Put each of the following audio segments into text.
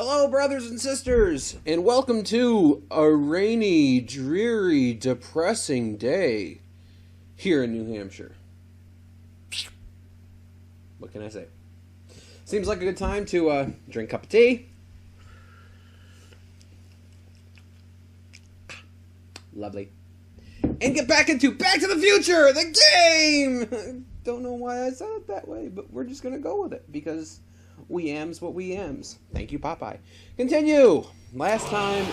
Hello, brothers and sisters, and welcome to a rainy, dreary, depressing day here in New Hampshire. What can I say? Seems like a good time to drink a cup of tea. Lovely. And get back into Back to the Future, the game! Don't know why I said it that way, but we're just going to go with it, because we ams what we ams. Thank you, Popeye. Continue! Last time,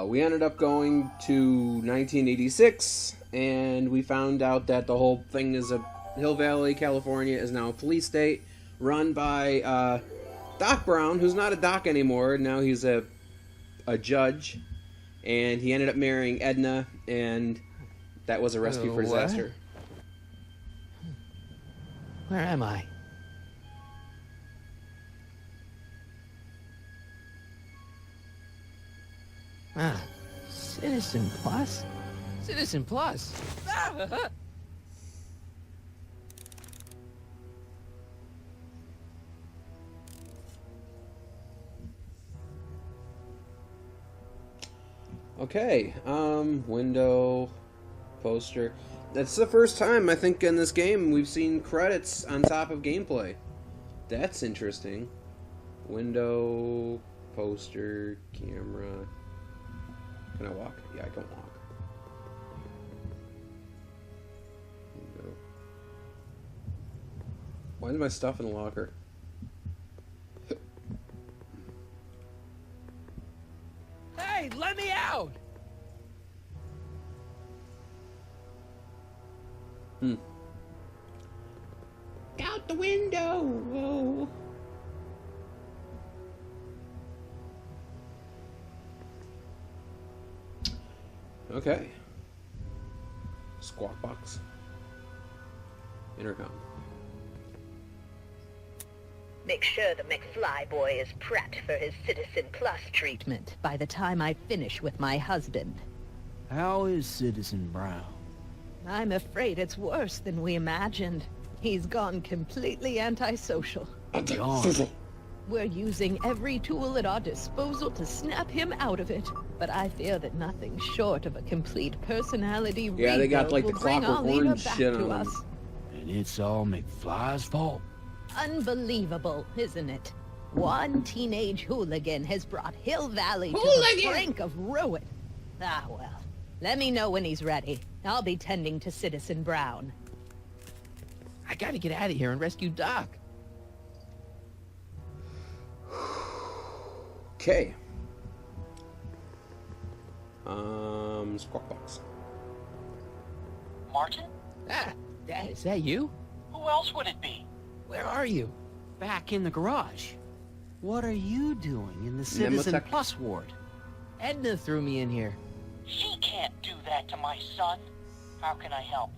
we ended up going to 1986, and we found out that the whole thing is Hill Valley, California is now a police state run by Doc Brown, who's not a doc anymore. Now he's a judge, and he ended up marrying Edna, and that was a recipe for disaster. Where am I? Ah, Citizen Plus? Citizen Plus? Okay, window, poster. That's the first time, I think, in this game we've seen credits on top of gameplay. That's interesting. Window, poster, camera. Can I walk? Yeah, I can walk. Window. Why is my stuff in the locker? Hey, let me out! Out the window! Whoa. Okay. Squawk box. Intercom. Make sure the McFly boy is prepped for his Citizen Plus treatment by the time I finish with my husband. How is Citizen Brown? I'm afraid it's worse than we imagined. He's gone completely antisocial. Gone. We're using every tool at our disposal to snap him out of it. But I fear that nothing short of a complete personality Yeah, they got like the will bring Clockwork our leader Orange back shit to on us. them. And it's all McFly's fault. Unbelievable, isn't it? One teenage hooligan has brought Hill Valley to the brink of ruin. Ah, well. Let me know when he's ready. I'll be tending to Citizen Brown. I gotta get out of here and rescue Doc. Okay. Squawk box. Martin? Ah, Dad, is that you? Who else would it be? Where are you? Back in the garage. What are you doing in the Citizen Nemotech. Plus ward? Edna threw me in here. She can't do that to my son. How can I help?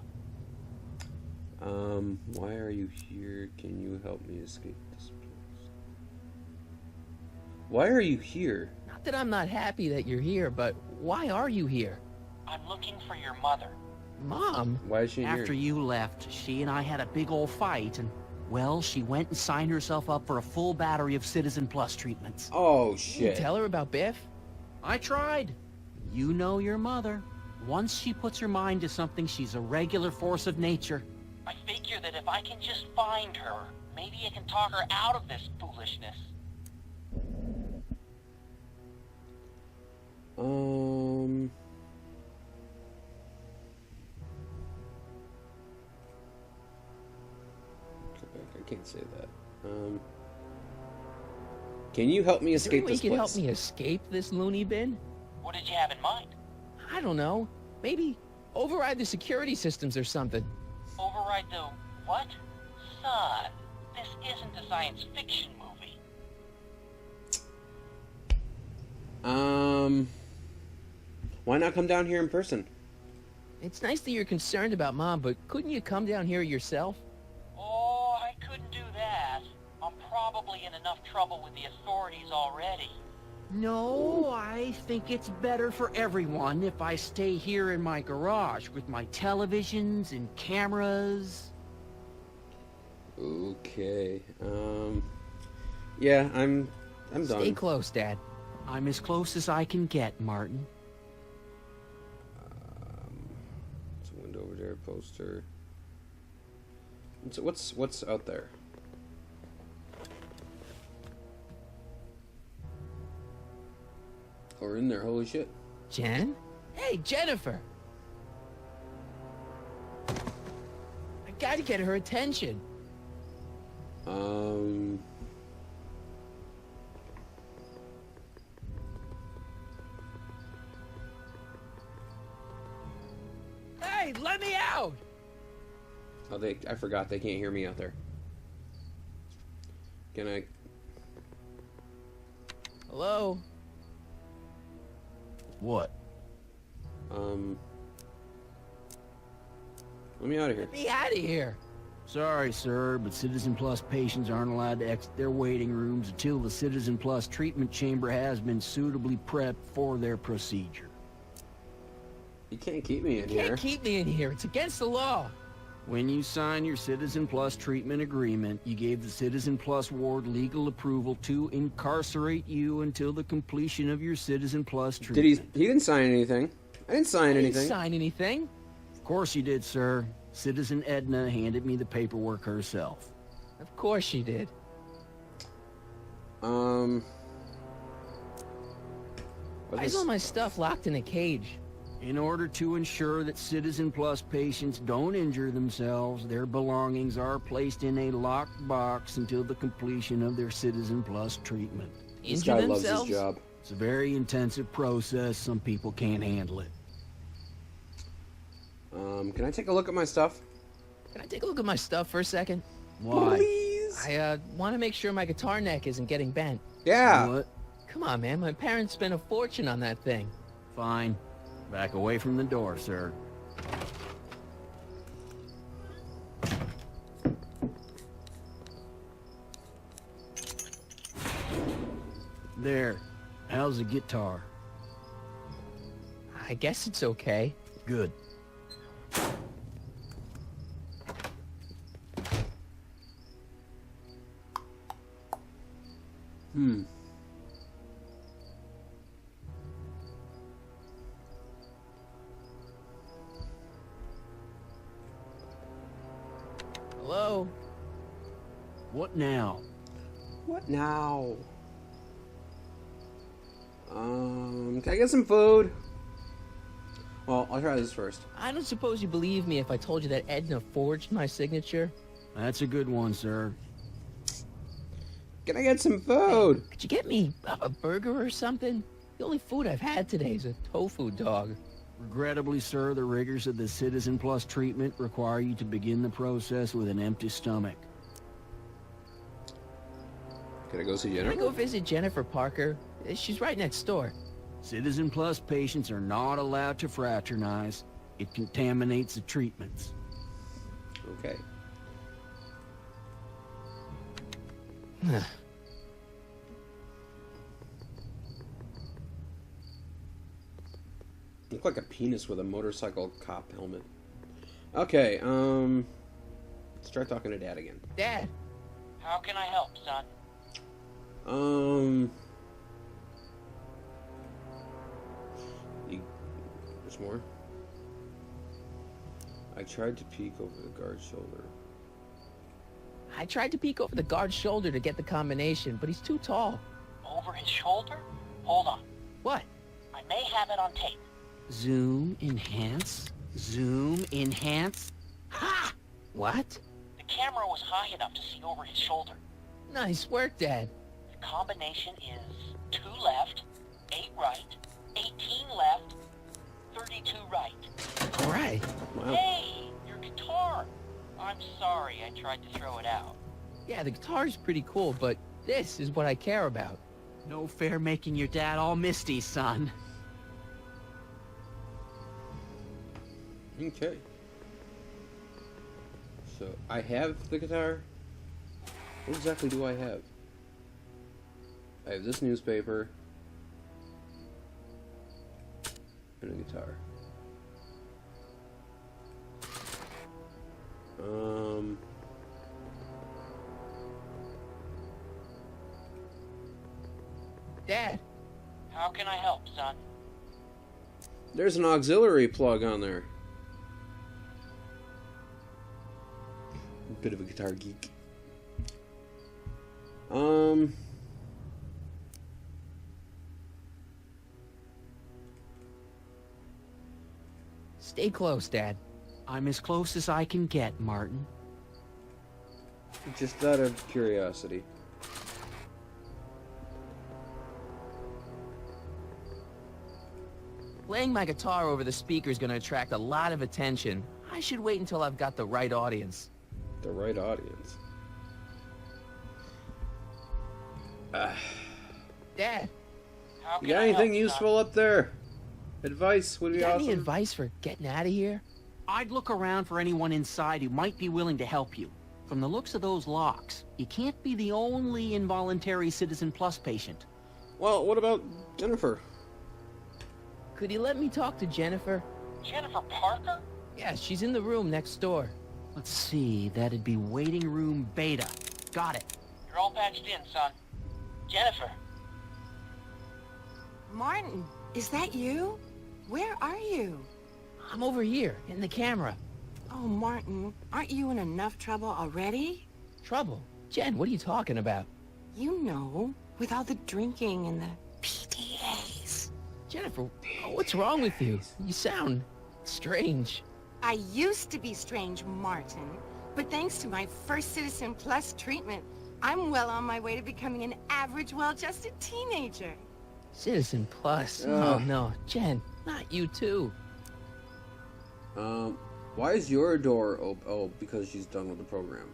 Why are you here? Can you help me escape this place? Why are you here? Not that I'm not happy that you're here, but why are you here? I'm looking for your mother. Mom? Why is she After here? you left, she and I had a big old fight, and, well, she went and signed herself up for a full battery of Citizen Plus treatments. Oh, You shit. tell her about Biff? I tried. You know your mother. Once she puts her mind to something, she's a regular force of nature. I figure that if I can just find her, maybe I can talk her out of this foolishness. I can't say that. Can you help me Is there any escape way you this can place? help me escape this loony bin? What did you have in mind? I don't know. Maybe override the security systems or something. Override the what? Son, this isn't a science fiction movie. Why not come down here in person? It's nice that you're concerned about Mom, but couldn't you come down here yourself? Oh, I couldn't do that. I'm probably in a enough trouble with the authorities already. No, I think it's better for everyone if I stay here in my garage with my televisions and cameras. Okay. Yeah, I'm done. Stay close, Dad. I'm as close as I can get, Martin. It's a window over there, poster. What's out there? Or in there? Holy shit! Jen? Hey, Jennifer! I gotta get her attention. Hey, let me out! Oh, I forgot they can't hear me out there. Can I? Hello? What? Let me out of here. Get me out of here! Sorry, sir, but Citizen Plus patients aren't allowed to exit their waiting rooms until the Citizen Plus treatment chamber has been suitably prepped for their procedure. You can't keep me in You here. can't keep me in here. It's against the law. When you signed your Citizen Plus treatment agreement, you gave the Citizen Plus ward legal approval to incarcerate you until the completion of your Citizen Plus treatment. He didn't sign anything. I didn't sign I anything. didn't sign anything. Of course you did, sir. Citizen Edna handed me the paperwork herself. Of course she did. What Why is all my stuff locked in a cage? In order to ensure that Citizen Plus patients don't injure themselves, their belongings are placed in a locked box until the completion of their Citizen Plus treatment. This Injure guy themselves? loves his job. It's a very intensive process. Some people can't handle it. Can I take a look at my stuff? Can I take a look at my stuff for a second? Why? Please. I want to make sure my guitar neck isn't getting bent. Yeah. What? Come on, man. My parents spent a fortune on that thing. Fine. Back away from the door, sir. There. How's the guitar? I guess it's okay. Good. Hello? What now? What now? Can I get some food? Well, I'll try this first. I don't suppose you believe me if I told you that Edna forged my signature? That's a good one, sir. Can I get some food? Could you get me a burger or something? The only food I've had today is a tofu dog. Regrettably, sir, the rigors of the Citizen Plus treatment require you to begin the process with an empty stomach. Can I go see Can I Jennifer? go visit Jennifer Parker? She's right next door. Citizen Plus patients are not allowed to fraternize. It contaminates the treatments. Okay. Look like a penis with a motorcycle cop helmet. Okay, let's try talking to Dad again. Dad, How can I help, son? There's more. I tried to peek over the guard's shoulder. I tried to peek over the guard's shoulder to get the combination, but he's too tall. Over his shoulder? Hold on. What? I may have it on tape. Zoom, enhance. Zoom, enhance. Ha! What? The camera was high enough to see over his shoulder. Nice work, Dad. The combination is 2 left, 8 right, 18 left, 32 right. All right. Wow. Hey, your guitar! I'm sorry I tried to throw it out. Yeah, the guitar's pretty cool, but this is what I care about. No fair making your dad all misty, son. Okay. So, I have the guitar. What exactly do I have? I have this newspaper and a guitar. Dad, How can I help, son? There's an auxiliary plug on there. Bit of a guitar geek. stay close, Dad. I'm as close as I can get, Martin. Just out of curiosity. Playing my guitar over the speaker is going to attract a lot of attention. I should wait until I've got the right audience. The right audience. Dad, How You can got I anything help, useful up there? Advice would you be got any awesome. advice for getting out of here? I'd look around for anyone inside who might be willing to help you. From the looks of those locks, you can't be the only involuntary Citizen Plus patient. Well, what about Jennifer? Could you let me talk to Jennifer? son? Jennifer Parker? Yeah, she's in the room next door. Let's see, that'd be waiting room beta. Got it. You're all patched in, son. Jennifer. Martin, is that you? Where are you? I'm over here, in the camera. Oh, Martin, aren't you in enough trouble already? Trouble? Jen, what are you talking about? You know, with all the drinking and the PDAs. Jennifer, what's wrong with you? You sound strange. I used to be strange, Martin, but thanks to my first Citizen Plus treatment, I'm well on my way to becoming an average, well-adjusted teenager. Citizen Plus. Ugh. Oh, no. Jen, not you too. Why is your door open? Oh, because she's done with the program.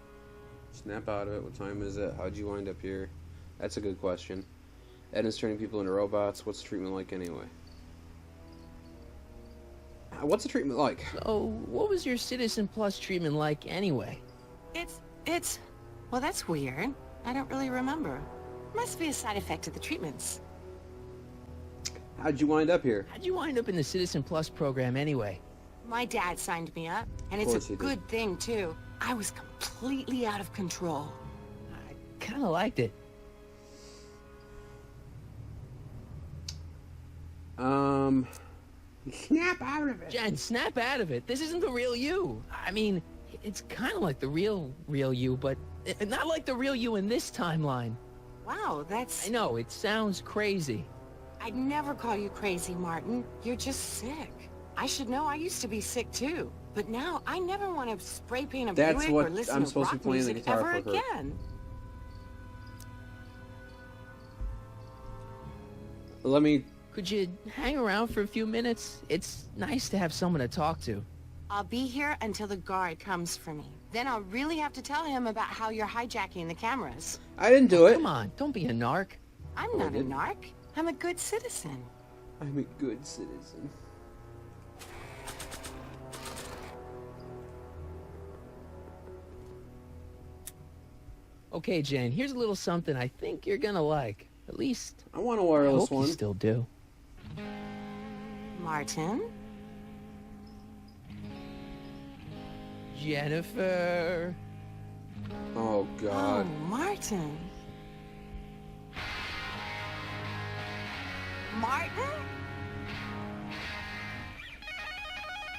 Snap out of it. What time is it? How'd you wind up here? That's a good question. Ed is turning people into robots. What's the treatment like anyway? What's the treatment like? So, what was your Citizen Plus treatment like anyway? Well, that's weird. I don't really remember. Must be a side effect of the treatments. How'd you wind up here? How'd you wind up in the Citizen Plus program anyway? My dad signed me up, and Of it's course a he did. good thing, too. I was completely out of control. I kind of liked it. Snap out of it. Jen, snap out of it. This isn't the real you. I mean, it's kind of like the real you, but not like the real you in this timeline. Wow, that's... I know, it sounds crazy. I'd never call you crazy, Martin. You're just sick. I should know I used to be sick, too. But now, I never want to spray paint a That's Buick what or listen I'm to supposed to rock be playing the music guitar ever for her. again. Let me... Could you hang around for a few minutes? It's nice to have someone to talk to. I'll be here until the guard comes for me. Then I'll really have to tell him about how you're hijacking the cameras. I didn't do it. Come on, don't be a narc. I'm Oh, not a didn't. narc. I'm a good citizen. I'm a good citizen. Okay, Jen, here's a little something I think you're gonna like. At least, I want a I wireless hope one. you still do. Martin? Jennifer. Oh, God. Oh, Martin. Martin?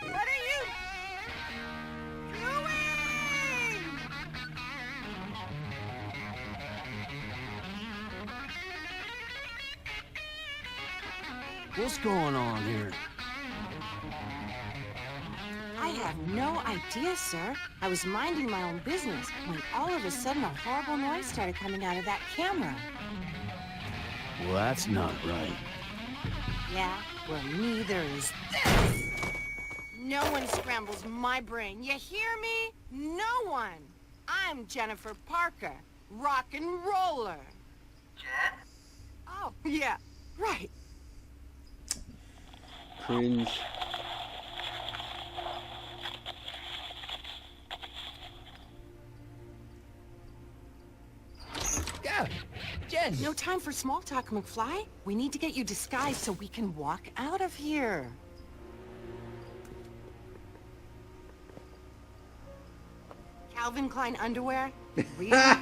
What are you doing? What's going on here? I have no idea, sir. I was minding my own business when all of a sudden a horrible noise started coming out of that camera. Well, that's not right. Yeah, well, neither is this. No one scrambles my brain. You hear me? No one. I'm Jennifer Parker, rock and roller. Jen? Oh, yeah, right. Cringe. Yeah. Jen. No time for small talk, McFly. We need to get you disguised so we can walk out of here. Calvin Klein underwear? Really? Hey,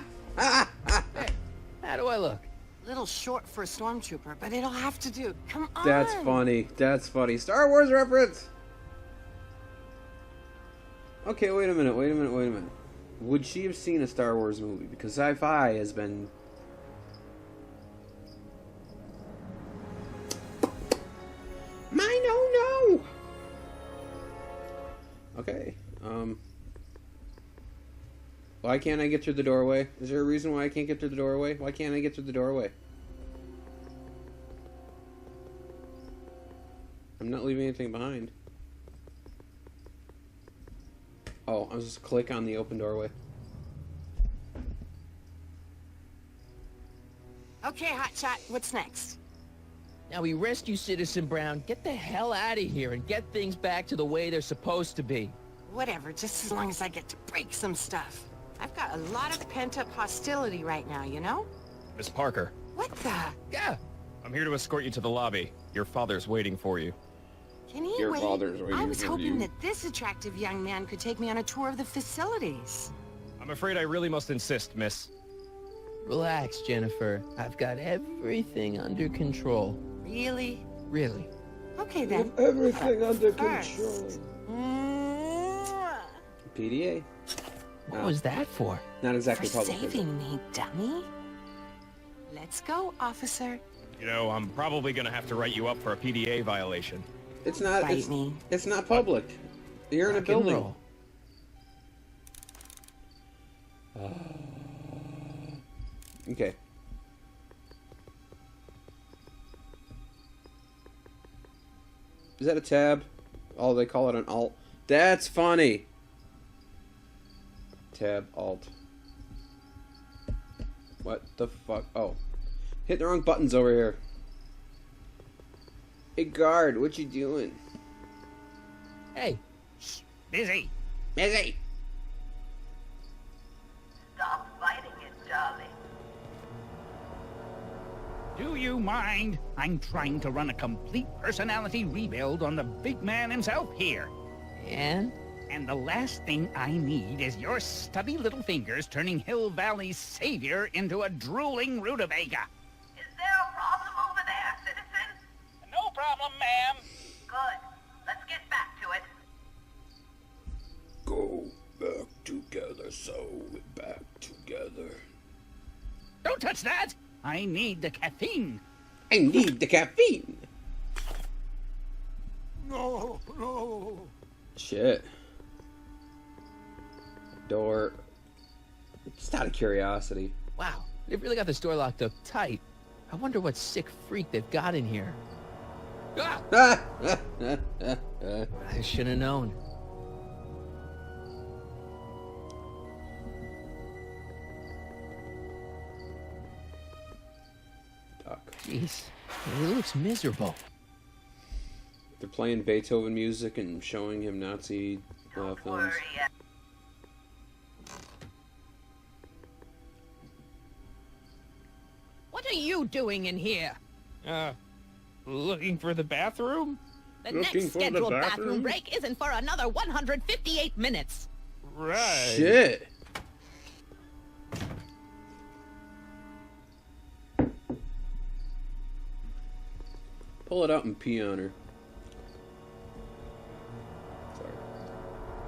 how do I look? Little short for a stormtrooper, but it'll have to do. Come on. That's funny. That's funny. Star Wars reference! Okay, wait a minute. Would she have seen a Star Wars movie? Because sci-fi has been... No. Okay, why can't I get through the doorway? Is there a reason why I can't get through the doorway? Why can't I get through the doorway? I'm not leaving anything behind. Oh, I'll just click on the open doorway. Okay, Hotshot, what's next? Now we rescue Citizen Brown, get the hell out of here, and get things back to the way they're supposed to be. Whatever, just as long as I get to break some stuff. I've got a lot of pent-up hostility right now, you know? Miss Parker, What the? Yeah. I'm here to escort you to the lobby. Your father's waiting for you. Can he Your wait? father's waiting I was for hoping you. that this attractive young man could take me on a tour of the facilities. I'm afraid I really must insist, miss. Relax, Jennifer. I've got everything under control. Really? Really. Okay then. Everything under First. Mwah. PDA. What was that for? Not exactly For public. saving me, dummy. Let's go, officer. You know, I'm probably gonna have to write you up for a PDA violation. It's not. Bite me. It's not public. You're in a Rock and building. roll. Okay. Is that a tab? Oh, they call it an alt. That's funny. Tab, alt. What the fuck? Oh. Hit the wrong buttons over here. Hey, guard, what you doing? Hey, Busy. Busy. Stop fighting it, darling. Do you mind? I'm trying to run a complete personality rebuild on the big man himself here. and? And the last thing I need is your stubby little fingers turning Hill Valley's savior into a drooling rutabaga. Is there a problem over there, citizen? No problem, ma'am. Good. Let's get back to it. Go back together, so we're back together. Don't touch that! I need the caffeine. I need the caffeine. No. Shit. Door. Just out of curiosity. Wow, they've really got this door locked up tight. I wonder what sick freak they've got in here. Ah! I should have known. Duck. Jeez, he looks miserable. They're playing Beethoven music and showing him Nazi films. Worry. What are you doing in here? Looking for the bathroom? The Looking next for the scheduled bathroom? bathroom break isn't for another 158 minutes. Right. Shit. Pull it out and pee on her. Sorry.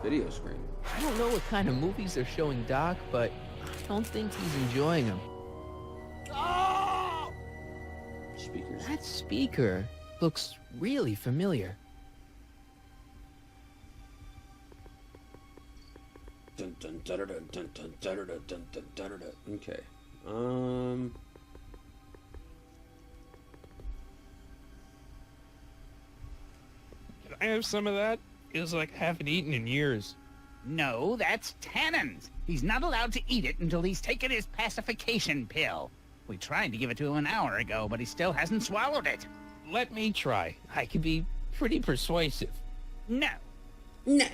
Video screen. I don't know what kind of movies they're showing Doc, but I don't think he's enjoying them. Speakers. That speaker looks really familiar. Dun, dun, dun, dun, dun, dun, dun, dun, dun, dun, dun, dun. Okay. Can I have some of that? Feels like I haven't eaten in years. No, that's Tannen's. He's not allowed to eat it until he's taken his pacification pill. We tried to give it to him an hour ago, but he still hasn't swallowed it. Let me try. I could be pretty persuasive. No. No.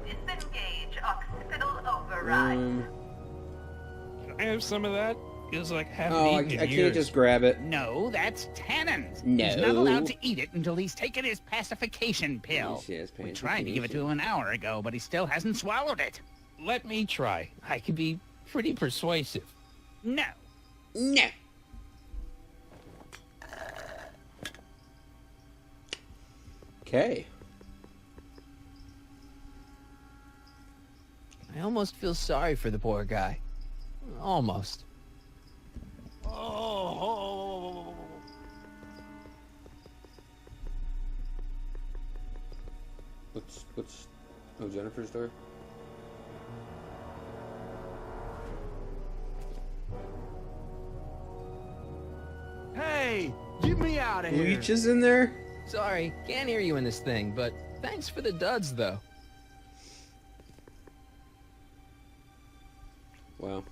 Disengage occipital override. Um. Can I have some of that? Feels like haven't Oh, I eaten in can't years. just grab it. No, that's tannins. No. He's not allowed to eat it until he's taken his pacification pill. Yes, We tried to give it to pacification. him an hour ago, but he still hasn't swallowed it. Let me try. I can be pretty persuasive. No. No. Okay. I almost feel sorry for the poor guy. Almost. What's oh, Jennifer's door? Hey, get me out of here. Leech is in there? Sorry, can't hear you in this thing, but thanks for the duds, though. Wow.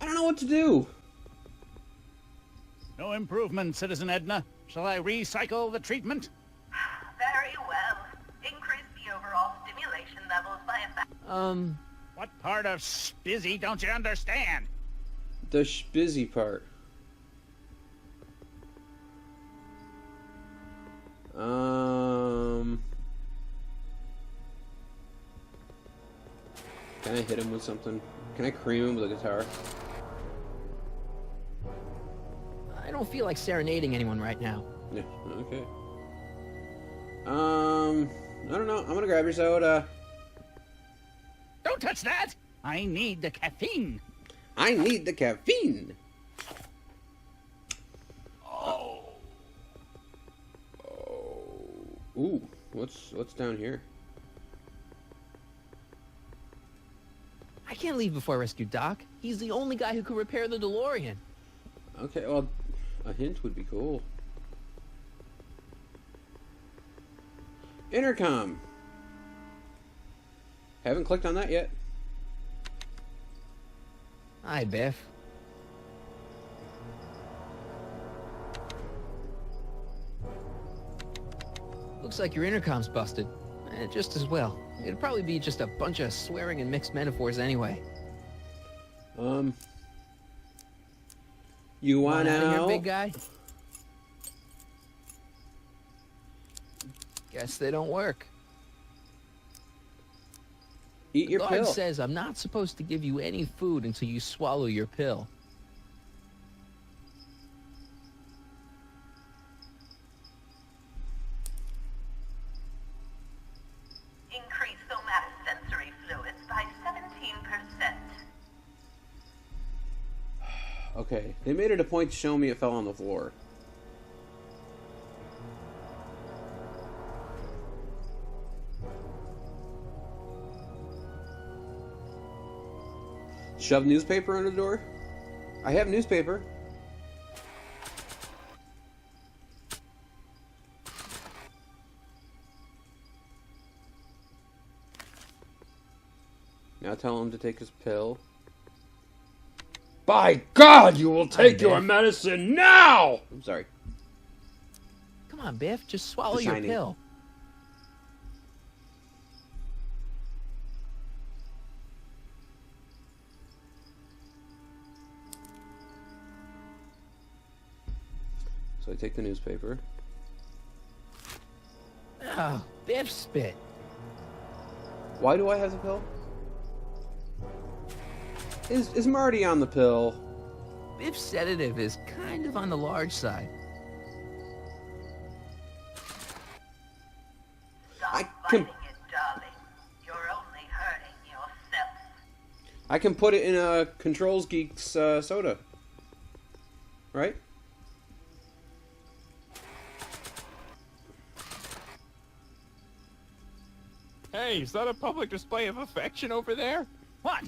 I don't know what to do. No improvement, Citizen Edna. Shall I recycle the treatment? Very well. Increase the overall stimulation levels by a What part of spizzy don't you understand? The busy part. Can I hit him with something? Can I cream him with a guitar? I don't feel like serenading anyone right now. Yeah, okay. I don't know. I'm gonna grab your soda. Don't touch that! I need the caffeine. I need the caffeine. Ooh, what's down here? I can't leave before I rescue Doc. He's the only guy who could repair the DeLorean. Okay, well, a hint would be cool. Intercom. Haven't clicked on that yet. Hi, Biff. Looks like your intercom's busted. Just as well. It'd probably be just a bunch of swearing and mixed metaphors anyway. You want out of here, out? big guy? Guess they don't work. Eat your Guard pill. says I'm not supposed to give you any food until you swallow your pill. increase somatosensory fluids by 17%. Okay, they made it a point to show me it fell on the floor. Shove newspaper under the door? I have newspaper. Now tell him to take his pill. By God, you will take your medicine now! I'm sorry. Come on, Biff, just swallow The your Shining. pill. So I take the newspaper. Oh, Biff spit. Why do I have the pill? Is Marty on the pill? Biff's sedative is kind of on the large side. Stop I fighting can- it, darling. You're only hurting yourself. I can put it in a Controls Geeks soda. Right? Hey, is that a public display of affection over there? What?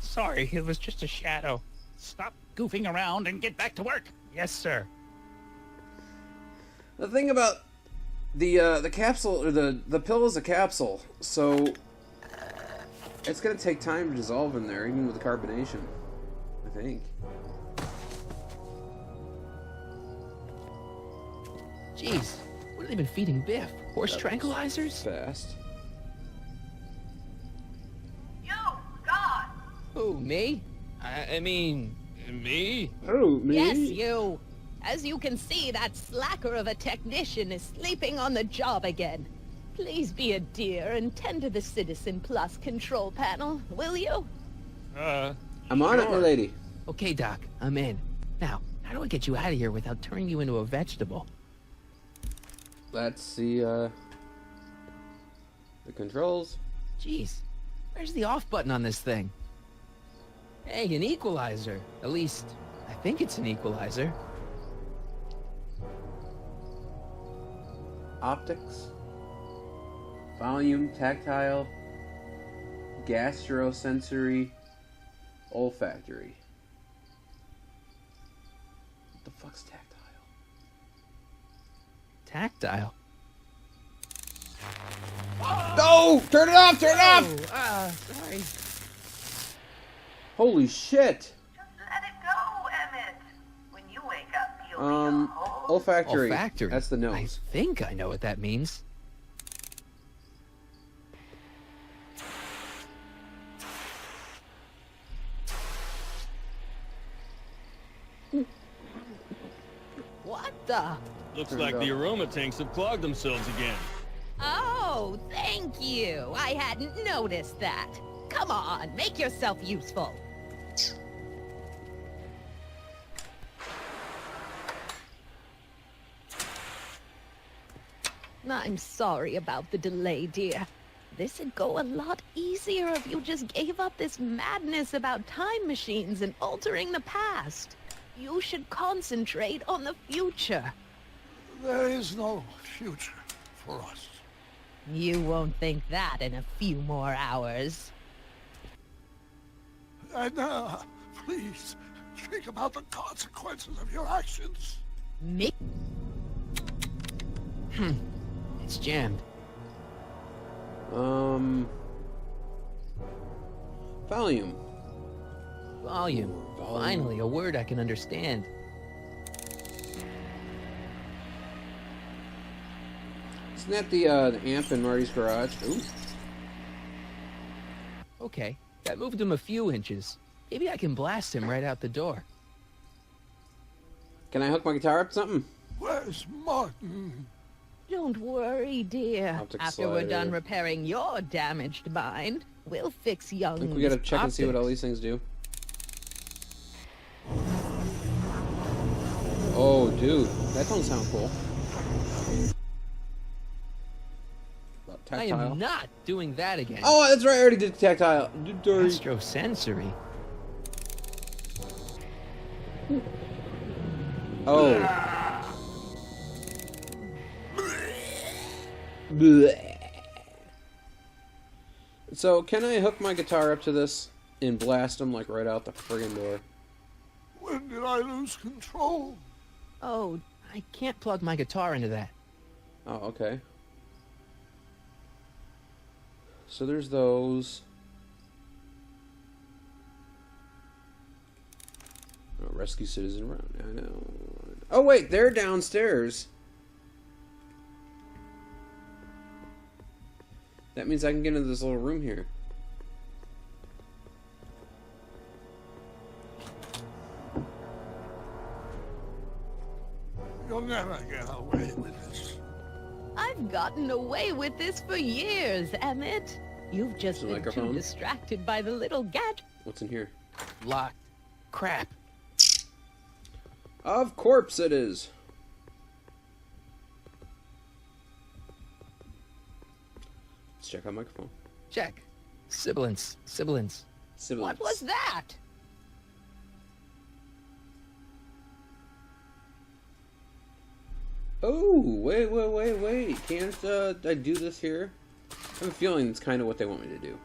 Sorry, it was just a shadow. Stop goofing around and get back to work. Yes, sir. The thing about the capsule, or the pill is a capsule, so it's gonna take time to dissolve in there, even with the carbonation. I think. Jeez, what have they been feeding Biff? Horse That was tranquilizers? Fast. Me? I mean, me? Oh, me? Yes, you. As you can see, that slacker of a technician is sleeping on the job again. Please be a dear and tend to the Citizen Plus control panel, will you? I'm on it, my lady. Okay, Doc, I'm in. Now, how do I get you out of here without turning you into a vegetable? Let's see, the controls. Jeez, where's the off button on this thing? Hey, an equalizer. At least, I think it's an equalizer. Optics. Volume, tactile, gastrosensory, olfactory. What the fuck's tactile? Tactile? No! Turn it off! Turn it off! Sorry. Holy shit! Just let it go, Emmett. When you wake up, you'll be a whole... Olfactory. Olfactory. That's the I nose. think I know what that means. What the? Looks Turn it like up. the aroma tanks have clogged themselves again. Oh, thank you. I hadn't noticed that. Come on, make yourself useful. I'm sorry about the delay, dear. This'd go a lot easier if you just gave up this madness about time machines and altering the past. You should concentrate on the future. There is no future for us. You won't think that in a few more hours. And, please, think about the consequences of your actions. Me? It's jammed. Volume. Volume. Volume. Finally, a word I can understand. Isn't that the amp in Marty's garage? Ooh. Okay, that moved him a few inches. Maybe I can blast him right out the door. Can I hook my guitar up to something? Where's Martin? Don't worry, dear. Optic After we're slider. done repairing your damaged mind, we'll fix young. I think we gotta check and see what all these things do. Oh, dude. That don't sound cool. I Tactile. am not doing that again. Oh, that's right. I already did tactile. Dirty. Astrosensory. Oh. Blech. So, can I hook my guitar up to this and blast him like right out the friggin' door? When did I lose control? Oh, I can't plug my guitar into that. Oh, okay. So there's those. Oh, rescue citizen around. I know. Oh wait, they're downstairs. That means I can get into this little room here. You'll never get away with this. I've gotten away with this for years, Emmett. You've just The been microphone? too distracted by the little gadget. What's in here? Locked. Crap. Of course it is. Let's check out microphone. Check. Sibilance. Sibilance. What was that? Oh, wait. Can't I do this here? I have a feeling it's kind of what they want me to do.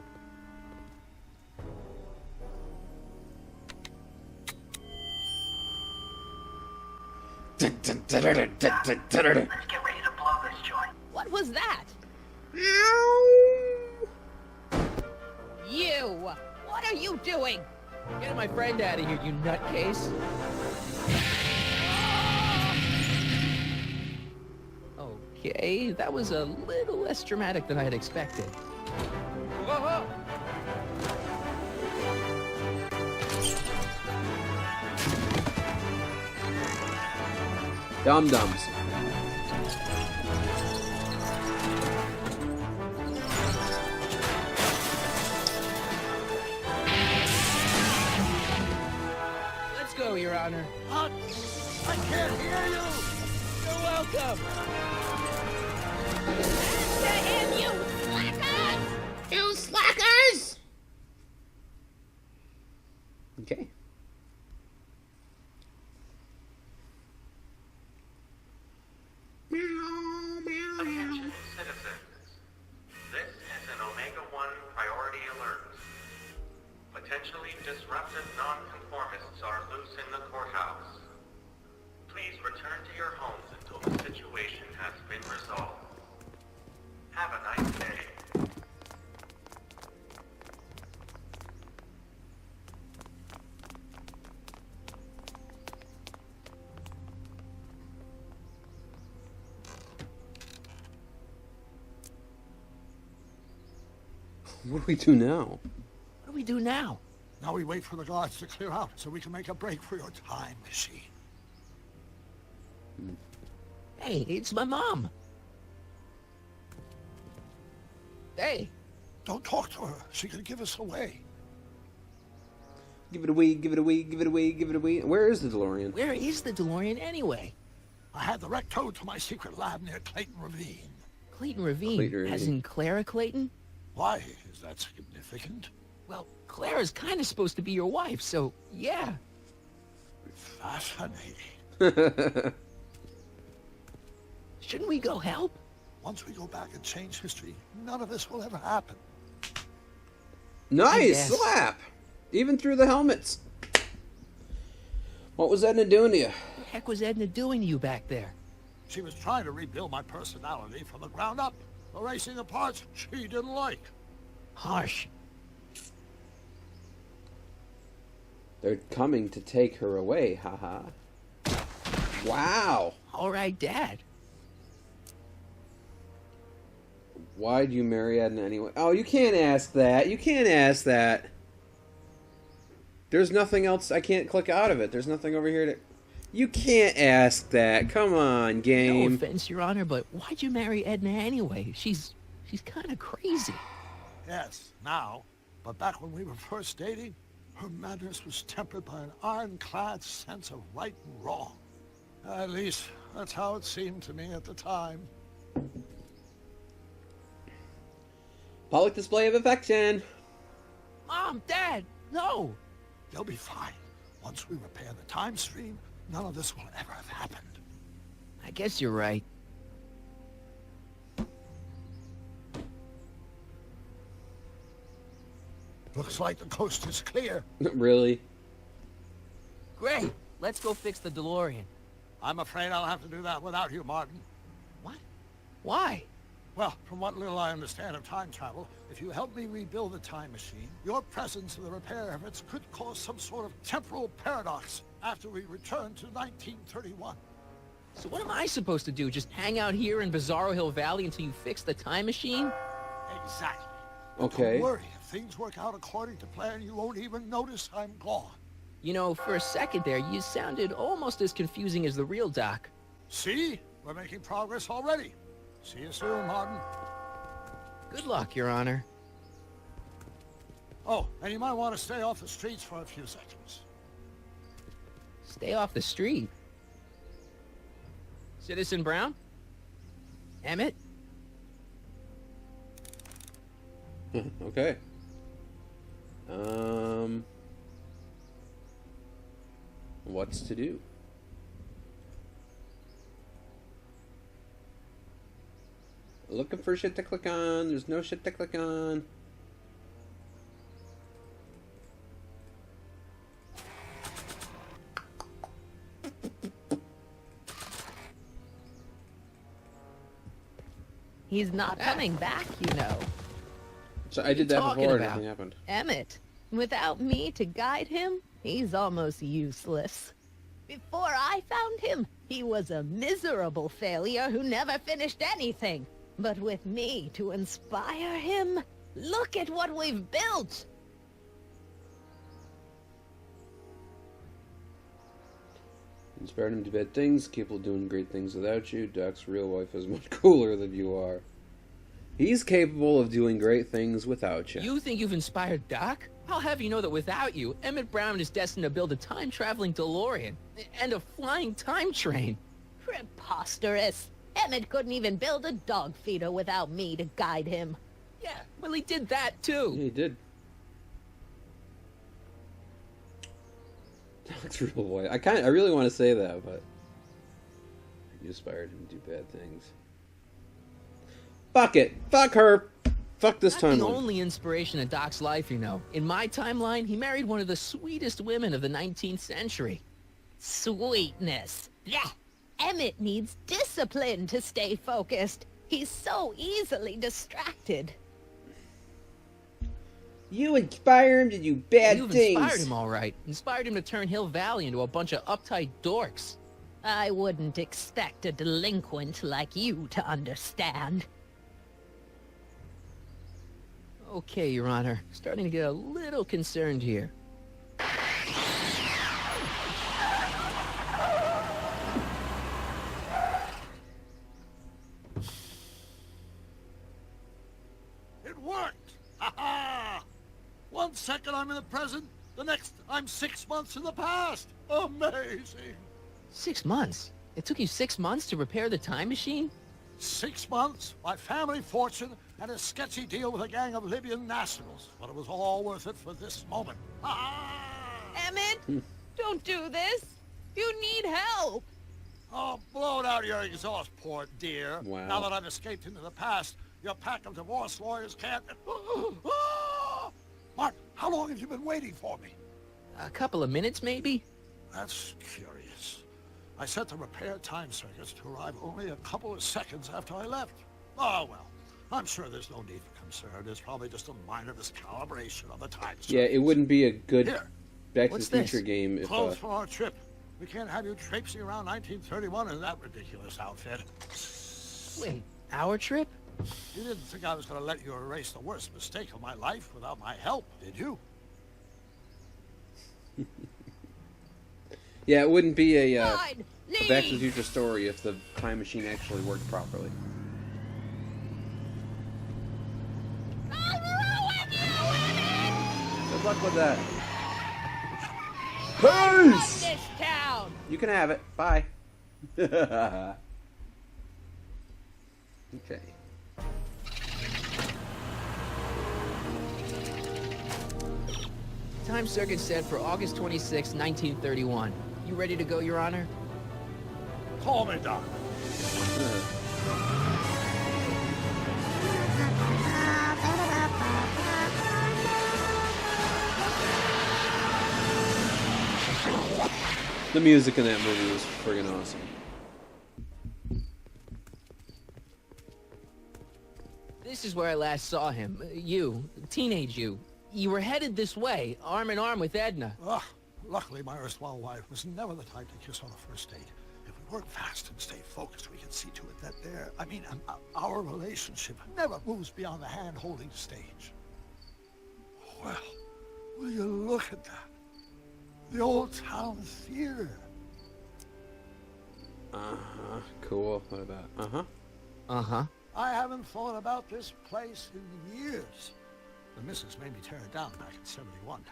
Let's get ready to blow this joint. What was that? You! What are you doing? Get my friend out of here, you nutcase. Okay, that was a little less dramatic than I had expected. Whoa, whoa. Dum-dums. Let's go, Your Honor. What? I can't hear you! You're welcome. To him, you slackers! You slackers! Okay. Attention citizens. This is an Omega-1 priority alert. Potentially disruptive non-conformists are loose in the courthouse. Please return to your homes until the situation has been resolved. Have a nice day. What do we do now? What do we do now? Now we wait for the guards to clear out so we can make a break for your time machine. Hey, it's my mom. Hey. Don't talk to her. She could give us away. Give it away, give it away, give it away, give it away. Where is the DeLorean? Where is the DeLorean anyway? I had the wreck towed to my secret lab near Clayton Ravine. Clayton Ravine, Clayton as Ravine. in Clara Clayton? Why? Is that significant? Well, Clara's kind of supposed to be your wife, so yeah. Fascinating. Shouldn't we go help? Once we go back and change history, none of this will ever happen. Nice Yes. slap! Even through the helmets. What was Edna doing to you? What the heck was Edna doing to you back there? She was trying to rebuild my personality from the ground up, erasing the parts she didn't like. Harsh. They're coming to take her away, haha. Wow! All right, Dad. Why'd you marry Edna anyway? Oh, you can't ask that. You can't ask that. There's nothing else. I can't click out of it. There's nothing over here to... You can't ask that. Come on, No game. offense, Your Honor, but why'd you marry Edna anyway? She's kind of crazy. Yes, now. But back when we were first dating, her madness was tempered by an ironclad sense of right and wrong. At least, that's how it seemed to me at the time. Public display of affection. Mom, Dad, no. They'll be fine. Once we repair the time stream, none of this will ever have happened. I guess you're right. Looks like the coast is clear. Really? Great. Let's go fix the DeLorean. I'm afraid I'll have to do that without you, Martin. What? Why? Well, from what little I understand of time travel, if you help me rebuild the time machine, your presence in the repair efforts could cause some sort of temporal paradox after we return to 1931. So what am I supposed to do? Just hang out here in Bizarro Hill Valley until you fix the time machine? Exactly. But Okay. don't worry, if things work out according to plan, you won't even notice I'm gone. You know, for a second there, you sounded almost as confusing as the real Doc. See? We're making progress already. See you soon, Martin. Good luck, Your Honor. Oh, and you might want to stay off the streets for a few seconds. Stay off the street. Citizen Brown? Emmett? Okay. What's to do? Looking for shit to click on. There's no shit to click on. He's not coming back, you know. So I did that talking before and about? nothing happened. Emmett, without me to guide him, he's almost useless. Before I found him, he was a miserable failure who never finished anything. But with me to inspire him, look at what we've built. Inspired him to do bad things, capable of doing great things without you. Doc's real wife is much cooler than you are. He's capable of doing great things without you. You think you've inspired Doc? I'll have you know that without you, Emmett Brown is destined to build a time-traveling DeLorean and a flying time train. Preposterous. Emmett couldn't even build a dog feeder without me to guide him. Yeah, well, he did that, too. Yeah, he did. Doc's real boy. I really want to say that, but you inspired him to do bad things. Fuck it. Fuck her. Fuck this timeline. Not the only inspiration in Doc's life, you know. In my timeline, he married one of the sweetest women of the 19th century. Sweetness. Yeah. Emmett needs discipline to stay focused. He's so easily distracted. You inspire him to do bad You've things. inspired him, all right. Inspired him to turn Hill Valley into a bunch of uptight dorks. I wouldn't expect a delinquent like you to understand. Okay, Your Honor. Starting to get a little concerned here. It worked! Ha ha! 1 second I'm in the present, the next I'm 6 months in the past. Amazing! 6 months? It took you 6 months to repair the time machine? 6 months, my family fortune, and a sketchy deal with a gang of Libyan nationals. But it was all worth it for this moment. Emmett, don't do this. You need help. Oh, blow it out of your exhaust port, dear. Wow. Now that I've escaped into the past, your pack of divorce lawyers can't... Mark, how long have you been waiting for me? A couple of minutes, maybe? That's curious. I set the repair time circuits to arrive only a couple of seconds after I left. Oh, well. I'm sure there's no need for concern. It's probably just a minor miscalibration of the time circuits. Yeah, it wouldn't be a good Here. Back What's to the Future this? game if... Clothes for our trip. We can't have you traipsing around 1931 in that ridiculous outfit. Wait, our trip? You didn't think I was going to let you erase the worst mistake of my life without my help, did you? Yeah, it wouldn't be a Back Fine, to the leave. Future story if the time machine actually worked properly. Good luck with that. Peace! This town. You can have it. Bye. Okay. Time circuit set for August 26, 1931. You ready to go, Your Honor? Call me, Doc. The music in that movie was friggin' awesome. This is where I last saw him. You, teenage you. You were headed this way, arm in arm with Edna. Ugh, luckily, my erstwhile wife was never the type to kiss on a first date. If we work fast and stay focused, we can see to it that our relationship never moves beyond the hand-holding stage. Well, will you look at that? The old town theater. Uh-huh. Cool. What about... Uh-huh. Uh-huh. I haven't thought about this place in years. The missus made me tear it down back in '71.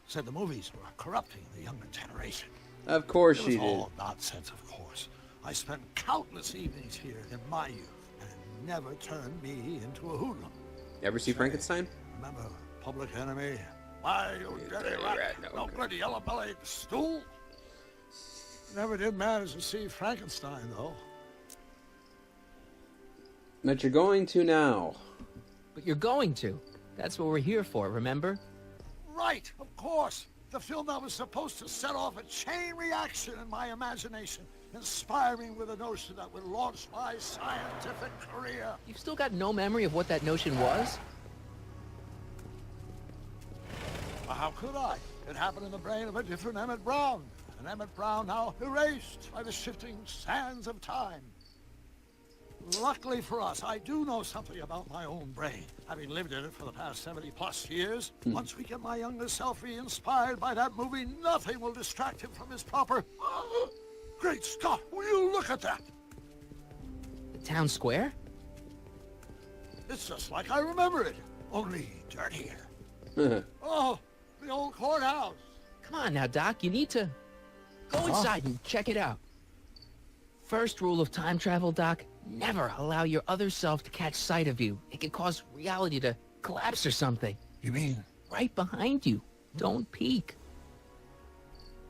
Said the movies were corrupting the younger generation. Of course It she was did. all nonsense, of course. I spent countless evenings here in my youth, and it never turned me into a hoodlum. Ever see Frankenstein? Remember Public Enemy? Why, you dirty rat, no good yellow-bellied stool? Never did manage to see Frankenstein, though. But you're going to now. But you're going to. That's what we're here for, remember? Right, of course. The film that was supposed to set off a chain reaction in my imagination, inspiring with a notion that would launch my scientific career. You've still got no memory of what that notion was? Well, how could I? It happened in the brain of a different Emmett Brown. An Emmett Brown now erased by the shifting sands of time. Luckily for us, I do know something about my own brain, having lived in it for the past 70+ years. Once we get my younger self re-inspired by that movie, nothing will distract him from his proper Great Scott, will you look at that? The town square? It's just like I remember it, only dirtier. Oh, the old courthouse. Come on now, Doc. You need to go inside and check it out. First rule of time travel, Doc. Never allow your other self to catch sight of you. It can cause reality to collapse or something. You mean? Right behind you. Don't peek.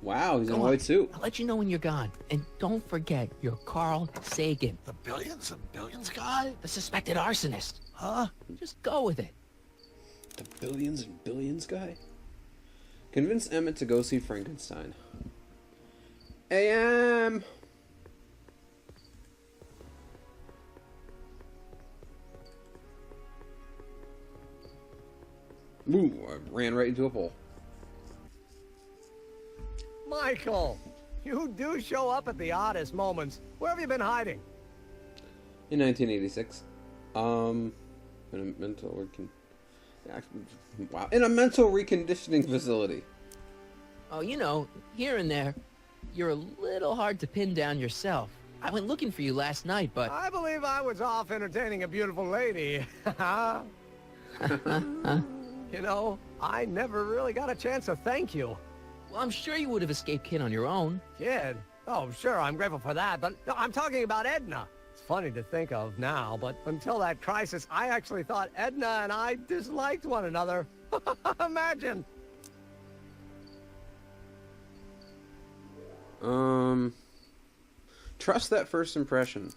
Wow, he's in a Go white on. suit. I'll let you know when you're gone. And don't forget, you're Carl Sagan. The billions and billions guy? The suspected arsonist. Huh? Just go with it. The billions and billions guy? Convince Emmett to go see Frankenstein. AM! Ooh, I ran right into a pole. Michael, you do show up at the oddest moments. Where have you been hiding? In 1986. In a mental reconditioning facility. Oh, you know, here and there, you're a little hard to pin down yourself. I went looking for you last night, but... I believe I was off entertaining a beautiful lady. You know, I never really got a chance to thank you. Well, I'm sure you would have escaped Kid on your own. Kid? Oh, sure, I'm grateful for that, but no, I'm talking about Edna. It's funny to think of now, but until that crisis, I actually thought Edna and I disliked one another. Imagine. Trust that first impression.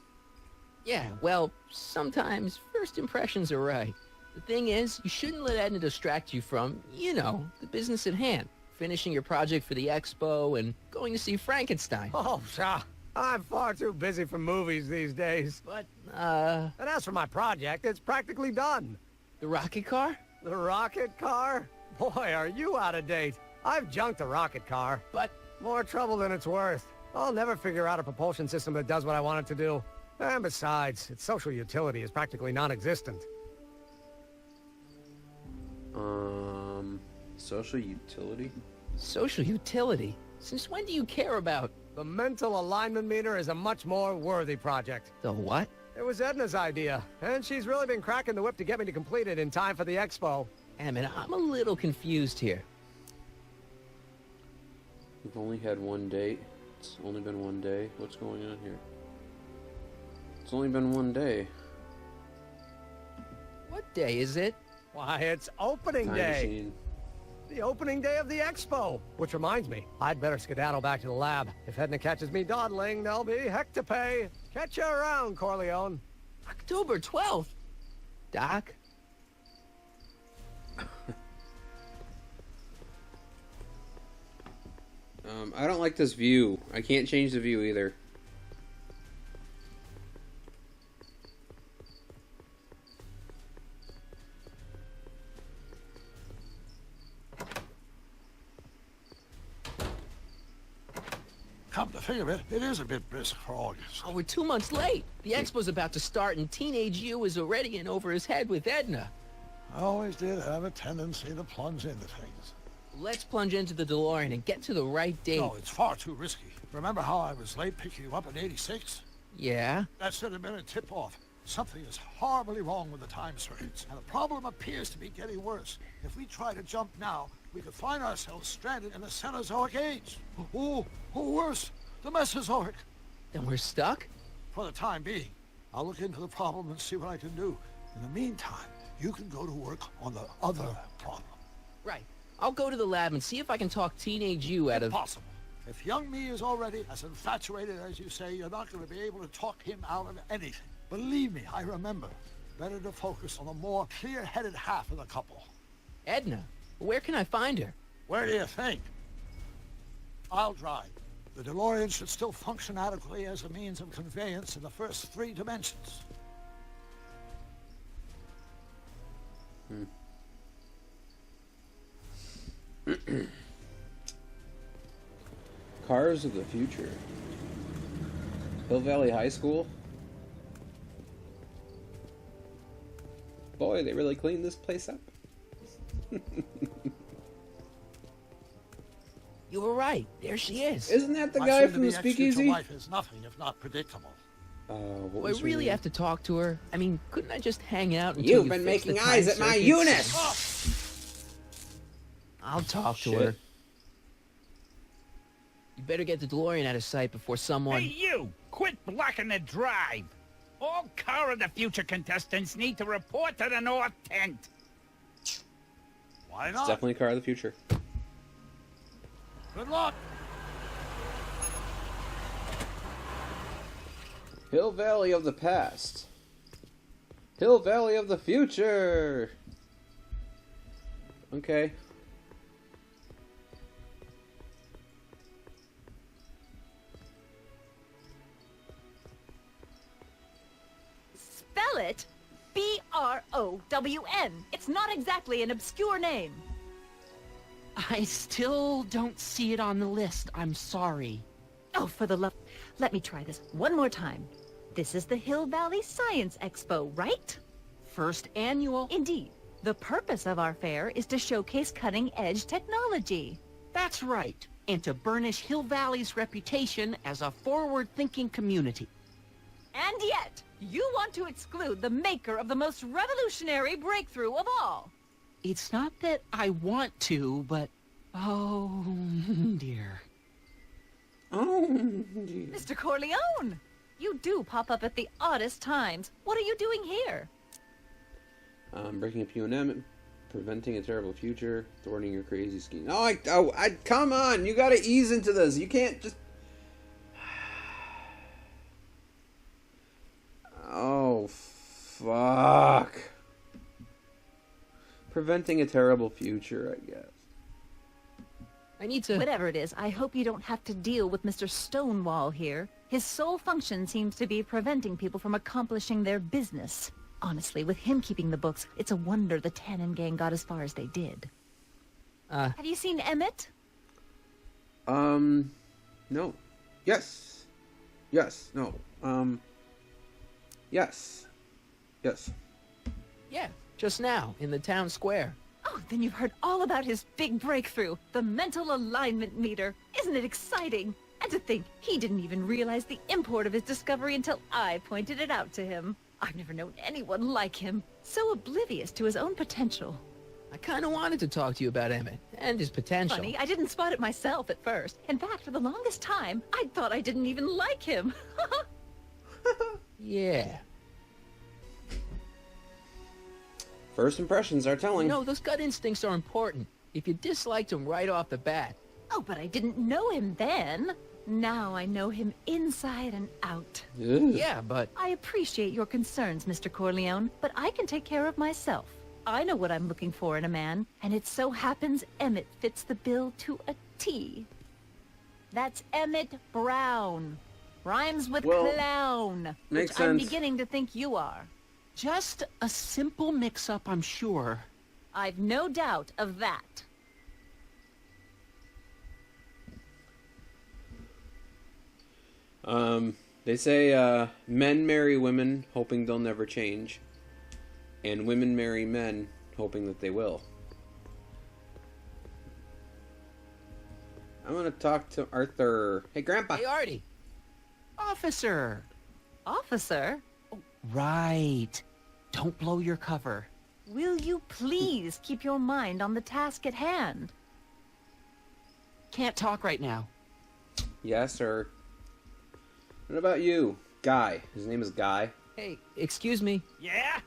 Yeah, well, sometimes first impressions are right. The thing is, you shouldn't let Edna distract you from, you know, the business at hand. Finishing your project for the expo and going to see Frankenstein. Oh, pshaw. I'm far too busy for movies these days. But, And as for my project, it's practically done. The rocket car? The rocket car? Boy, are you out of date. I've junked the rocket car. But... more trouble than it's worth. I'll never figure out a propulsion system that does what I want it to do. And besides, its social utility is practically non-existent. Social utility? Social utility? Since when do you care about... The mental alignment meter is a much more worthy project. The what? It was Edna's idea, and she's really been cracking the whip to get me to complete it in time for the expo. Emmett, I'm a little confused here. We've only had one date. It's only been one day. What's going on here? It's only been one day. What day is it? Why, it's opening Time day. machine. The opening day of the expo. Which reminds me, I'd better skedaddle back to the lab. If Edna catches me dawdling, there'll be heck to pay. Catch you around, Corleone. October 12th. Doc? I don't like this view. I can't change the view either. Come to think of it, it is a bit brisk for August. Oh, we're 2 months late. The expo's about to start and teenage you is already in over his head with Edna. I always did have a tendency to plunge into things. Let's plunge into the DeLorean and get to the right date. No, it's far too risky. Remember how I was late picking you up in '86? Yeah? That should have been a tip-off. Something is horribly wrong with the time circuits, and the problem appears to be getting worse. If we try to jump now, we could find ourselves stranded in the Cenozoic age. Or worse, the Mesozoic. Then we're stuck? For the time being. I'll look into the problem and see what I can do. In the meantime, you can go to work on the other problem. Right. I'll go to the lab and see if I can talk teenage you out of... Impossible. If young me is already as infatuated as you say, you're not going to be able to talk him out of anything. Believe me, I remember. Better to focus on the more clear-headed half of the couple. Edna? Where can I find her? Where do you think? I'll drive. The DeLorean should still function adequately as a means of conveyance in the first 3 dimensions. Cars of the future. Hill Valley High School. Boy, they really cleaned this place up. You were right. There she is. Isn't that the My guy from the soon-to-be Speakeasy? ex-future wife is nothing if not predictable. What Do I was her really name? have to talk to her? I mean, couldn't I just hang out until You've you been fix the making time eyes at my circuits? Eunice! I'll talk to Shit. her. You better get the DeLorean out of sight before someone... Hey, you! Quit blocking the drive! All Car of the Future contestants need to report to the North Tent. Why It's not? definitely Car of the Future. Good luck. Hill Valley of the past. Hill Valley of the future! Okay. Spell it B-R-O-W-N. It's not exactly an obscure name. I still don't see it on the list. I'm sorry. Oh, for the love... Let me try this one more time. This is the Hill Valley Science Expo, right? First annual. Indeed. The purpose of our fair is to showcase cutting-edge technology. That's right. And to burnish Hill Valley's reputation as a forward-thinking community. And yet, you want to exclude the maker of the most revolutionary breakthrough of all. It's not that I want to, but... Oh, dear. Oh, dear. Mr. Corleone! You do pop up at the oddest times. What are you doing here? Breaking up UNM, preventing a terrible future, thwarting your crazy scheme. Oh, come on! You gotta ease into this. You can't just... Oh, fuck. Preventing a terrible future, I guess. I need to... Whatever it is, I hope you don't have to deal with Mr. Stonewall here. His sole function seems to be preventing people from accomplishing their business. Honestly, with him keeping the books, it's a wonder the Tannen gang got as far as they did. Have you seen Emmett? No. Yes. Yes. No. Yes. Yes. Yeah, just now, in the town square. Oh, then you've heard all about his big breakthrough, the mental alignment meter. Isn't it exciting? And to think, he didn't even realize the import of his discovery until I pointed it out to him. I've never known anyone like him, so oblivious to his own potential. I kind of wanted to talk to you about Emmett and his potential. Funny, I didn't spot it myself at first. In fact, for the longest time, I thought I didn't even like him. Yeah. First impressions are telling. No, those gut instincts are important. If you disliked him right off the bat. Oh, but I didn't know him then. Now I know him inside and out. Ugh. Yeah, but... I appreciate your concerns, Mr. Corleone, but I can take care of myself. I know what I'm looking for in a man, and it so happens Emmett fits the bill to a T. That's Emmett Brown. Rhymes with clown, makes which I'm sense. beginning to think you are. Just a simple mix-up, I'm sure. I've no doubt of that. They say, men marry women hoping they'll never change, and women marry men hoping that they will. I'm gonna talk to Arthur. Hey, Grandpa. Hey, Artie. Officer! Officer, Right. Don't blow your cover. will you please keep your mind on the task at hand? Can't talk right now. Yes, sir. What about you? Guy. His name is Guy. Hey, excuse me. Yeah?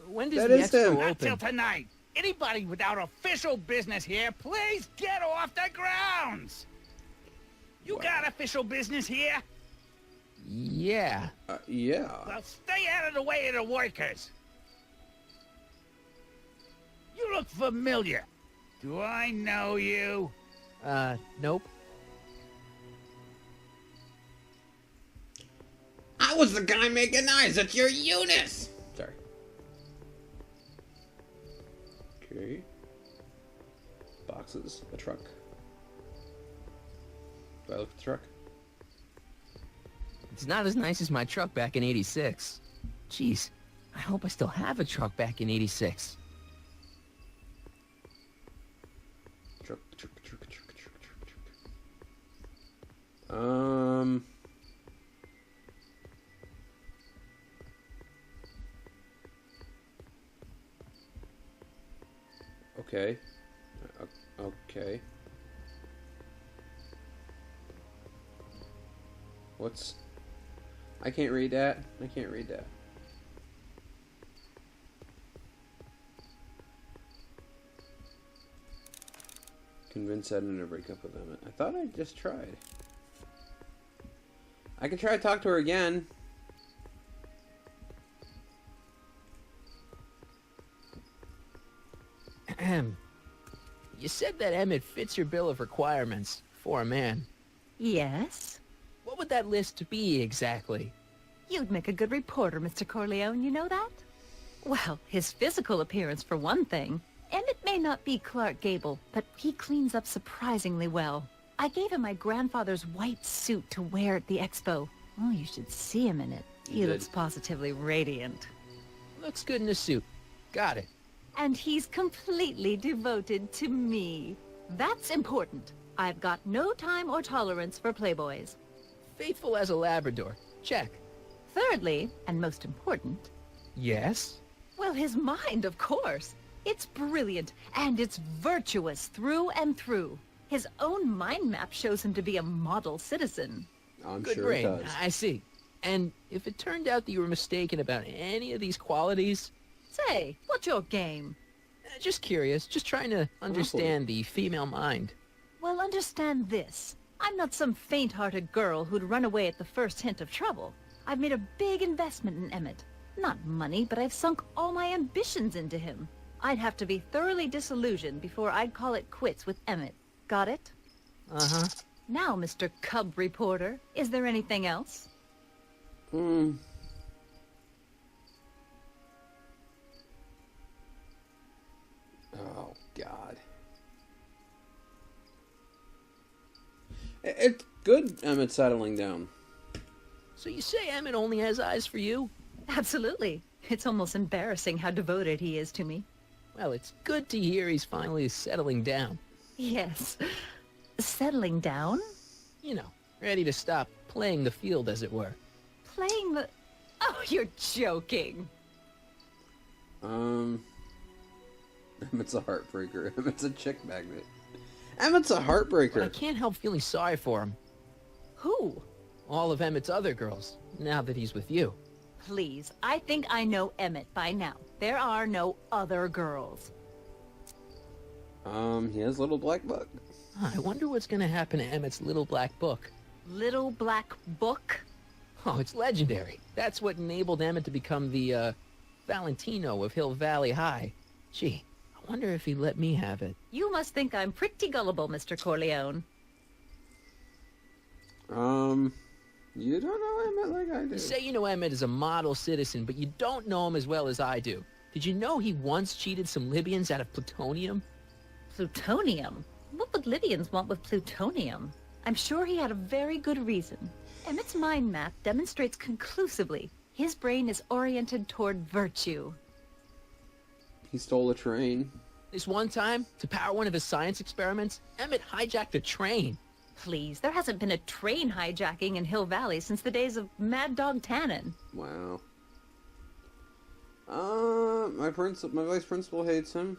When does That the is him. expo Not till open? tonight. Anybody without official business here, please get off the grounds. You got official business here? Yeah. Yeah. Well, stay out of the way of the workers. You look familiar. Do I know you? Nope. I was the guy making eyes at your Eunice! Sorry. Okay. Boxes. A truck. Do I look at the truck? It's not as nice as my truck back in '86. Jeez, I hope I still have a truck back in '86. Truck. Okay. Okay. What's... I can't read that. I can't read that. Convince Edna to break up with Emmett. I thought I just tried. I can try to talk to her again. You said that Emmett fits your bill of requirements for a man. Yes? What would that list be exactly? You'd make a good reporter, Mr. Corleone, you know that? Well, his physical appearance for one thing. Emmett may not be Clark Gable, but he cleans up surprisingly well. I gave him my grandfather's white suit to wear at the expo. Oh, you should see him in it. He looks positively radiant. Looks good in a suit. Got it. And he's completely devoted to me. That's important. I've got no time or tolerance for playboys. Faithful as a Labrador. Check. Thirdly, and most important... Yes? Well, his mind, of course. It's brilliant, and it's virtuous through and through. His own mind map shows him to be a model citizen. I'm Good sure brain. it does. I see. And if it turned out that you were mistaken about any of these qualities... Say, what's your game? Just curious. Just trying to understand the female mind. Well, understand this. I'm not some faint-hearted girl who'd run away at the first hint of trouble. I've made a big investment in Emmett. Not money, but I've sunk all my ambitions into him. I'd have to be thoroughly disillusioned before I'd call it quits with Emmett. Got it? Uh-huh. Now, Mr. Cub Reporter, is there anything else? Oh, God. It's good Emmett settling down. So you say Emmett only has eyes for you? Absolutely. It's almost embarrassing how devoted he is to me. Well, it's good to hear he's finally settling down. Yes. Settling down? You know, ready to stop playing the field, as it were. Playing the... Oh, you're joking. Emmett's a heartbreaker. Emmett's a chick magnet. Emmett's a heartbreaker. But I can't help feeling sorry for him. Who? All of Emmett's other girls, now that he's with you. Please, I think I know Emmett by now. There are no other girls. He has a little black book. I wonder what's gonna happen to Emmett's little black book. Little black book? Oh, it's legendary. That's what enabled Emmett to become the, Valentino of Hill Valley High. Gee, I wonder if he'd let me have it. You must think I'm pretty gullible, Mr. Corleone. You don't know Emmett like I do. You say you know Emmett is a model citizen, but you don't know him as well as I do. Did you know he once cheated some Libyans out of plutonium? Plutonium? What would Libyans want with plutonium? I'm sure he had a very good reason. Emmett's mind map demonstrates conclusively his brain is oriented toward virtue. He stole a train. This one time, to power one of his science experiments, Emmett hijacked a train. Please, there hasn't been a train hijacking in Hill Valley since the days of Mad Dog Tannen. Wow. My vice principal hates him.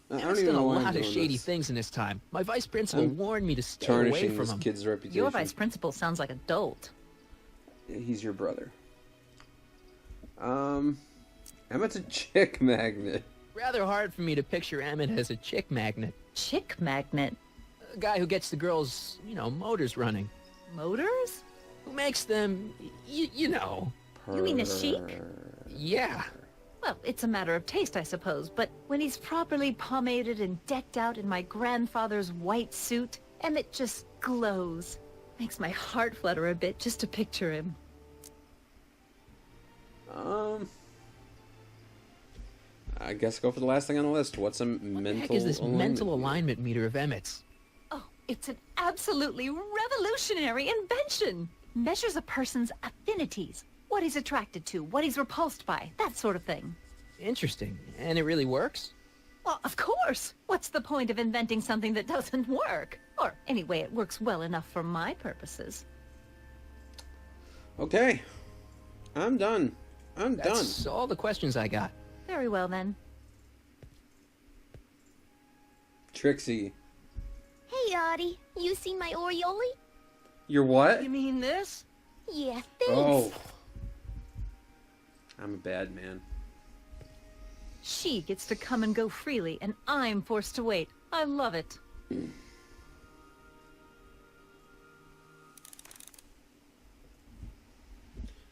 I don't even know why a lot I'm of doing shady this. things in his time. My vice principal warned me to stay Tarnishing away from this him. kid's reputation. Your vice principal sounds like a dolt. He's your brother. Emmett's a chick magnet. Rather hard for me to picture Emmett as a chick magnet. Chick magnet? A guy who gets the girls, you know, motors running. Motors? Who makes them, you know. You mean a chic? Yeah. Well, it's a matter of taste, I suppose, but when he's properly pomaded and decked out in my grandfather's white suit, Emmett just glows. Makes my heart flutter a bit just to picture him. I guess go for the last thing on the list. What's a mental What the heck is this mental alignment meter of Emmett's? Oh, it's an absolutely revolutionary invention! Measures a person's affinities, what he's attracted to, what he's repulsed by, that sort of thing. Interesting. And it really works? Well, of course. What's the point of inventing something that doesn't work? Or anyway, it works well enough for my purposes. Okay. I'm done. That's all the questions I got. Very well, then. Trixie. Hey, Artie. You seen my Oriole? Your what? You mean this? Yeah, thanks. Oh. I'm a bad man. She gets to come and go freely, and I'm forced to wait. I love it.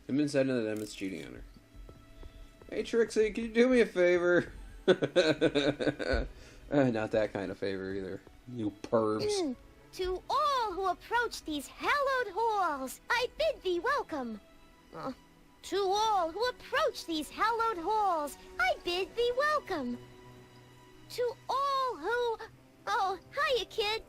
Convince Edna that Emmett's cheating on her. Hey, Trixie, can you do me a favor? Not that kind of favor either. You pervs. To all who approach these hallowed halls, I bid thee welcome. To all who approach these hallowed halls, I bid thee welcome. To all who... Oh, hiya, kid.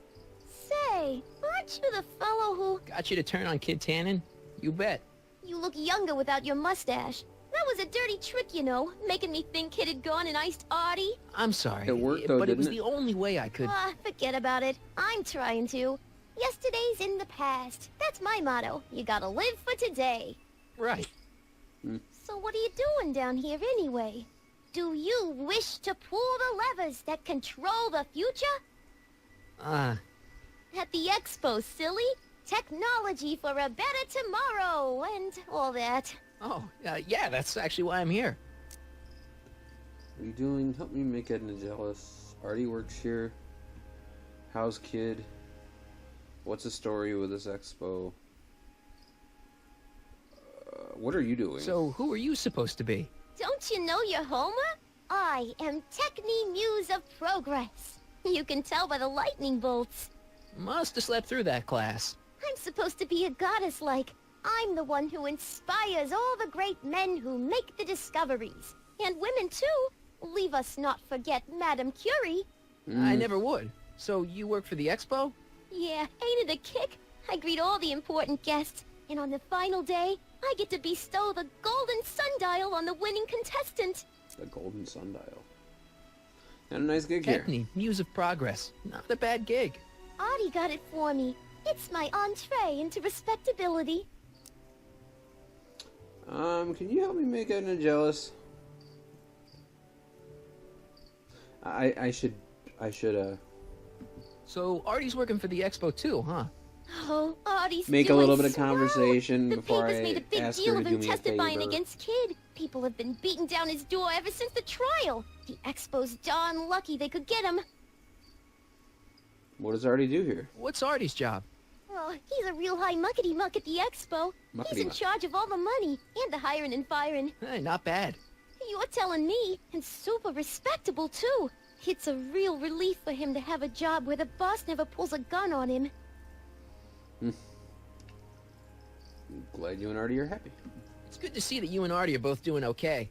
Say, aren't you the fellow who... Got you to turn on Kid Tannen? You bet. You look younger without your mustache. That was a dirty trick, you know, making me think Kid had gone and iced Artie. I'm sorry. It worked, though, but it was didn't the only way I could... Forget about it. I'm trying to. Yesterday's in the past. That's my motto. You gotta live for today. Right. So what are you doing down here anyway? Do you wish to pull the levers that control the future? At the expo, silly. Technology for a better tomorrow, and all that. Oh, yeah, that's actually why I'm here. What are you doing? Help me make Edna jealous. Artie works here. How's Kid? What's the story with this expo? What are you doing? So, who are you supposed to be? Don't you know your Homer? I am Techni Muse of Progress. You can tell by the lightning bolts. Must have slept through that class. I'm supposed to be a goddess like. I'm the one who inspires all the great men who make the discoveries. And women too. Leave us not forget Madame Curie. I never would. So you work for the expo? Yeah, ain't it a kick? I greet all the important guests. And on the final day, I get to bestow the golden sundial on the winning contestant. The golden sundial. Not a nice gig here. Techni, Muse of Progress. Not a bad gig. Artie got it for me. It's my entree into respectability. Can you help me make Edna jealous? I should, So Artie's working for the expo too, huh? Oh, Artie's make a doing little bit of swell. conversation The before papers I made a big ask deal her of to him do me a testifying favor. against Kid. People have been beating down his door ever since the trial. The expo's darn lucky they could get him. What does Artie do here? What's Artie's job? Oh, he's a real high muckety-muck at the expo. He's in charge of all the money and the hiring and firing. Hey, not bad. You're telling me, and super respectable too. It's a real relief for him to have a job where the boss never pulls a gun on him. I'm glad you and Artie are happy. It's good to see that you and Artie are both doing okay.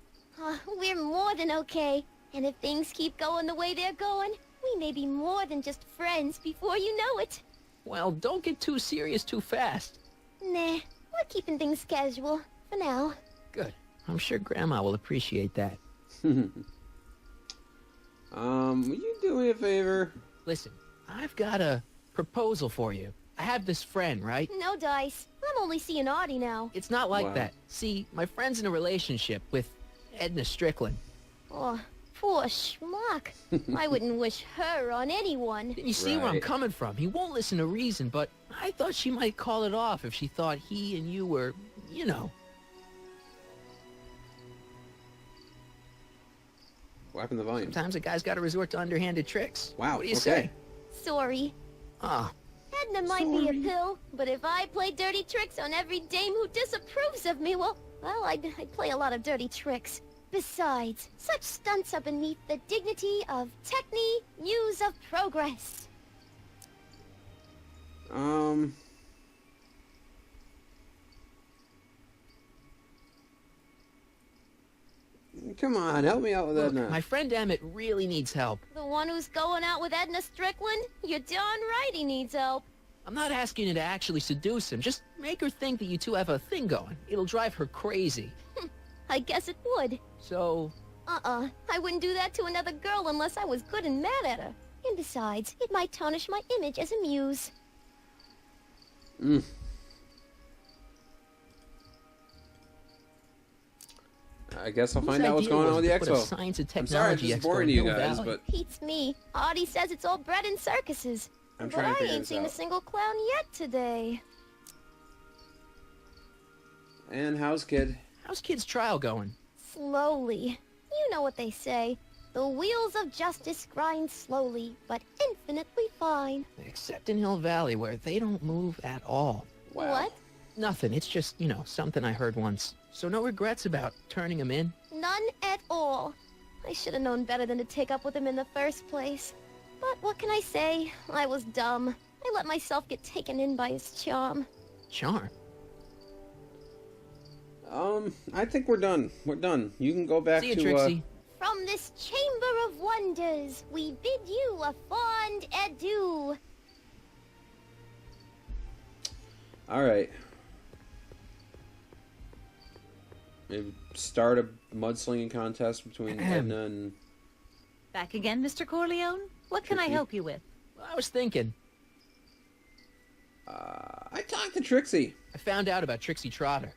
We're more than okay. And if things keep going the way they're going, we may be more than just friends before you know it. Well, don't get too serious too fast. Nah, we're keeping things casual, for now. Good. I'm sure Grandma will appreciate that. Will you do me a favor? Listen, I've got a proposal for you. I have this friend, right? No dice. I'm only seeing Artie now. It's not like that. See, my friend's in a relationship with Edna Strickland. Oh, poor schmuck. I wouldn't wish her on anyone. You see where I'm coming from. He won't listen to reason, but I thought she might call it off if she thought he and you were, you know. What happened to the volume? Sometimes a guy's got to resort to underhanded tricks. Wow, What do you say? Sorry. Ah. Edna might be a pill, but if I play dirty tricks on every dame who disapproves of me, well, I'd play a lot of dirty tricks. Besides, such stunts are beneath the dignity of Techni, Muse of Progress. Come on, help me out with Look, Edna. my friend Emmett really needs help. The one who's going out with Edna Strickland? You're darn right he needs help. I'm not asking you to actually seduce him. Just make her think that you two have a thing going. It'll drive her crazy. I guess it would. So, I wouldn't do that to another girl unless I was good and mad at her. And besides, it might tarnish my image as a muse. I guess I'll find out what's going on with the expo. I'm sorry if this is boring to you guys, but... Beats me. Artie says it's all bread and circuses. I'm trying to figure I ain't this seen out. a single clown yet today. And how's Kid? How's Kid's trial going? Slowly. You know what they say. The wheels of justice grind slowly, but infinitely fine. Except in Hill Valley, where they don't move at all. Wow. What? Nothing. It's just, you know, something I heard once. So no regrets about turning him in? None at all. I should have known better than to take up with him in the first place. But what can I say? I was dumb. I let myself get taken in by his charm. Charm? I think we're done. We're done. You can go back See you, to, Trixie. From this chamber of wonders, we bid you a fond adieu. Alright. Maybe start a mudslinging contest between Edna and... Back again, Mr. Corleone? What can I help you with? Well, I was thinking. I talked to Trixie. I found out about Trixie Trotter.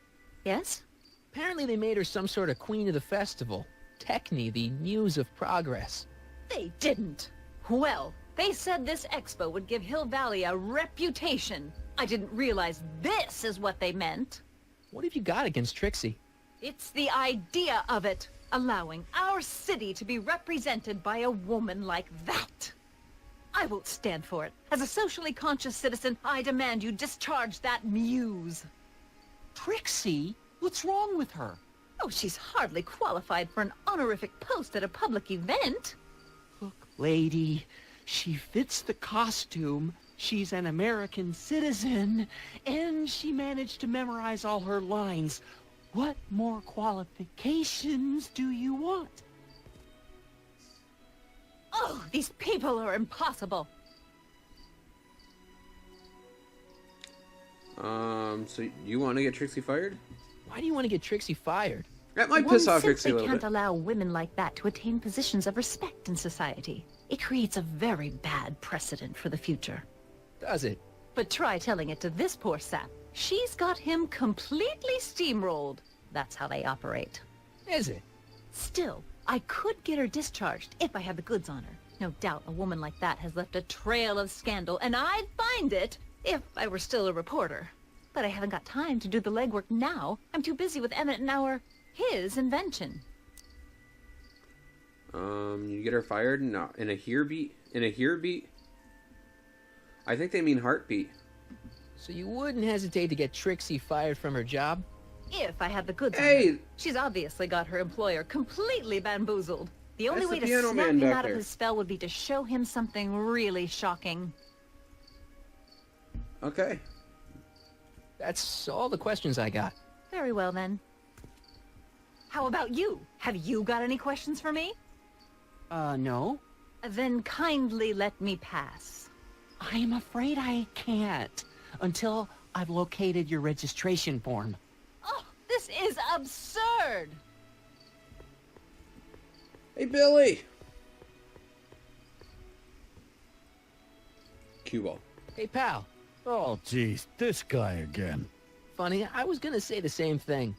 Yes? Apparently they made her some sort of queen of the festival. Techne, the muse of progress. They didn't. Well, they said this expo would give Hill Valley a reputation. I didn't realize this is what they meant. What have you got against Trixie? It's the idea of it. Allowing our city to be represented by a woman like that. I won't stand for it. As a socially conscious citizen, I demand you discharge that muse. Trixie? What's wrong with her? Oh, she's hardly qualified for an honorific post at a public event. Look, lady, she fits the costume. She's an American citizen, and she managed to memorize all her lines. What more qualifications do you want? Oh, these people are impossible. So you want to get Trixie fired? Why do you want to get Trixie fired? That might piss off Trixie a little One simply bit. can't allow women like that to attain positions of respect in society. It creates a very bad precedent for the future. Does it? But try telling it to this poor sap. She's got him completely steamrolled. That's how they operate. Is it? Still, I could get her discharged if I had the goods on her. No doubt a woman like that has left a trail of scandal, and I'd find it if I were still a reporter. But I haven't got time to do the legwork now. I'm too busy with Emmett and his invention. You get her fired in a hearbeat? In a hearbeat? I think they mean heartbeat. So you wouldn't hesitate to get Trixie fired from her job? If I had the goods on her. She's obviously got her employer completely bamboozled. The only way to snap him out of his spell would be to show him something really shocking. Okay. That's all the questions I got. Very well, then. How about you? Have you got any questions for me? No. Then kindly let me pass. I'm afraid I can't until I've located your registration form. Oh, this is absurd! Hey, Billy! Cue ball. Hey, pal. Oh, jeez, this guy again. Funny, I was gonna say the same thing.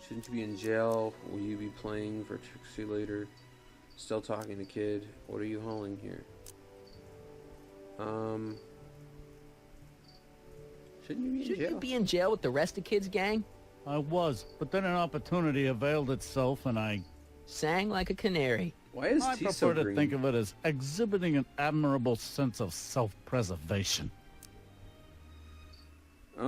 Shouldn't you be in jail? Will you be playing for Trixie later? Still talking to Kid. What are you hauling here? Shouldn't you be in jail? Shouldn't you be in jail with the rest of Kid's gang? I was, but then an opportunity availed itself and I... Sang like a canary. Why is I tea prefer so to green? think of it as exhibiting an admirable sense of self-preservation. What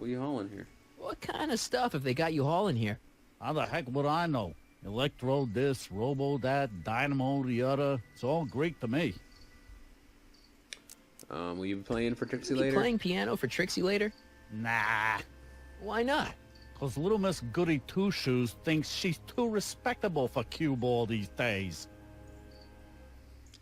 are you hauling here? What kind of stuff have they got you hauling here? How the heck would I know? Electro this, robo that, dynamo the other. It's all Greek to me. Will you be playing for Trixie You later? playing piano for Trixie later? Nah. Why not? Cause little Miss Goody Two-Shoes thinks she's too respectable for cue ball these days.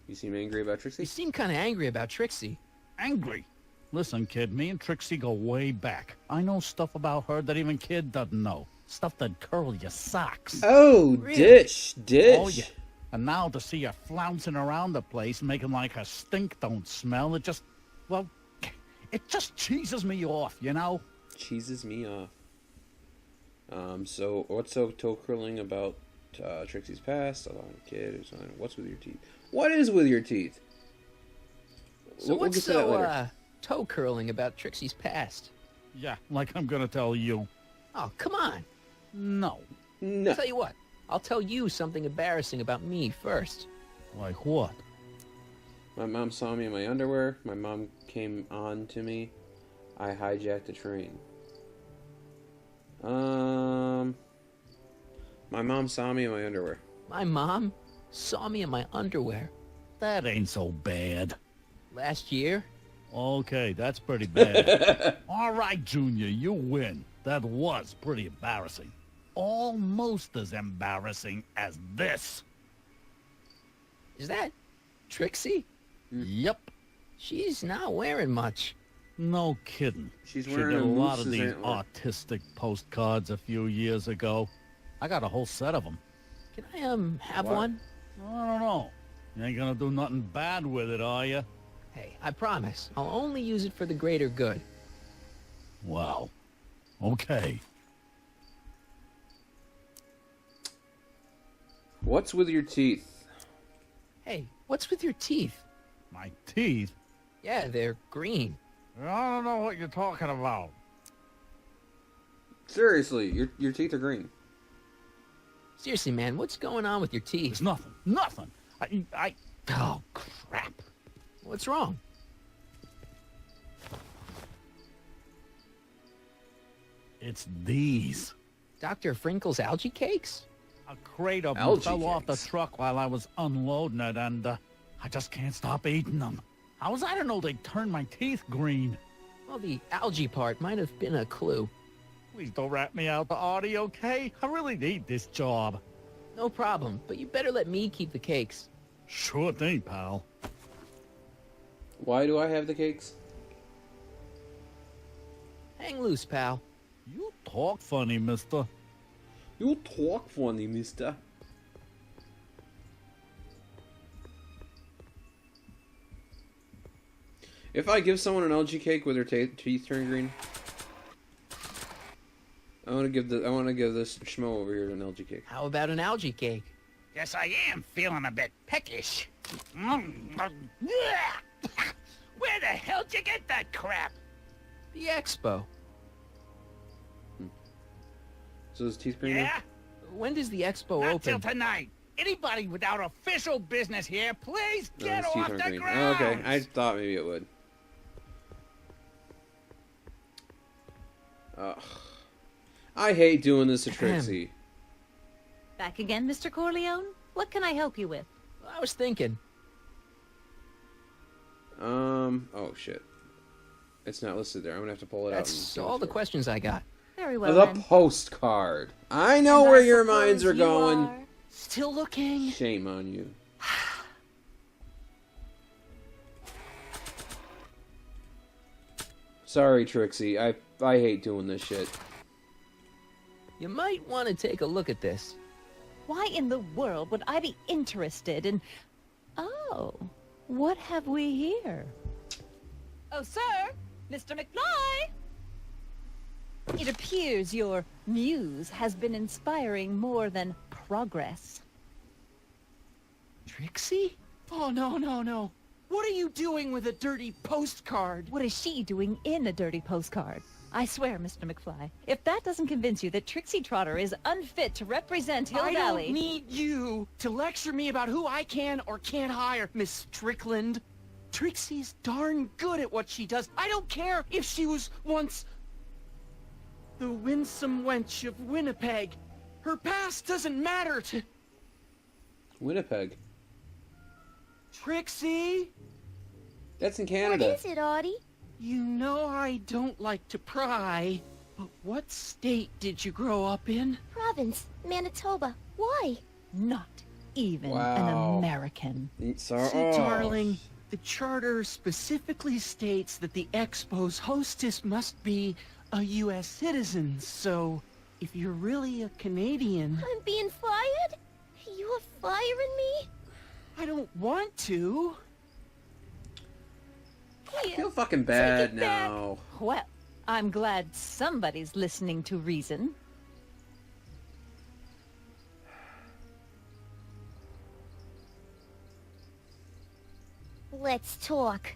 You seem angry about Trixie? You seem kind of angry about Trixie. Angry? Listen, kid, me and Trixie go way back. I know stuff about her that even kid doesn't know. Stuff that curl your socks. Oh, Really? dish. Oh, yeah. And now to see her flouncing around the place, making like her stink don't smell, it just, well, it just cheeses me off, you know? Cheeses me off. So what's so toe curling about Trixie's past? A kid or something. What's with your teeth? What is with your teeth? So We'll what's get to that later. so toe curling about Trixie's past? Yeah, like I'm gonna tell you. Oh, come on. No. No. Tell you what, I'll tell you something embarrassing about me first. Like what? My mom saw me in my underwear. My mom came on to me. I hijacked a train. My mom saw me in my underwear. My mom saw me in my underwear. That ain't so bad. Last year? Okay, that's pretty bad. All right, Junior, you win. That was pretty embarrassing. Almost as embarrassing as this. Is that Trixie? Yep. She's not wearing much. No kidding. She's She wearing did a a lot moose's of these antler. artistic postcards a few years ago. I got a whole set of them. Can I, have What? one? I don't know. You ain't gonna do nothing bad with it, are you? Hey, I promise. I'll only use it for the greater good. Wow. Okay. What's with your teeth? Hey, what's with your teeth? My teeth? Yeah, they're green. I don't know what you're talking about. Seriously, your teeth are green. Seriously, man, what's going on with your teeth? There's nothing. Nothing. Oh, crap. What's wrong? It's these. Dr. Frinkle's algae cakes? A crate of them Algae fell off the cakes. truck while I was unloading it, and I just can't stop eating them. How was I to know they'd turn my teeth green? Well, the algae part might have been a clue. Please don't rat me out the audio, okay? I really need this job. No problem, but you better let me keep the cakes. Sure thing, pal. Why do I have the cakes? Hang loose, pal. You talk funny, mister. You talk funny, mister. If I give someone an LG cake with their teeth turn green, I want to give this schmo over here an LG cake. How about an algae cake? Yes, I am feeling a bit peckish. Where the hell'd you get that crap? The expo. So his teeth green now? Yeah? When does the expo Not till open? tonight. Anybody without official business here, please No, get his teeth off aren't the green. ground. Oh, okay, I thought maybe it would. Ugh. I hate doing this to Trixie. Back again, Mr. Corleone? What can I help you with? I was thinking. Oh shit. It's not listed there. I'm gonna have to pull it That's out. all the questions I got. Very well, The then. postcard. I know And where I your minds are suppose you going. are- Still looking? Shame on you. Sorry, Trixie. I hate doing this shit. You might want to take a look at this. Why in the world would I be interested in... Oh, what have we here? Oh, sir! Mr. McFly! It appears your muse has been inspiring more than progress. Trixie? Oh, no, no, no. What are you doing with a dirty postcard? What is she doing in a dirty postcard? I swear, Mr. McFly, if that doesn't convince you that Trixie Trotter is unfit to represent Hill I Valley... don't need you to lecture me about who I can or can't hire, Miss Strickland. Trixie's darn good at what she does. I don't care if she was once the winsome wench of Winnipeg. Her past doesn't matter to... Winnipeg. Trixie? That's in What Canada. is it, Audie? You know I don't like to pry, but what state did you grow up in? Province, Manitoba. Why? Not even Wow. an American. Sorry. See, darling, The charter specifically states that the Expo's hostess must be a U.S. citizen, so if you're really a Canadian... I'm being fired? You're firing me? I don't want to. I feel fucking bad now. Well, I'm glad somebody's listening to reason. Let's talk.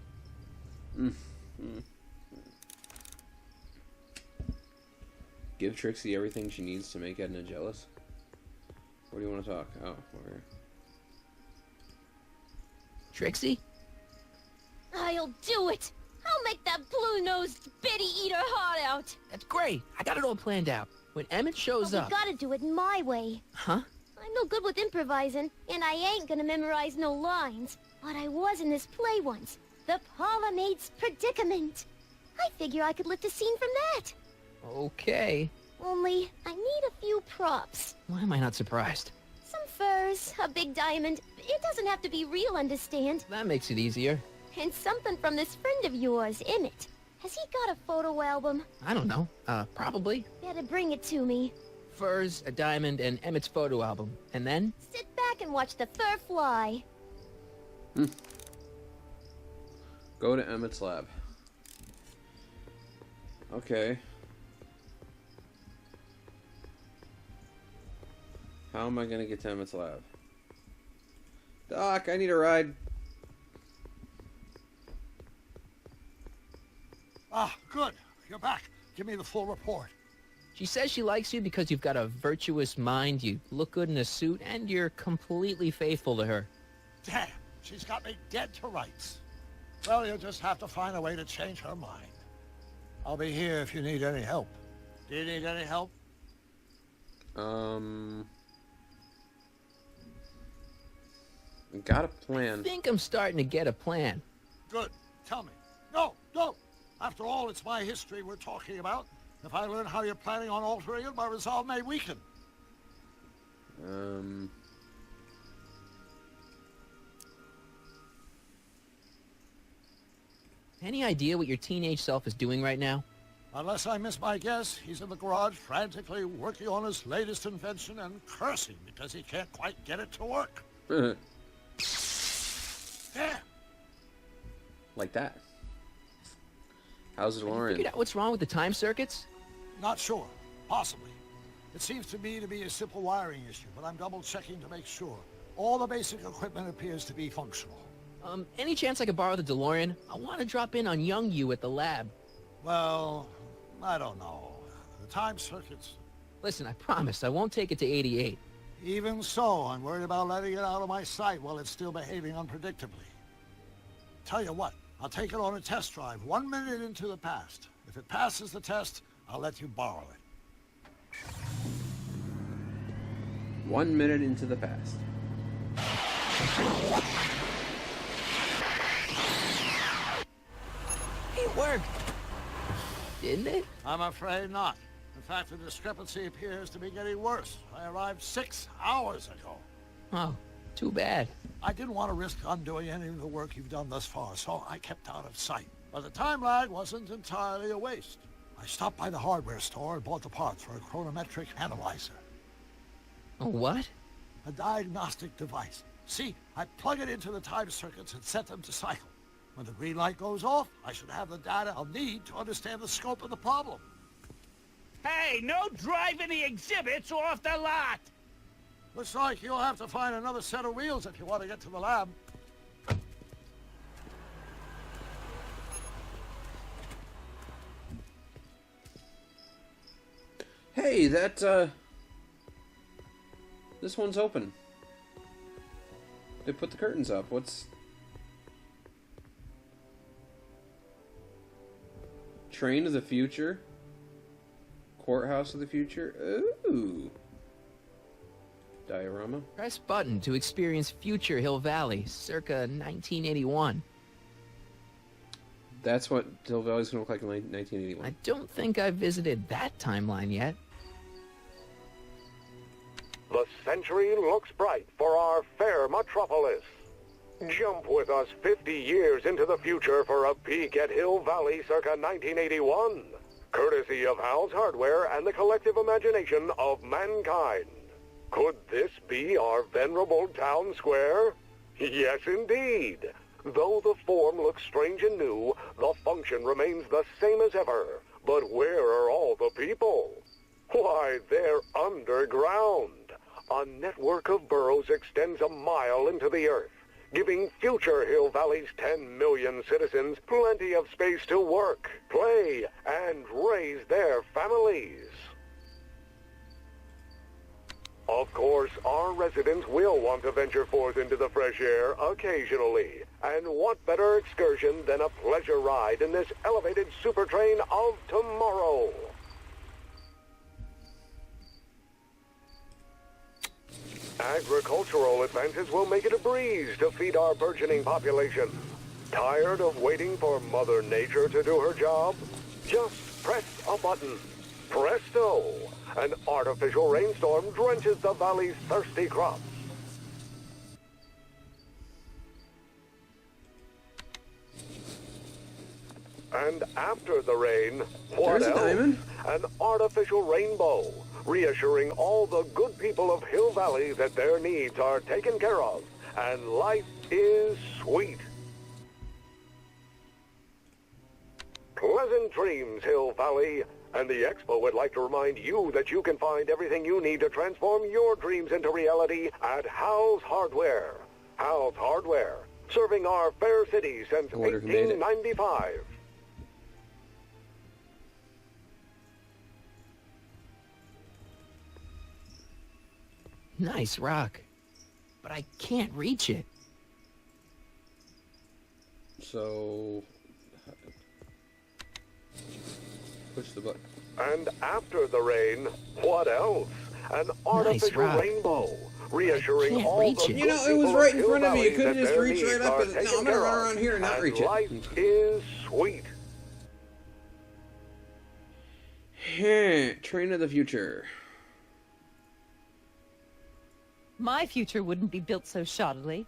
Give Trixie everything she needs to make Edna jealous? What do you want to talk? Oh, where? Trixie? I'll do it! I'll make that blue-nosed Betty eat her heart out! That's great. I got it all planned out. When Emmett shows But up... we gotta do it my way. Huh? I'm no good with improvising, and I ain't gonna memorize no lines. But I was in this play once. The Parlourmaid's Predicament. I figure I could lift a scene from that. Okay. Only, I need a few props. Why am I not surprised? Some furs, a big diamond. It doesn't have to be real, understand? That makes it easier. And something from this friend of yours, Emmett. Has he got a photo album? I don't know. Probably. Better bring it to me. Furs, a diamond, and Emmett's photo album. And then? Sit back and watch the fur fly. Go to Emmett's lab. Okay. How am I gonna get to Emmett's lab? Doc, I need a ride. Ah, good. You're back. Give me the full report. She says she likes you because you've got a virtuous mind, you look good in a suit, and you're completely faithful to her. Damn, she's got me dead to rights. Well, you'll just have to find a way to change her mind. I'll be here if you need any help. Do you need any help? Got a plan. I think I'm starting to get a plan. Good. Tell me. No, don't. After all, it's my history we're talking about. If I learn how you're planning on altering it, my resolve may weaken. Any idea what your teenage self is doing right now? Unless I miss my guess, he's in the garage frantically working on his latest invention and cursing because he can't quite get it to work. There. Like that. How's it, Lauren? Figured out what's wrong with the time circuits? Not sure. Possibly. It seems to me to be a simple wiring issue, but I'm double-checking to make sure. All the basic equipment appears to be functional. Any chance I could borrow the DeLorean? I want to drop in on young you at the lab. Well, I don't know. The time circuits... Listen, I promise I won't take it to 88. Even so, I'm worried about letting it out of my sight while it's still behaving unpredictably. Tell you what, I'll take it on a test drive 1 minute into the past. If it passes the test, I'll let you borrow it. 1 minute into the past. It worked. Didn't it? I'm afraid not. In fact, the discrepancy appears to be getting worse. I arrived 6 hours ago. Oh, too bad. I didn't want to risk undoing any of the work you've done thus far, so I kept out of sight. But the time lag wasn't entirely a waste. I stopped by the hardware store and bought the parts for a chronometric analyzer. A what? A diagnostic device. See, I plug it into the time circuits and set them to cycle. When the green light goes off, I should have the data I'll need to understand the scope of the problem. Hey, no driving the exhibits off the lot! Looks like you'll have to find another set of wheels if you want to get to the lab. Hey, this one's open. They put the curtains up. What's... Train of the Future? Courthouse of the Future? Ooh. Diorama? Press button to experience future Hill Valley, circa 1981. That's what Hill Valley's gonna look like in 1981. I don't think I've visited that timeline yet. The century looks bright for our fair metropolis. Jump with us 50 years into the future for a peek at Hill Valley circa 1981. Courtesy of Hal's Hardware and the collective imagination of mankind. Could this be our venerable town square? Yes, indeed. Though the form looks strange and new, the function remains the same as ever. But where are all the people? Why, they're underground. A network of burrows extends a mile into the earth, giving future Hill Valley's 10 million citizens plenty of space to work, play, and raise their families. Of course, our residents will want to venture forth into the fresh air occasionally. And what better excursion than a pleasure ride in this elevated super train of tomorrow? Agricultural advances will make it a breeze to feed our burgeoning population. Tired of waiting for Mother Nature to do her job? Just press a button. Presto! An artificial rainstorm drenches the valley's thirsty crops. And after the rain, what else? An artificial rainbow, reassuring all the good people of Hill Valley that their needs are taken care of, and life is sweet. Pleasant dreams, Hill Valley. And the Expo would like to remind you that you can find everything you need to transform your dreams into reality at Hal's Hardware. Hal's Hardware, serving our fair city since 1895. Nice rock, but I can't reach it. So... push the button. And after the rain, what else? An artificial rainbow, reassuring all the You know, it was right in front of me. You couldn't just reach right up and... No, I'm going to run around here and not reach it. Life is sweet. Train of the future. My future wouldn't be built so shoddily.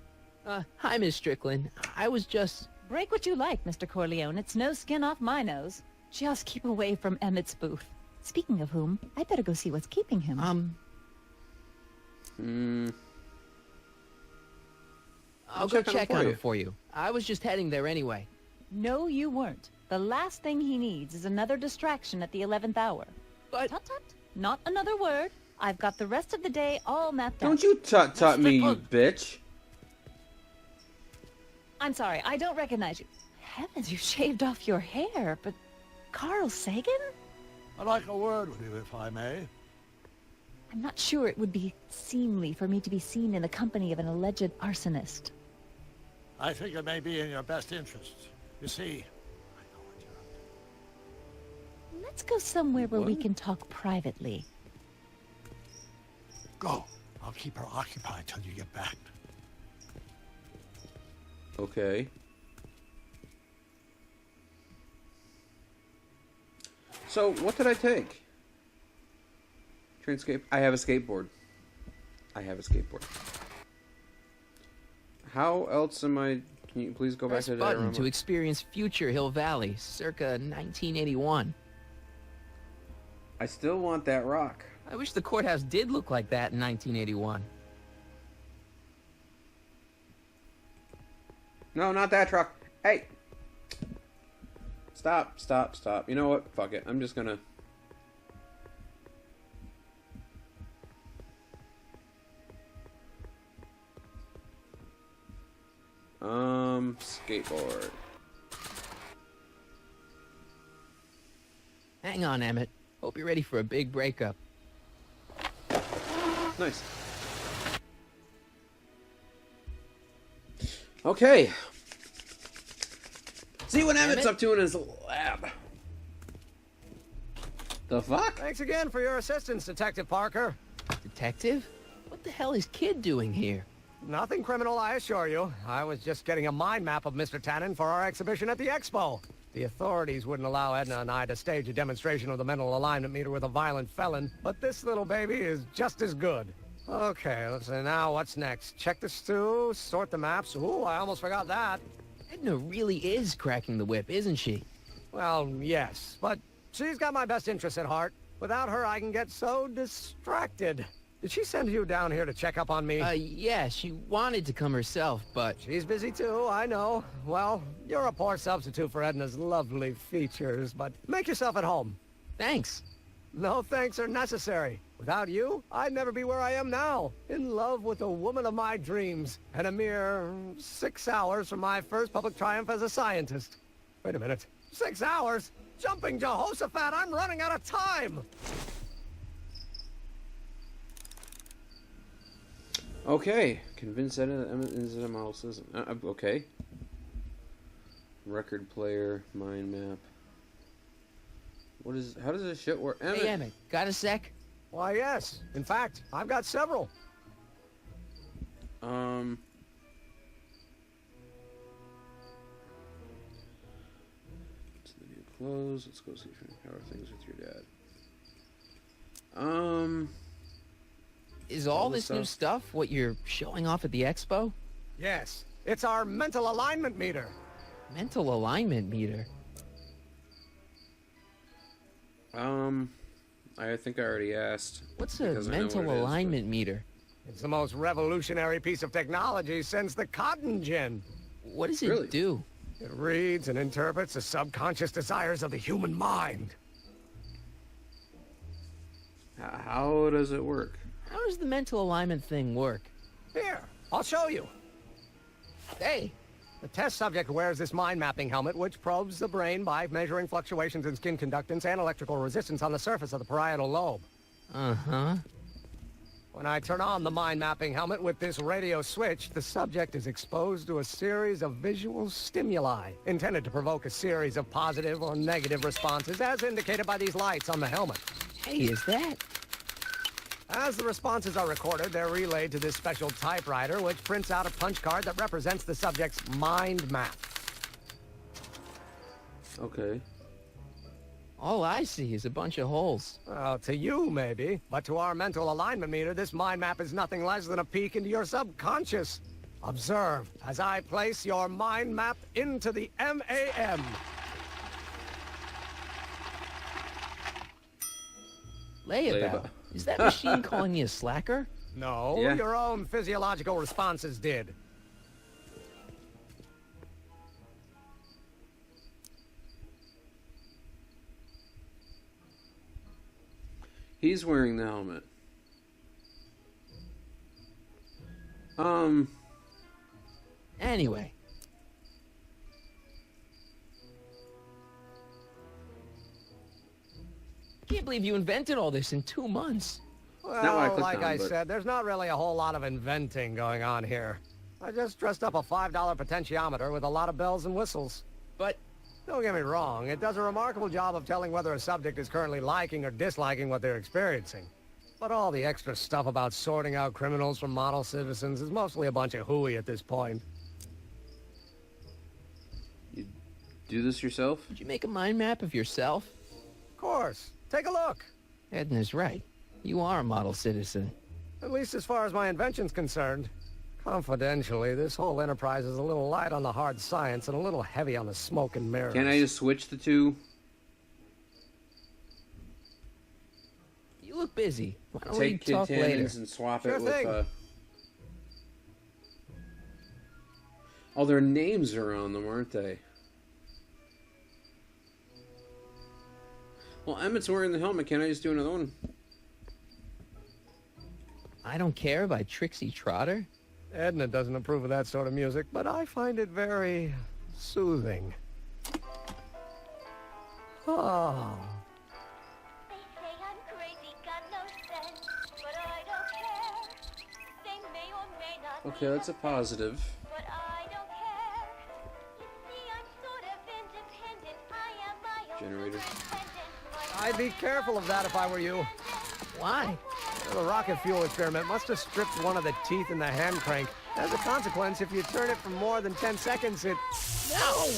Hi, Miss Strickland. I was just... Break what you like, Mr. Corleone. It's no skin off my nose. Just keep away from Emmett's booth. Speaking of whom, I'd better go see what's keeping him. I'll go check on him for you. I was just heading there anyway. No, you weren't. The last thing he needs is another distraction at the 11th hour. But... Tut-tut. Not another word. I've got the rest of the day all mapped out. Don't you tut-tut me, you bitch. I'm sorry, I don't recognize you. Heavens, you shaved off your hair, but... Carl Sagan? I'd like a word with you, if I may. I'm not sure it would be seemly for me to be seen in the company of an alleged arsonist. I think it may be in your best interest. You see, Let's go somewhere where we can talk privately. Go. I'll keep her occupied till you get back. Okay. So, what did I take? Trainscape. I have a skateboard. I have a skateboard. How else am I... Can you please go back to the button to experience future Hill Valley, circa 1981. I still want that rock. I wish the courthouse did look like that in 1981. No, not that truck. Hey! Stop, stop, stop. You know what? Fuck it. I'm just gonna... skateboard. Hang on, Emmett. Hope you're ready for a big breakup. Nice. Okay. See what Emmett's up to in his lab. The fuck? Thanks again for your assistance, Detective Parker. Detective? What the hell is Kid doing here? Nothing criminal, I assure you. I was just getting a mind map of Mr. Tannen for our exhibition at the Expo. The authorities wouldn't allow Edna and I to stage a demonstration of the mental alignment meter with a violent felon, but this little baby is just as good. Okay, let's see. Now, what's next? Check the stew, sort the maps. Ooh, I almost forgot that. Edna really is cracking the whip, isn't she? Well, yes, but she's got my best interests at heart. Without her, I can get so distracted. Did she send you down here to check up on me? Yeah, she wanted to come herself, but... She's busy too, I know. Well, you're a poor substitute for Edna's lovely features, but make yourself at home. Thanks. No thanks are necessary. Without you, I'd never be where I am now. In love with the woman of my dreams. And a mere 6 hours from my first public triumph as a scientist. Wait a minute. 6 hours? Jumping Jehoshaphat, I'm running out of time! Okay. Convince Edna that is a model citizen. Okay. Record player, mind map. How does this shit work? Hey, Emmett, got a sec? Why, yes. In fact, I've got several. Let's close. Let's go see how are things with your dad. Is all this new stuff what you're showing off at the expo? Yes. It's our mental alignment meter. Mental alignment meter? I think I already asked. What's a mental alignment meter? It's the most revolutionary piece of technology since the cotton gin. What does it do? It reads and interprets the subconscious desires of the human mind. How does it work? How does the mental alignment thing work? Here, I'll show you. Hey! The test subject wears this mind-mapping helmet, which probes the brain by measuring fluctuations in skin conductance and electrical resistance on the surface of the parietal lobe. Uh-huh. When I turn on the mind-mapping helmet with this radio switch, the subject is exposed to a series of visual stimuli, intended to provoke a series of positive or negative responses, as indicated by these lights on the helmet. Hey, is that? As the responses are recorded, they're relayed to this special typewriter, which prints out a punch card that represents the subject's mind map. Okay. All I see is a bunch of holes. Well, to you, maybe. But to our mental alignment meter, this mind map is nothing less than a peek into your subconscious. Observe as I place your mind map into the MAM. Layabout. Is that machine calling me a slacker? No, your own physiological responses did. He's wearing the helmet. Anyway. Can't believe you invented all this in 2 months. Well, like I said, there's not really a whole lot of inventing going on here. I just dressed up a $5 potentiometer with a lot of bells and whistles. But... don't get me wrong, it does a remarkable job of telling whether a subject is currently liking or disliking what they're experiencing. But all the extra stuff about sorting out criminals from model citizens is mostly a bunch of hooey at this point. You do this yourself? Did you make a mind map of yourself? Of course. Take a look. Edna's right. You are a model citizen. At least as far as my invention's concerned. Confidentially, this whole enterprise is a little light on the hard science and a little heavy on the smoke and mirrors. Can I just switch the two? You look busy. Why don't Take we Kid talk later? Tannins and swap Sure it with, thing. Oh, their names are on them, aren't they? Well, Emmett's wearing the helmet. Can I just do another one? I Don't Care by Trixie Trotter? Edna doesn't approve of that sort of music, but I find it very soothing. Oh. They say I'm crazy, got no sense, but I don't care. They may or may not. Okay, that's a positive. But I don't care. You see, I'm sort of independent. I am my own Generator. I'd be careful of that if I were you. Why? The rocket fuel experiment must have stripped one of the teeth in the hand crank. As a consequence, if you turn it for more than 10 seconds, it... No!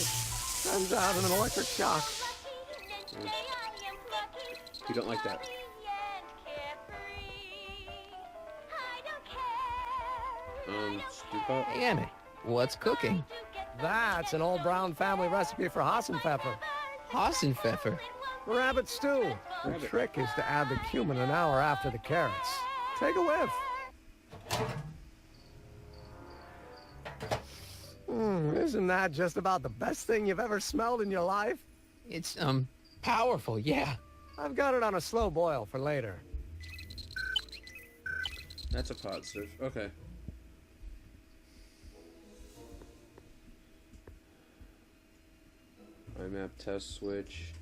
Turns out an electric shock. You don't like that. Stew pot? Hey, Emmy, what's cooking? That's an old Brown family recipe for Hassenpfeffer. Hassenpfeffer? Rabbit stew. The trick is to add the cumin an hour after the carrots. Take a whiff. Isn't that just about the best thing you've ever smelled in your life? It's, powerful, yeah. I've got it on a slow boil for later. That's a positive. Okay. IMAP test switch.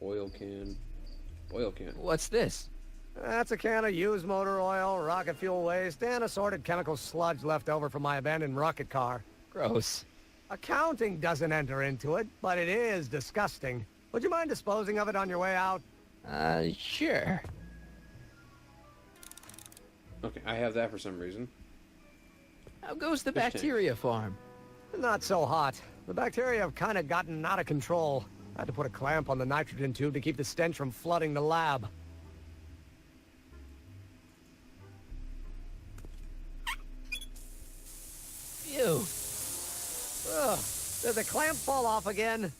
Oil can. Oil can. What's this? That's a can of used motor oil, rocket fuel waste, and assorted chemical sludge left over from my abandoned rocket car. Gross. Accounting doesn't enter into it, but it is disgusting. Would you mind disposing of it on your way out? Sure. Okay, I have that for some reason. How goes the Fish tank. bacteria farm? Not so hot. The bacteria have kind of gotten out of control. I had to put a clamp on the nitrogen tube to keep the stench from flooding the lab. Ew. Ugh. Did the clamp fall off again?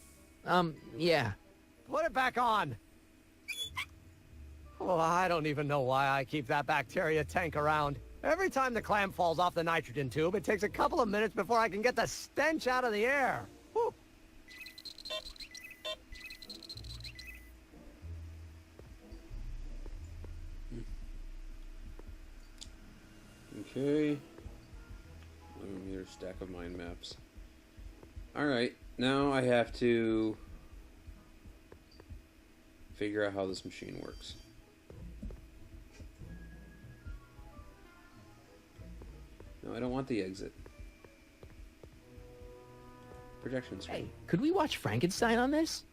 Yeah. Put it back on. Oh, I don't even know why I keep that bacteria tank around. Every time the clamp falls off the nitrogen tube, it takes a couple of minutes before I can get the stench out of the air. Whew. Okay. 11-meter stack of mind maps. Alright, now I have to figure out how this machine works. No, I don't want the exit. Projection screen. Hey, could we watch Frankenstein on this?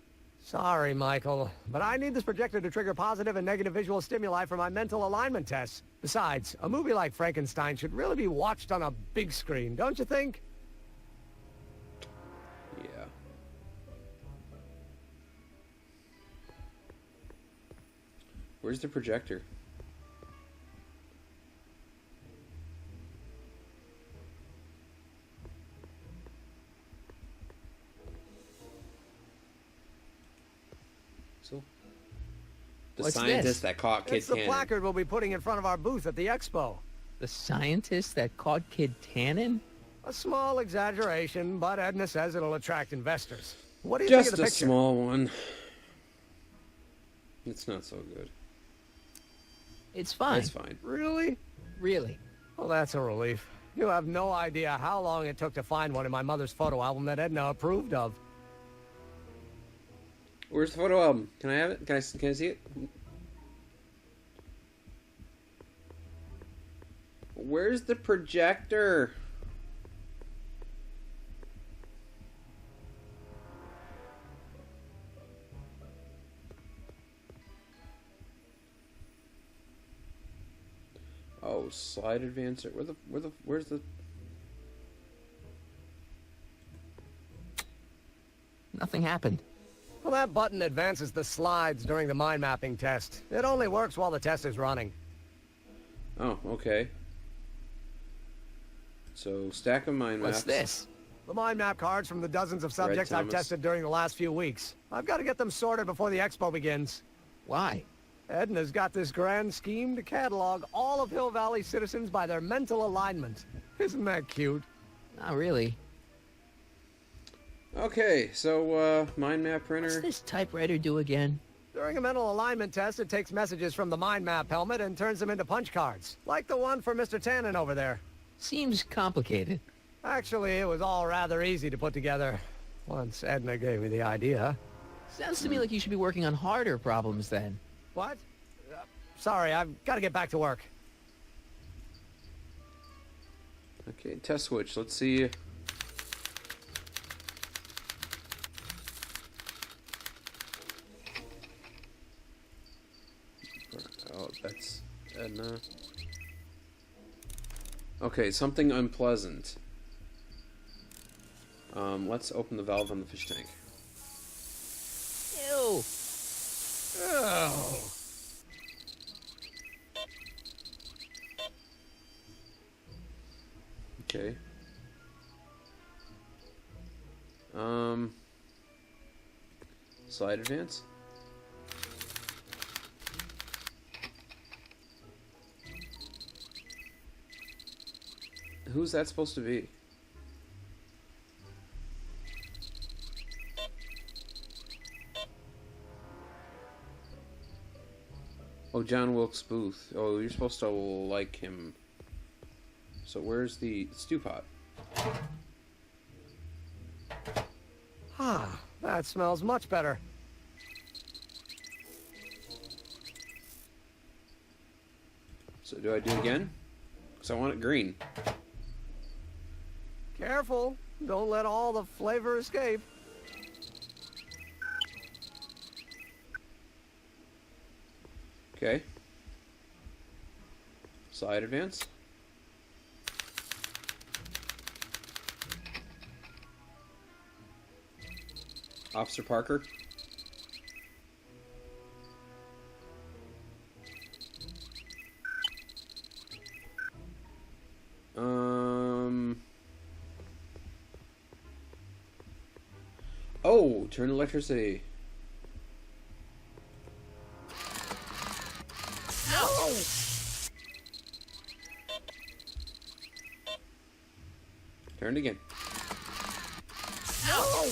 Sorry, Michael, but I need this projector to trigger positive and negative visual stimuli for my mental alignment tests. Besides, a movie like Frankenstein should really be watched on a big screen, don't you think? Yeah. Where's the projector? The What's scientist this? that caught Kid It's the Cannon. placard we'll be putting in front of our booth at the expo. The scientist that caught Kid Tannen? A small exaggeration, but Edna says it'll attract investors. What do you Just think of the a picture? small one. It's not so good. It's fine. It's fine. Really? Really? Well, that's a relief. You have no idea how long it took to find one in my mother's photo album that Edna approved of. Where's the photo album? Can I have it? Can I see it? Where's the projector? Oh, slide advancer. Where's the Nothing happened. Well, that button advances the slides during the mind mapping test. It only works while the test is running. Oh, okay. So, stack of mind maps. What's this? The mind map cards from the dozens of subjects I've Thomas. tested during the last few weeks. I've got to get them sorted before the expo begins. Why? Edna's got this grand scheme to catalog all of Hill Valley citizens by their mental alignment. Isn't that cute? Not really. Okay, so, mind map What's printer. this typewriter do again? During a mental alignment test, it takes messages from the mind map helmet and turns them into punch cards. Like the one for Mr. Tannen over there. Seems complicated. Actually, it was all rather easy to put together. Once Edna gave me the idea. Sounds to me like you should be working on harder problems then. What? Sorry, I've got to get back to work. Okay, test switch. Let's see. Oh, that's Edna. Okay, something unpleasant. Let's open the valve on the fish tank. Ew. Oh. Okay. Slide advance. Who's that supposed to be? Oh, John Wilkes Booth. Oh, you're supposed to like him. So where's the stew pot? Ah, that smells much better. So do I do it again? Because I want it green. Careful, don't let all the flavor escape. Okay. Slide advance. Officer Parker. Oh, turn electricity. No! Turn it again. No!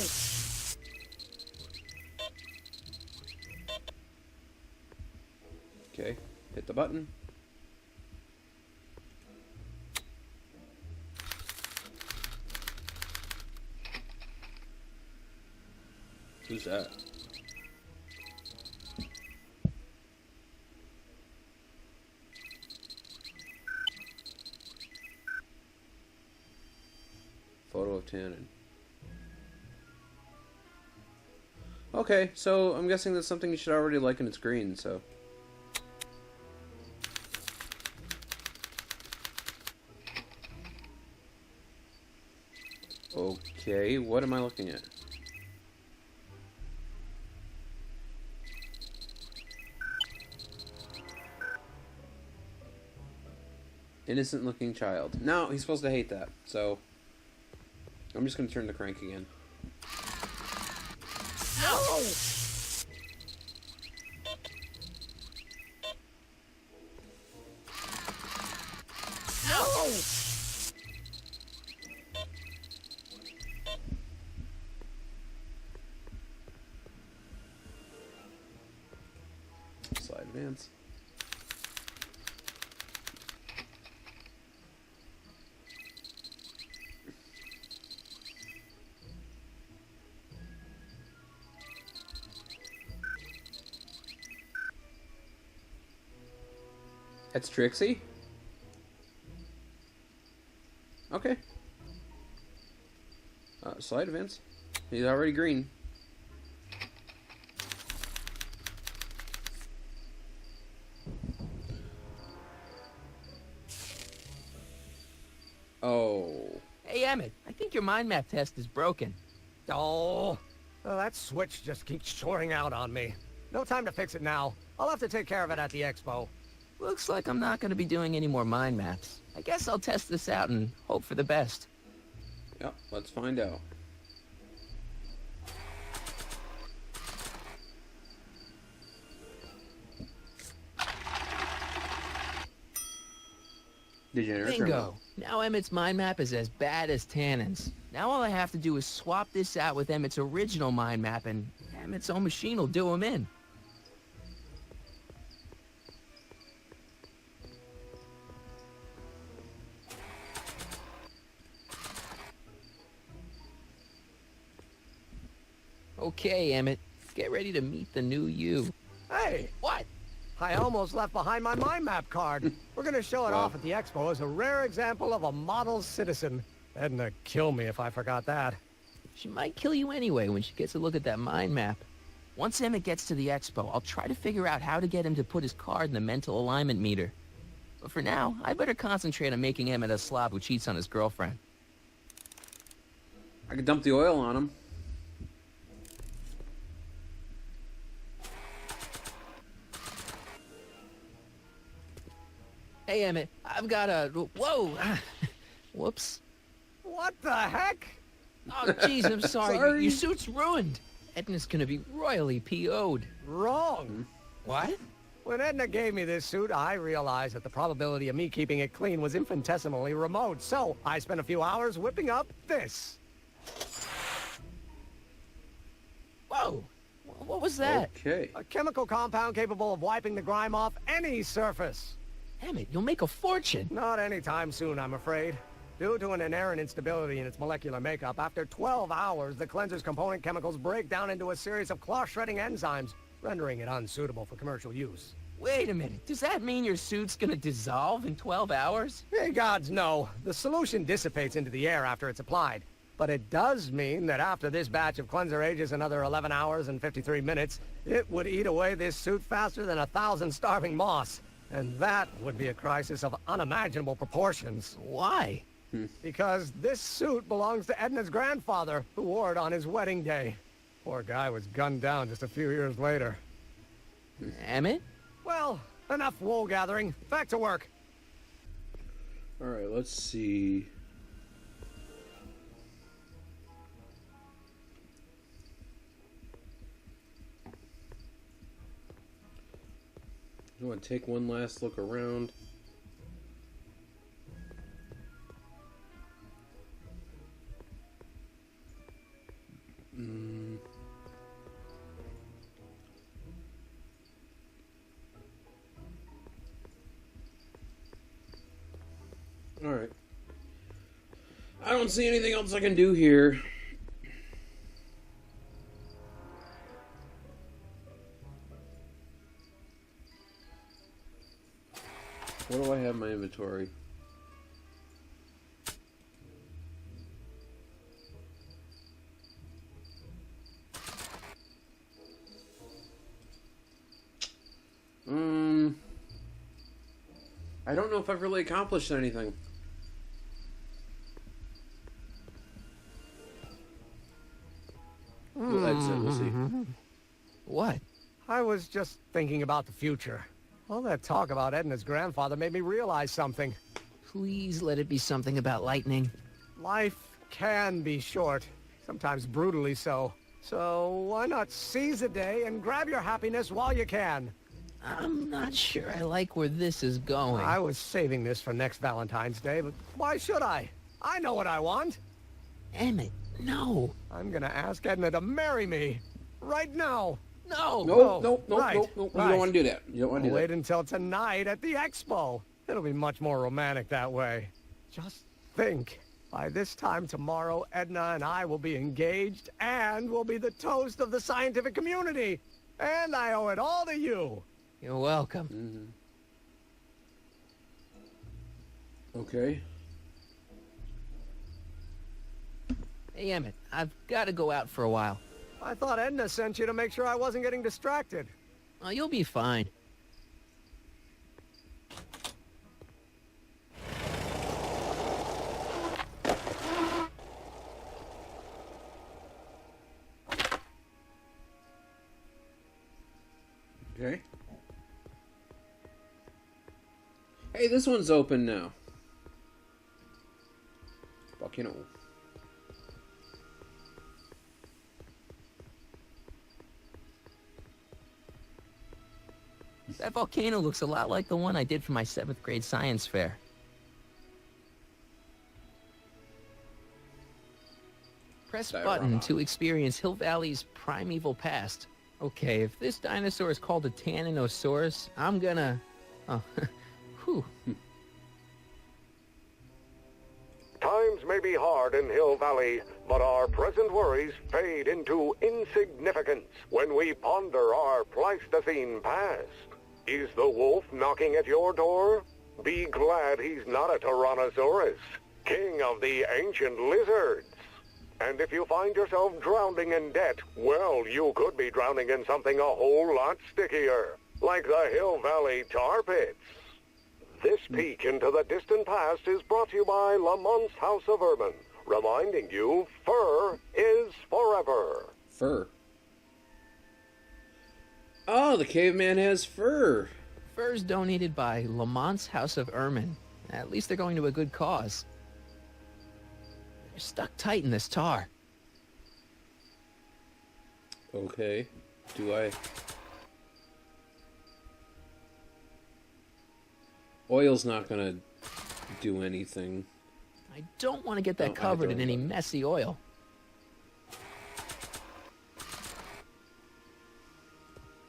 Okay, hit the button. Who's that? Photo of Tannen. Okay, so I'm guessing that's something you should already like and it's green, so. Okay, what am I looking at? Innocent looking child. No, he's supposed to hate that, so I'm just gonna turn the crank again. No! No! Slide advance. That's Trixie? Okay. Slide advance. He's already green. Oh. Hey, Emmett, I think your mind map test is broken. Oh, that switch just keeps shorting out on me. No time to fix it now. I'll have to take care of it at the expo. Looks like I'm not going to be doing any more mind maps. I guess I'll test this out and hope for the best. Yep, let's find out. Degenerate Bingo. terminal. Now Emmett's mind map is as bad as Tannen's. Now all I have to do is swap this out with Emmett's original mind map and Emmett's own machine will do him in. Okay, Emmett. Get ready to meet the new you. Hey! What? I almost left behind my mind map card. We're gonna show it off at the expo as a rare example of a model citizen. Edna kill me if I forgot that. She might kill you anyway when she gets a look at that mind map. Once Emmett gets to the expo, I'll try to figure out how to get him to put his card in the mental alignment meter. But for now, I better concentrate on making Emmett a slob who cheats on his girlfriend. I could dump the oil on him. Hey, Emmett, I've got a... Whoa! Whoops. What the heck? Oh, jeez, I'm sorry. Sorry. Your suit's ruined. Edna's gonna be royally PO'd. Wrong. What? When Edna gave me this suit, I realized that the probability of me keeping it clean was infinitesimally remote, so I spent a few hours whipping up this. Whoa! What was that? Okay. A chemical compound capable of wiping the grime off any surface. Damn it, you'll make a fortune. Not anytime soon, I'm afraid. Due to an inherent instability in its molecular makeup, after 12 hours, the cleanser's component chemicals break down into a series of cloth-shredding enzymes, rendering it unsuitable for commercial use. Wait a minute, does that mean your suit's gonna dissolve in 12 hours? Hey, gods, no. The solution dissipates into the air after it's applied. But it does mean that after this batch of cleanser ages another 11 hours and 53 minutes, it would eat away this suit faster than 1,000 starving moths. And that would be a crisis of unimaginable proportions. Why? Because this suit belongs to Edna's grandfather, who wore it on his wedding day. Poor guy was gunned down just a few years later. Emmett? Well, enough wool gathering. Back to work. Alright, let's see. I want to take one last look around. Alright. I don't see anything else I can do here. What do I have in my inventory? I don't know if I've really accomplished anything. Well, that's it. We'll see. What? I was just thinking about the future. All that talk about Edna's grandfather made me realize something. Please let it be something about lightning. Life can be short, sometimes brutally so. So why not seize the day and grab your happiness while you can? I'm not sure I like where this is going. I was saving this for next Valentine's Day, but why should I? I know what I want. Emmett, no. I'm gonna ask Edna to marry me. Right now. No. No. Right. You don't want to do that. You don't want to do that. Wait until tonight at the expo. It'll be much more romantic that way. Just think. By this time tomorrow, Edna and I will be engaged and will be the toast of the scientific community. And I owe it all to you. You're welcome. Okay. Hey, Emmett, I've got to go out for a while. I thought Edna sent you to make sure I wasn't getting distracted. Oh, you'll be fine. Okay. Hey, this one's open now. Volcano. That volcano looks a lot like the one I did for my 7th grade science fair. Press button to experience Hill Valley's primeval past. Okay, if this dinosaur is called a Tanninosaurus, I'm gonna... Oh, whew. Times may be hard in Hill Valley, but our present worries fade into insignificance when we ponder our Pleistocene past. Is the wolf knocking at your door? Be glad he's not a Tyrannosaurus, king of the ancient lizards. And if you find yourself drowning in debt, well, you could be drowning in something a whole lot stickier, like the Hill Valley tar pits. This peek into the distant past is brought to you by Lamont's House of Urban, reminding you fur is forever. Fur. Oh, the caveman has fur. Furs donated by Lamont's House of Ermine. At least they're going to a good cause. You're stuck tight in this tar. Okay. Do I... Oil's not gonna do anything. I don't want to get that covered in any messy oil.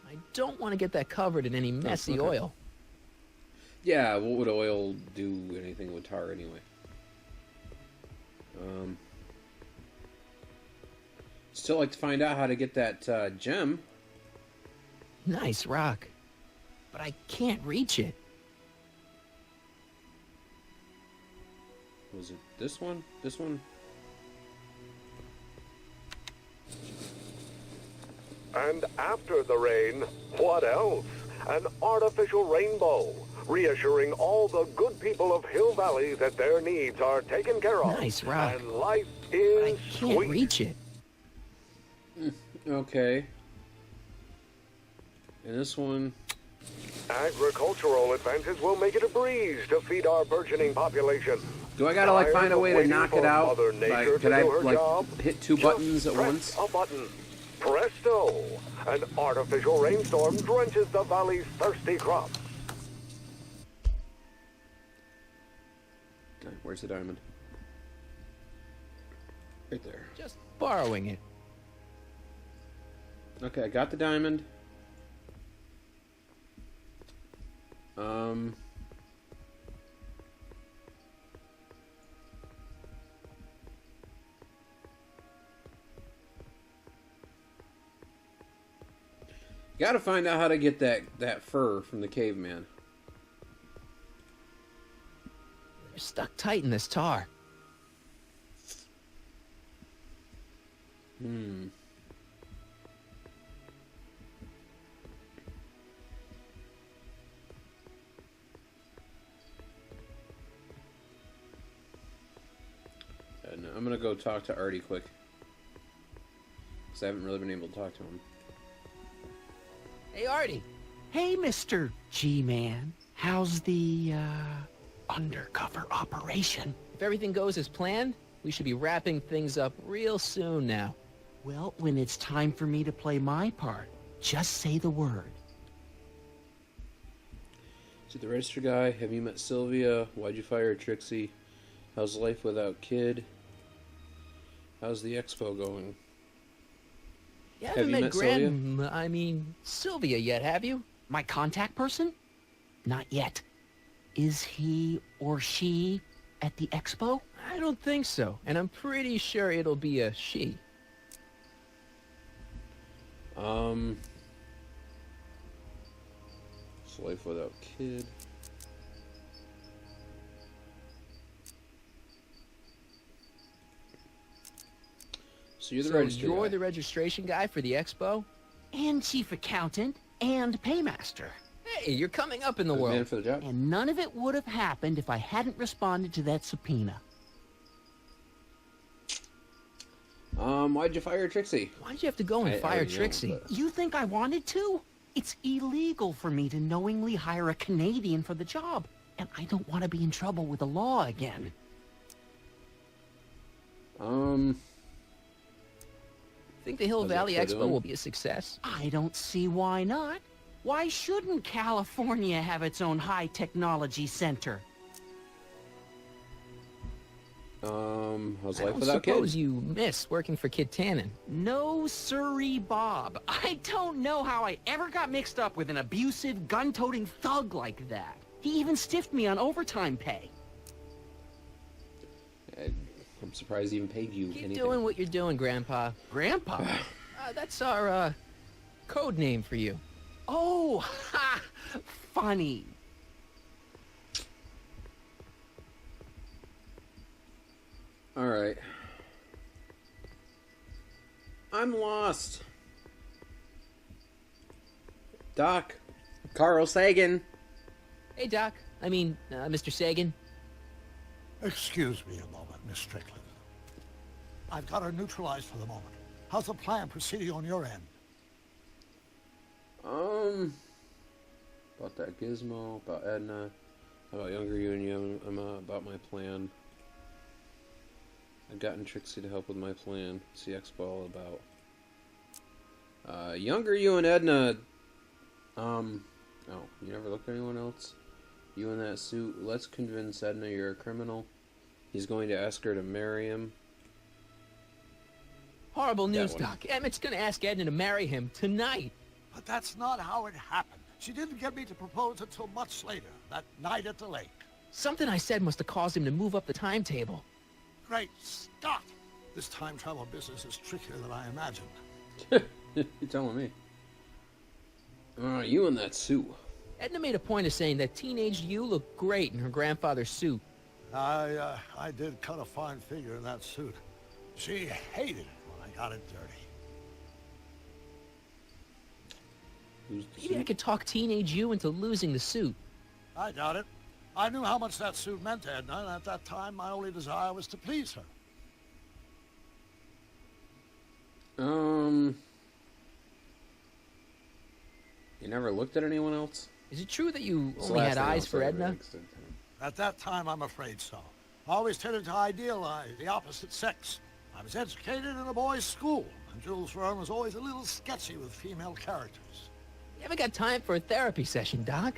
I don't want to get that covered in any messy oil. Yeah, what would oil do anything with tar anyway? Still like to find out how to get that gem. Nice rock. But I can't reach it. Was it this one? This one? And after the rain, what else? An artificial rainbow, reassuring all the good people of Hill Valley that their needs are taken care of. Nice rock. And life is I can't sweet. reach it. Okay. And this one... Agricultural advances will make it a breeze to feed our burgeoning population. Do I gotta, like, find a way to knock it out? Like, could I, like, hit two buttons at once? A button. Presto! An artificial rainstorm drenches the valley's thirsty crops. Where's the diamond? Right there. Just borrowing it. Okay, I got the diamond. Gotta find out how to get that fur from the caveman. You're stuck tight in this tar. No, I'm gonna go talk to Artie quick. Because I haven't really been able to talk to him. Hey, Artie. Hey, Mr. G-Man. How's the, undercover operation? If everything goes as planned, we should be wrapping things up real soon now. Well, when it's time for me to play my part, just say the word. To the register guy, have you met Sylvia? Why'd you fire Trixie? How's life without kid? How's the expo going? You haven't met Sylvia yet, have you? My contact person? Not yet. Is he or she at the expo? I don't think so, and I'm pretty sure it'll be a she. Life without kid. So you're the registration guy for the expo? And chief accountant and paymaster. Hey, you're coming up in the world. Man for the job. And none of it would have happened if I hadn't responded to that subpoena. Why'd you fire Trixie? Why'd you have to go and fire Trixie? You think I wanted to? It's illegal for me to knowingly hire a Canadian for the job. And I don't want to be in trouble with the law again. Think the Hill Valley Expo will be a success? I don't see why not. Why shouldn't California have its own high-technology center? How's I life don't without kid? suppose you miss working for Kid Tannen. No siree, Bob. I don't know how I ever got mixed up with an abusive, gun-toting thug like that. He even stiffed me on overtime pay. I'm surprised he even paid you anything. Keep doing what you're doing, Grandpa. Grandpa? That's our, code name for you. Oh, ha! Funny. Alright. I'm lost. Doc. Carl Sagan. Hey, Doc. Mr. Sagan. Excuse me a moment, Miss Strickland. I've got her neutralized for the moment. How's the plan proceeding on your end? About that gizmo, about Edna, about Younger Union, about my plan. I've gotten Trixie to help with my plan. What's the expo all about? Younger you and Edna. Oh, you never looked at anyone else? You in that suit. Let's convince Edna you're a criminal. He's going to ask her to marry him. Horrible news, Doc. Emmett's gonna ask Edna to marry him tonight. But that's not how it happened. She didn't get me to propose until much later, that night at the lake. Something I said must have caused him to move up the timetable. Great Scott! This time travel business is trickier than I imagined. You're telling me. You in that suit. Edna made a point of saying that teenage you looked great in her grandfather's suit. I did cut a fine figure in that suit. She hated it when I got it dirty. Maybe I could talk teenage you into losing the suit. I doubt it. I knew how much that suit meant to Edna, and at that time, my only desire was to please her. You never looked at anyone else? Is it true that you only had eyes for Edna? At that time, I'm afraid so. I always tended to idealize the opposite sex. I was educated in a boys' school, and Jules Verne was always a little sketchy with female characters. You haven't got time for a therapy session, Doc.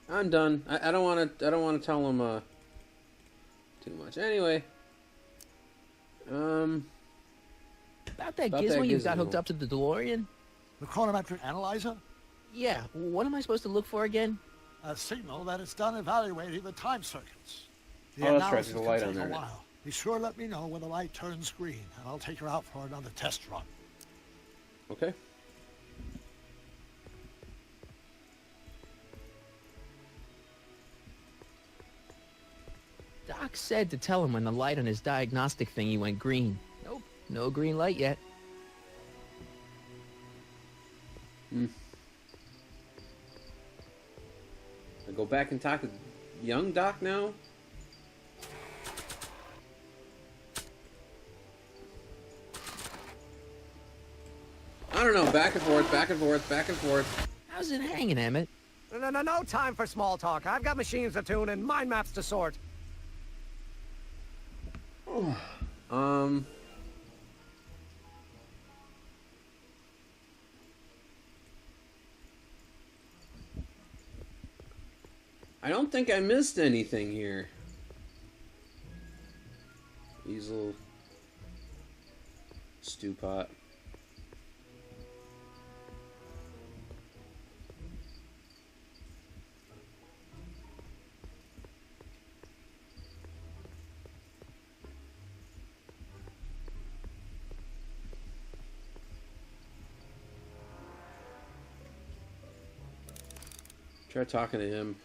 I'm done. I don't want to tell him too much. Anyway, about that gizmo you got hooked up to the DeLorean? The chronometric analyzer? Yeah. What am I supposed to look for again? A signal that it's done evaluating the time circuits. The that's right, analysis there's a can light take on there a now. while. Be sure to let me know when the light turns green, and I'll take her out for another test run. Okay. Doc said to tell him when the light on his diagnostic thingy went green. Nope, no green light yet. I go back and talk to young Doc now? I don't know, back and forth, back and forth, back and forth. How's it hanging, Emmett? No time for small talk. I've got machines to tune and mind maps to sort. I don't think I missed anything here. Easel. Stew pot. Try talking to him.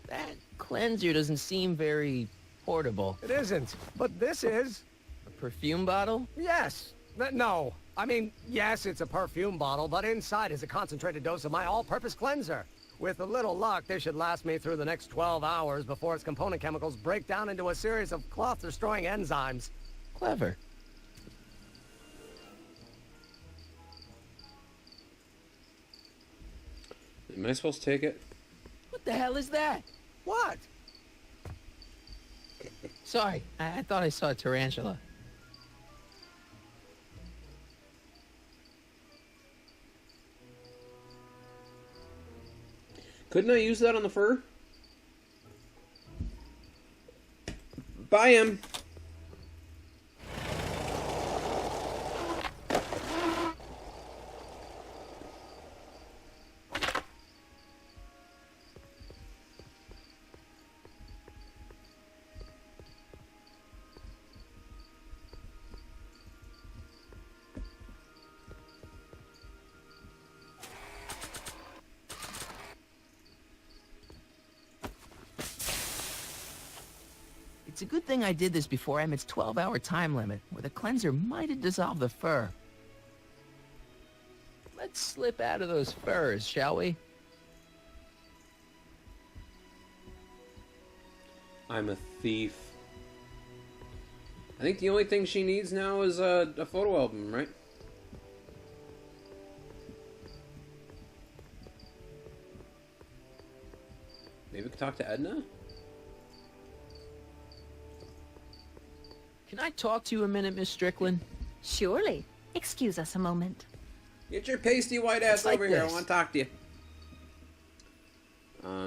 That cleanser doesn't seem very portable. It isn't, but this is. A perfume bottle? Yes. No. I mean, yes, it's a perfume bottle, but inside is a concentrated dose of my all-purpose cleanser. With a little luck, this should last me through the next 12 hours before its component chemicals break down into a series of cloth-destroying enzymes. Clever. Am I supposed to take it? What the hell is that? What? Sorry, I thought I saw a tarantula. Couldn't I use that on the fur? Buy him. It's a good thing I did this before Emmett's 12-hour time limit, where the cleanser might have dissolved the fur. Let's slip out of those furs, shall we? I'm a thief. I think the only thing she needs now is a photo album, right? Maybe we could talk to Edna? Can I talk to you a minute, Miss Strickland? Surely. Excuse us a moment. Get your pasty white ass Like over here. I this. want to talk to you.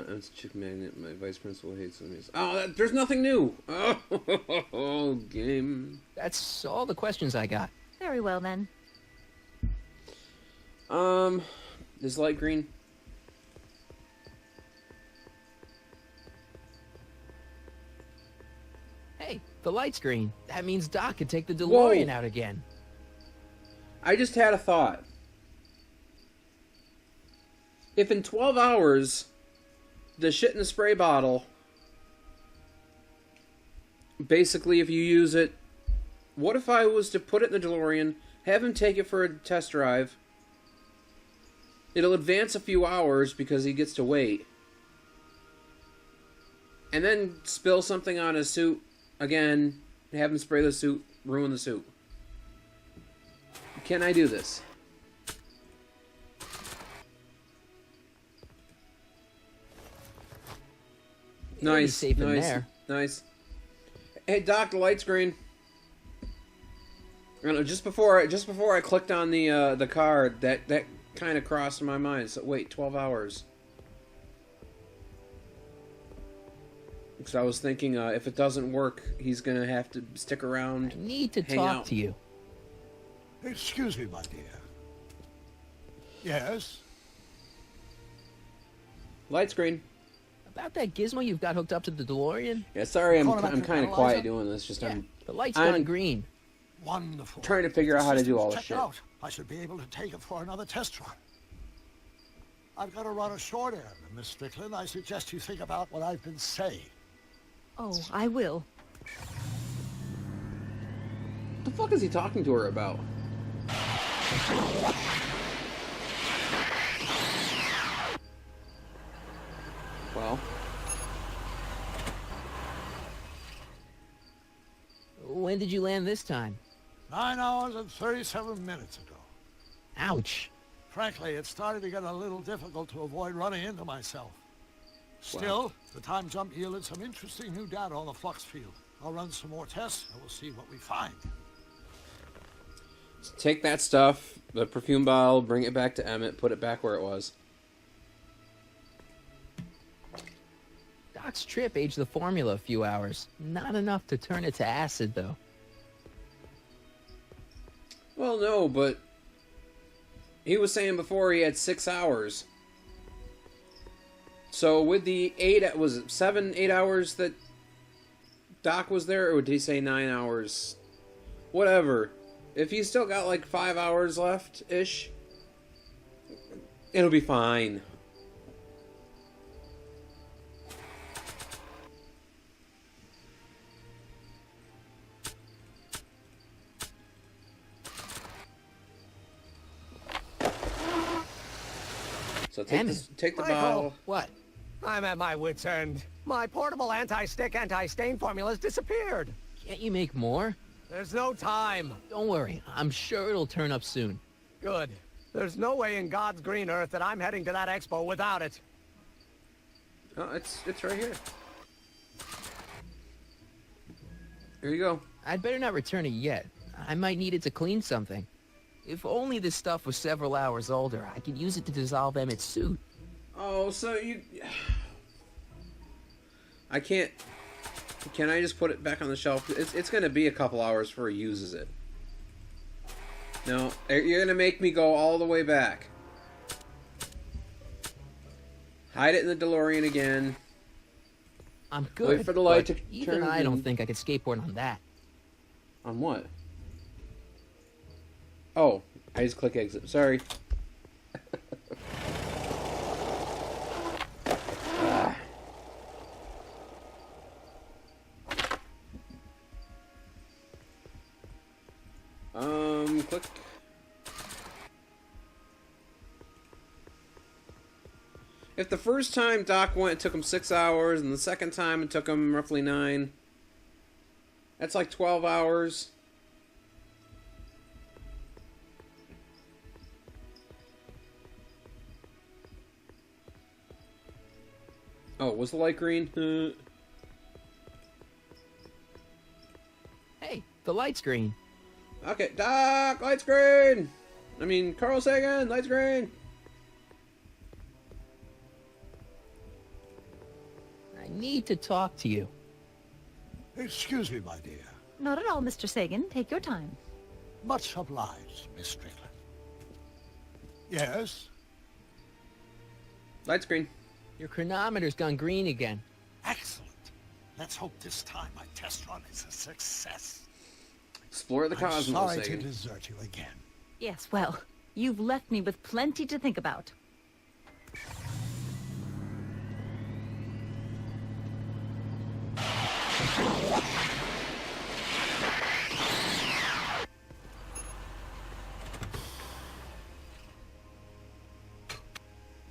It's Chick Magnet. My vice principal hates me. Oh, there's nothing new. Oh, game. That's all the questions I got. Very well, then. Is light green? Hey, the light's green. That means Doc can take the DeLorean Whoa. out again. I just had a thought. If in 12 hours, the shit in the spray bottle, basically if you use it, what if I was to put it in the DeLorean, have him take it for a test drive, it'll advance a few hours because he gets to wait, and then spill something on his suit again, have him spray the suit, ruin the suit. Can I do this? Nice, safe in nice, there. nice. Hey Doc, the light's green. I don't know, just before I clicked on the card, that kind of crossed my mind. So wait, 12 hours. Because I was thinking, if it doesn't work, he's gonna have to stick around. I need to hang talk out. to you. Excuse me, my dear. Yes? Light screen. About that gizmo you've got hooked up to the DeLorean? Yeah, sorry, I'm Calling about kind your of quiet analyzer? doing this. Just I'm The light's I'm gone green. Wonderful. trying to figure out how to do all this Check shit. it out. I should be able to take it for another test run. I've got to run a short errand, Miss Strickland. I suggest you think about what I've been saying. Oh, I will. What the fuck is he talking to her about? Well, When did you land this time? 9 hours and 37 minutes ago. Ouch. Frankly, it started to get a little difficult to avoid running into myself. Still, the time jump yielded some interesting new data on the flux field. I'll run some more tests, and we'll see what we find. take that stuff, the perfume bottle, bring it back to Emmett, put it back where it was. Doc's trip aged the formula a few hours. Not enough to turn it to acid, though. Well, no, but he was saying before he had 6 hours. So with the 8, was it 7, 8 hours that Doc was there, or did he say 9 hours? Whatever. If he's still got like 5 hours left-ish, it'll be fine. So take the Michael. bottle. What? I'm at my wit's end. My portable anti-stick, anti-stain formula's disappeared. Can't you make more? There's no time. Don't worry. I'm sure it'll turn up soon. Good. There's no way in God's green earth that I'm heading to that expo without it. Oh, it's right here. Here you go. I'd better not return it yet. I might need it to clean something. If only this stuff was several hours older, I could use it to dissolve Emmett's suit. Oh, so you... I can't... Can I just put it back on the shelf? It's going to be a couple hours before he uses it. No, you're going to make me go all the way back. Hide it in the DeLorean again. I'm good. Wait for the light but to even turn I don't green. think I could skateboard on that. On what? Oh, I just click exit. Sorry. Ah. Click. If the first time Doc went, it took him 6 hours, and the second time it took him roughly 9, that's like 12 hours. Oh, was the light green? Hey, the light's green. Okay, Doc, light's green! I mean, Carl Sagan, light's green! I need to talk to you. Excuse me, my dear. Not at all, Mr. Sagan. Take your time. Much obliged, Miss Strickland. Yes? Light's green. Your chronometer's gone green again. Excellent. Let's hope this time my test run is a success. Explore the cosmos, I'm sorry Sagan. to desert you again. Yes, well, you've left me with plenty to think about.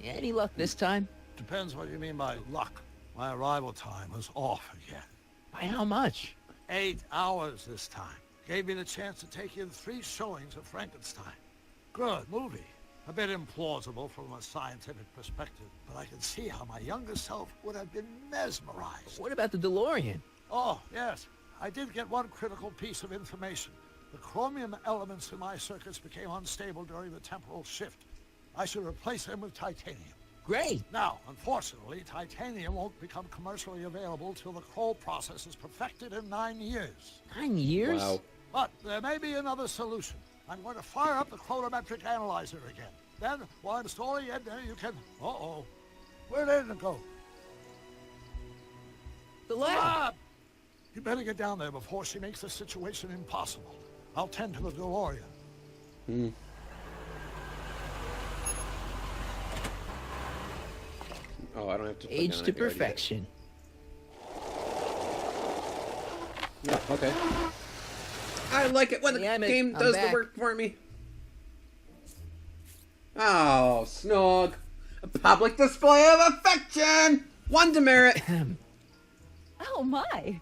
Any luck this time? Depends what you mean by luck. My arrival time was off again. By how much? 8 hours this time. Gave me the chance to take in 3 showings of Frankenstein. Good movie. A bit implausible from a scientific perspective, but I can see how my younger self would have been mesmerized. What about the DeLorean? Oh, yes. I did get one critical piece of information. The chromium elements in my circuits became unstable during the temporal shift. I should replace them with titanium. Great. Now, unfortunately, titanium won't become commercially available till the Kroll process is perfected in 9 years. 9 years? Wow. But there may be another solution. I'm going to fire up the chronometric analyzer again. Then, while I'm stalling Edna, you can... Uh-oh. Where'd Edna go? The lab! You better get down there before she makes the situation impossible. I'll tend to the DeLorean. Oh, I don't have to... click Age on to it. You already did. perfection. Yeah, okay. I like it when the game does the work for me. Oh, Snog. A public display of affection! One demerit. Oh, my.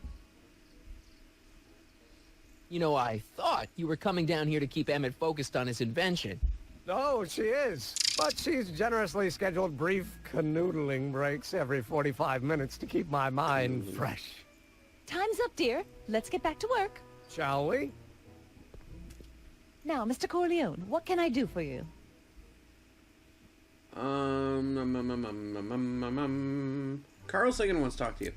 You know, I thought you were coming down here to keep Emmett focused on his invention. Oh, she is. But she's generously scheduled brief canoodling breaks every 45 minutes to keep my mind fresh. Time's up, dear. Let's get back to work. Shall we? Now, Mr. Corleone, what can I do for you? Carl Sagan wants to talk to you.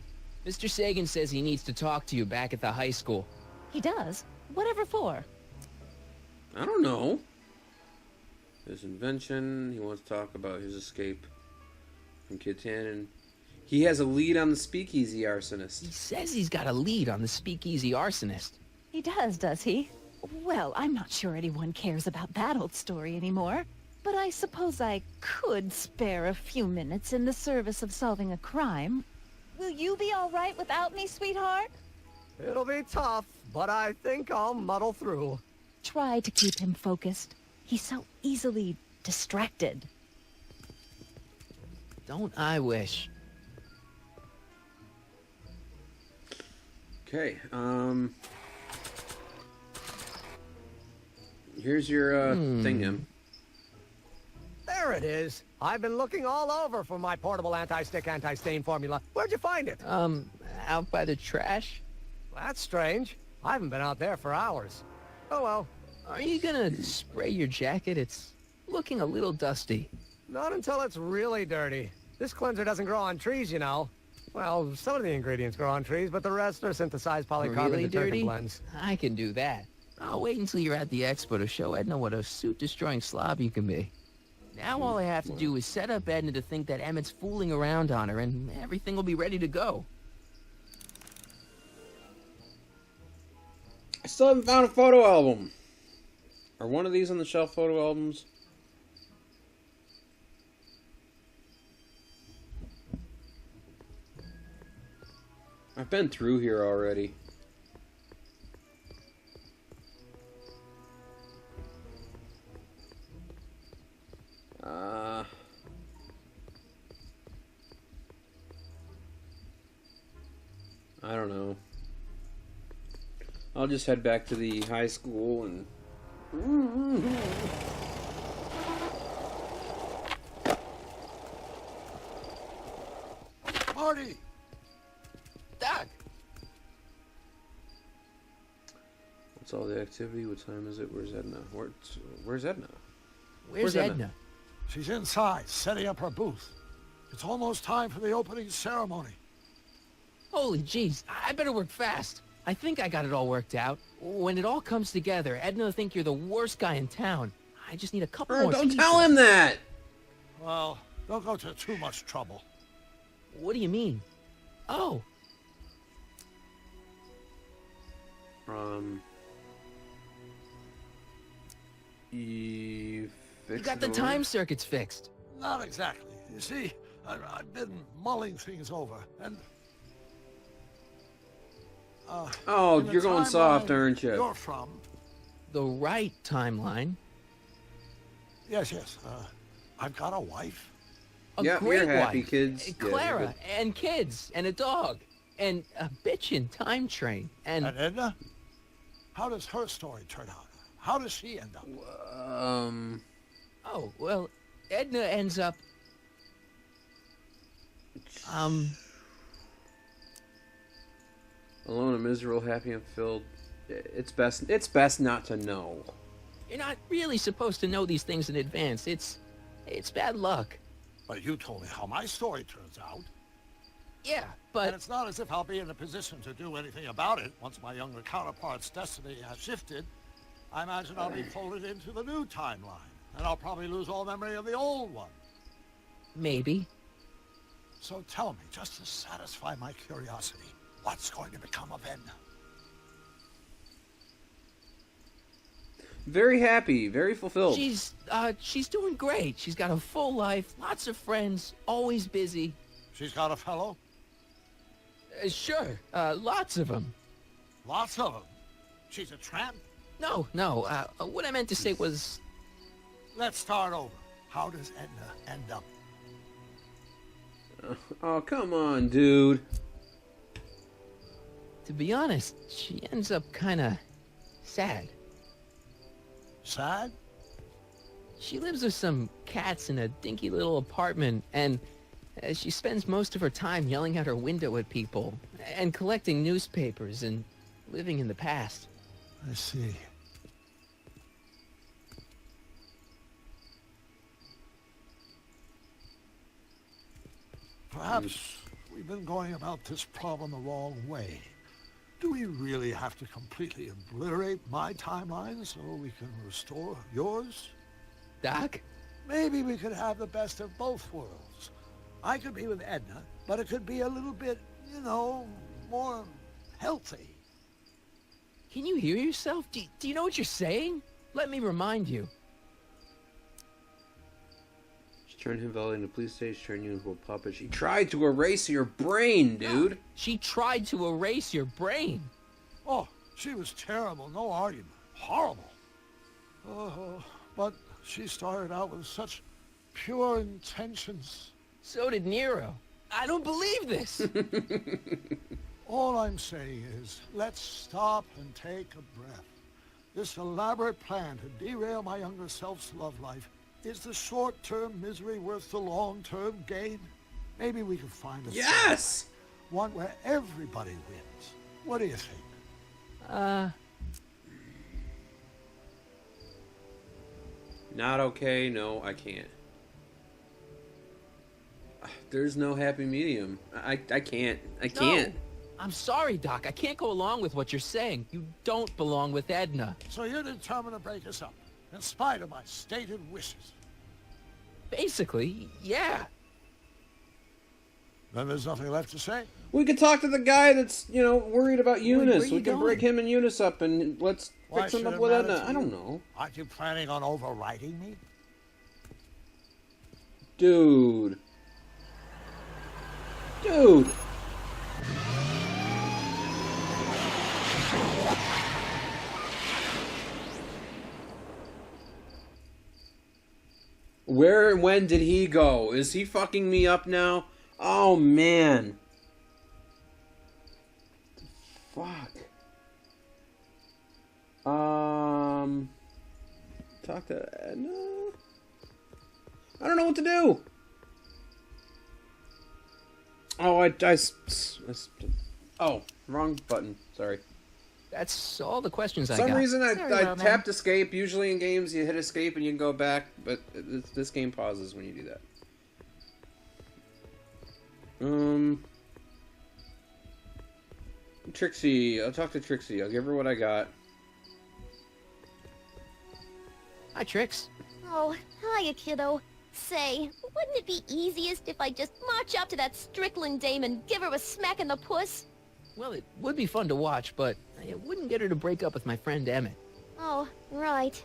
Mr. Sagan says he needs to talk to you back at the high school. He does? Whatever for? I don't know. His invention. He wants to talk about his escape from Kid Tannen. He has a lead on the speakeasy arsonist. He says he's got a lead on the speakeasy arsonist. He does he? Well, I'm not sure anyone cares about that old story anymore. But I suppose I could spare a few minutes in the service of solving a crime. Will you be all right without me, sweetheart? It'll be tough, but I think I'll muddle through. Try to keep him focused. He's so easily distracted. Don't I wish? Okay, here's your, thingam. There it is. I've been looking all over for my portable anti-stick, anti-stain formula. Where'd you find it? Out by the trash. That's strange. I haven't been out there for hours. Oh well. Are you gonna spray your jacket? It's looking a little dusty. Not until it's really dirty. This cleanser doesn't grow on trees, you know. Well, some of the ingredients grow on trees, but the rest are synthesized polycarbonate Really detergent dirty? blends. I can do that. I'll wait until you're at the expo to show Edna what a suit-destroying slob you can be. Now all I have to do is set up Edna to think that Emmett's fooling around on her, and everything will be ready to go. I still haven't found a photo album. Are one of these on the shelf photo albums? I've been through here already. I don't know. I'll just head back to the high school and... party. Doc. What's all the activity? What time is it? Where's Edna? Where's Edna? Where's Edna? She's inside, setting up her booth. It's almost time for the opening ceremony. Holy jeez, I better work fast. I think I got it all worked out. When it all comes together, Edna will think you're the worst guy in town. I just need a couple more Don't pieces. tell him that! Well, don't go to too much trouble. What do you mean? Oh. You got the time circuits fixed. Not exactly. You see, I've been mulling things over, and... oh, in the you're going soft, timeline aren't you? You're from... The right timeline? Yes. I've got a wife. A Yep, great you're happy, wife. kids. Yeah, Clara, you're good. and kids, and a dog, and a bitchin' time train, and Edna? How does her story turn out? How does she end up? Oh, well, Edna ends up... Alone and miserable, happy and filled. It's best not to know. You're not really supposed to know these things in advance. It's bad luck. But you told me how my story turns out. Yeah, but... And it's not as if I'll be in a position to do anything about it once my younger counterpart's destiny has shifted. I imagine I'll be folded into the new timeline, and I'll probably lose all memory of the old one. Maybe. So tell me, just to satisfy my curiosity, what's going to become of Edna? Very happy, very fulfilled. She's doing great. She's got a full life, lots of friends, always busy. She's got a fellow? Sure, lots of them. Lots of them? She's a tramp? No, what I meant to say was... Let's start over. How does Edna end up? Oh, come on, dude. To be honest, she ends up kinda sad. Sad? She lives with some cats in a dinky little apartment, and she spends most of her time yelling out her window at people, and collecting newspapers, and living in the past. I see. Perhaps we've been going about this problem the wrong way. Do we really have to completely obliterate my timeline so we can restore yours? Doc? Maybe we could have the best of both worlds. I could be with Edna, but it could be a little bit, you know, more healthy. Can you hear yourself? Do you know what you're saying? Let me remind you. She turned him Valley into a police station, turned you into a puppet. She tried to erase your brain, dude. She tried to erase your brain. Oh, she was terrible, no argument. Horrible. Oh, but she started out with such pure intentions. So did Nero. I don't believe this. All I'm saying is, let's stop and take a breath. This elaborate plan to derail my younger self's love life, is the short-term misery worth the long-term gain? Maybe we can find a yes! one where everybody wins. What do you think? Not okay. No, I can't. There's no happy medium. I can't. I can't. No. I'm sorry, Doc. I can't go along with what you're saying. You don't belong with Edna. So you're determined to break us up, in spite of my stated wishes? Basically, yeah. Then there's nothing left to say. We could talk to the guy that's, you know, worried about Eunice. where We can you break going? him and Eunice up and let's fix him up with Edna. I don't know. Aren't you planning on overriding me? Dude. Dude. Where and when did he go? Is he fucking me up now? Oh, man. Fuck. Talk to Edna? I don't know what to do. Oh, oh, wrong button. Sorry. That's all the questions I For got. some reason, I well, tapped escape. Usually in games, you hit escape and you can go back, but this game pauses when you do that. Trixie. I'll talk to Trixie. I'll give her what I got. Hi, Trix. Oh, hiya, kiddo. Say, wouldn't it be easiest if I just march up to that Strickland dame and give her a smack in the puss? Well, it would be fun to watch, but it wouldn't get her to break up with my friend Emmett. Oh, right.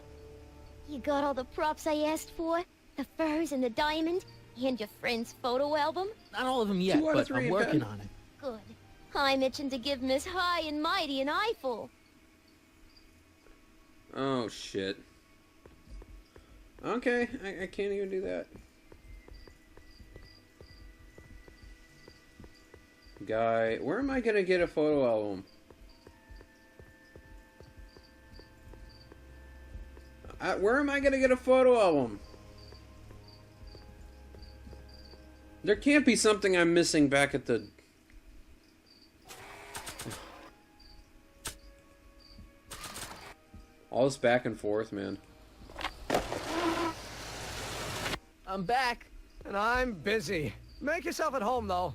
You got all the props I asked for? The furs and the diamond? And your friend's photo album? Not all of them yet, but I'm working on it. Good. I'm itching to give Miss High and Mighty an eyeful. Oh, shit. Okay, I can't even do that. Guy, where am I gonna get a photo album? Where am I gonna get a photo album? There can't be something I'm missing back at the... All this back and forth, man. I'm back. And I'm busy. Make yourself at home, though.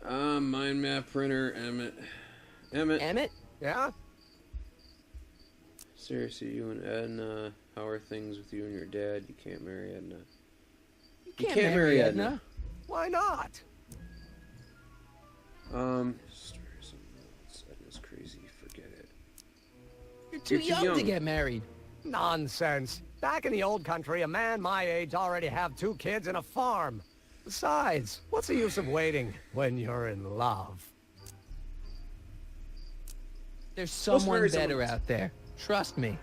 Mind map printer, Emmett. Emmett? Yeah? Seriously, you and Edna, how are things with you and your dad? You can't marry Edna. You can't marry Edna. Why not? Edna's crazy, forget it. You're too young to get married. Nonsense. Back in the old country, a man my age already have 2 kids and a farm. Besides, what's the use of waiting when you're in love? There's someone better out there. Trust me.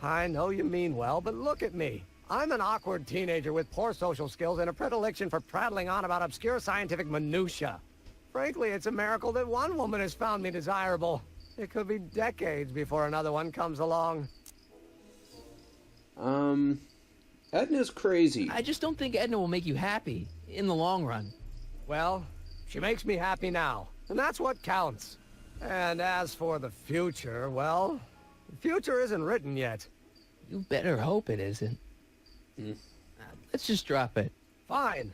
I know you mean well, but look at me. I'm an awkward teenager with poor social skills and a predilection for prattling on about obscure scientific minutiae. Frankly, it's a miracle that one woman has found me desirable. It could be decades before another one comes along. Edna's crazy. I just don't think Edna will make you happy in the long run. Well, she makes me happy now, and that's what counts. And as for the future, well, the future isn't written yet. You better hope it isn't. Let's just drop it. Fine.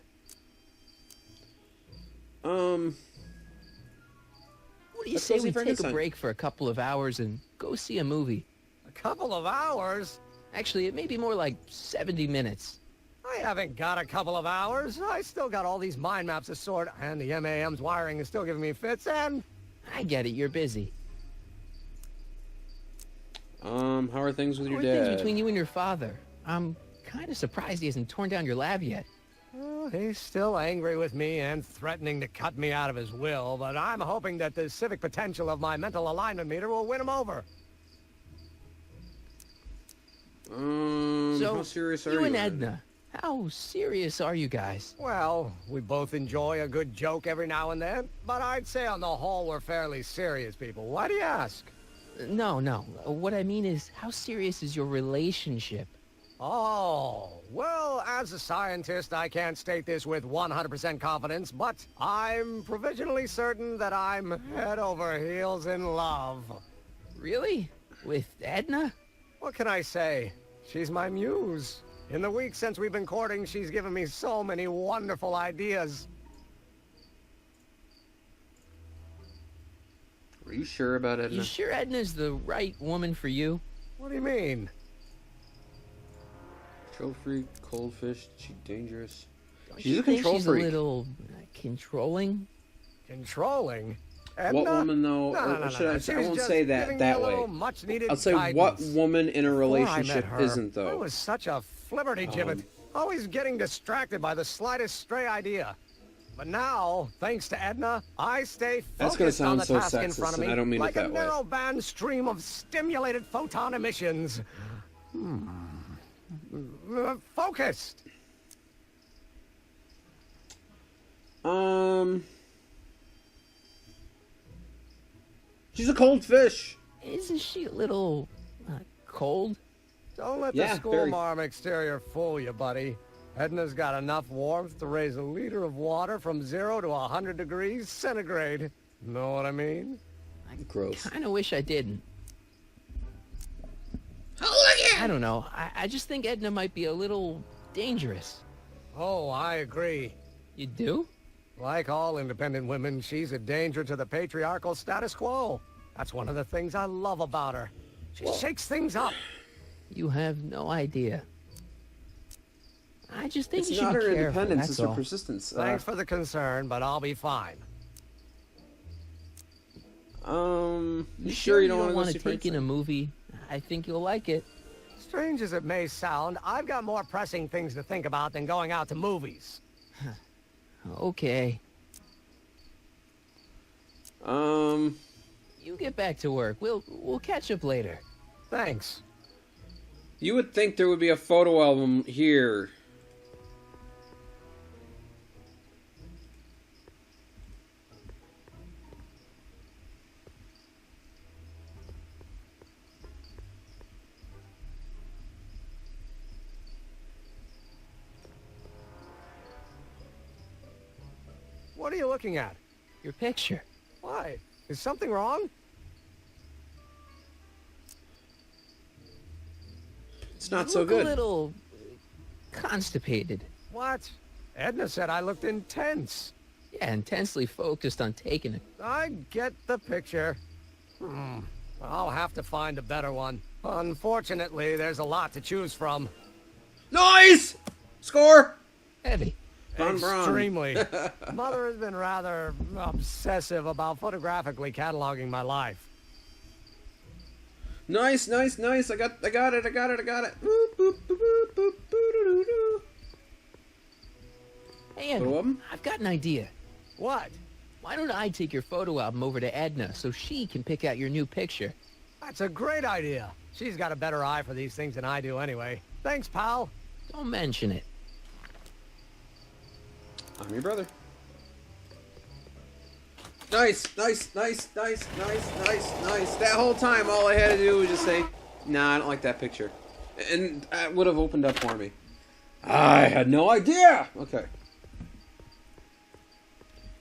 What do you say we take a break for a couple of hours and go see a movie? A couple of hours? Actually, it may be more like 70 minutes. I haven't got a couple of hours. I still got all these mind maps to sort, and the MAM's wiring is still giving me fits, and... I get it, you're busy. How are things with your How are dad? things between you and your father? I'm kind of surprised he hasn't torn down your lab yet. Well, he's still angry with me and threatening to cut me out of his will, but I'm hoping that the civic potential of my mental alignment meter will win him over. So, how serious are you you? and Edna, how serious are you guys? Well, we both enjoy a good joke every now and then, but I'd say on the whole we're fairly serious people. Why do you ask? No. What I mean is, how serious is your relationship? Oh, well, as a scientist, I can't state this with 100% confidence, but I'm provisionally certain that I'm head over heels in love. Really? With Edna? What can I say? She's my muse. In the week since we've been courting, she's given me so many wonderful ideas. Are you sure about Edna? You sure Edna's the right woman for you? What do you mean? Control freak, cold fish, she dangerous. Don't She's you a think control she's freak. a little controlling? Controlling? Edna? What woman though? No, or should I? She I was won't just say giving that me a way. little much-needed I'll say guidance. what woman in a Before I met relationship her, isn't I though. was such a flibberty-gibbet, always getting distracted by the slightest stray idea. But now, thanks to Edna, I stay That's gonna focused on sound the so task in sexist, front of me, and I don't mean it like a that way. narrow-band stream of stimulated photon emissions. Focused. She's a cold fish. Isn't she a little cold? Don't let Yeah, the school very. marm exterior fool you, buddy. Edna's got enough warmth to raise a liter of water from 0 to 100 degrees centigrade. Know what I mean? Gross. I kind of wish I didn't. I don't know. I just think Edna might be a little dangerous. Oh, I agree. You do? Like all independent women, she's a danger to the patriarchal status quo. That's one of the things I love about her. She shakes things up. You have no idea. I just think It's you should not be her careful, independence, that's it's her all. persistence. Thanks for the concern, but I'll be fine. You sure you don't want to to take in a movie? I think you'll like it. Strange as it may sound, I've got more pressing things to think about than going out to movies. Okay. You get back to work. We'll catch up later. Thanks. You would think there would be a photo album here. What are you looking at? Your picture. Why? Is something wrong? It's not You so look good. a little constipated. What? Edna said I looked intense. Yeah, intensely focused on taking it. I get the picture. I'll have to find a better one. Unfortunately, there's a lot to choose from. Nice! Score! Heavy. Extremely. Mother has been rather obsessive about photographically cataloging my life. Nice, nice, nice. I got it. Boop, boop, boop, boop, boop, doo-doo-doo-doo. Hey, Edna, Photo album? I've got an idea. What? Why don't I take your photo album over to Edna so she can pick out your new picture? That's a great idea. She's got a better eye for these things than I do anyway. Thanks, pal. Don't mention it. I'm your brother. Nice, nice, nice, nice, nice, nice, nice. That whole time, all I had to do was just say, nah, I don't like that picture. And that would have opened up for me. I had no idea! Okay.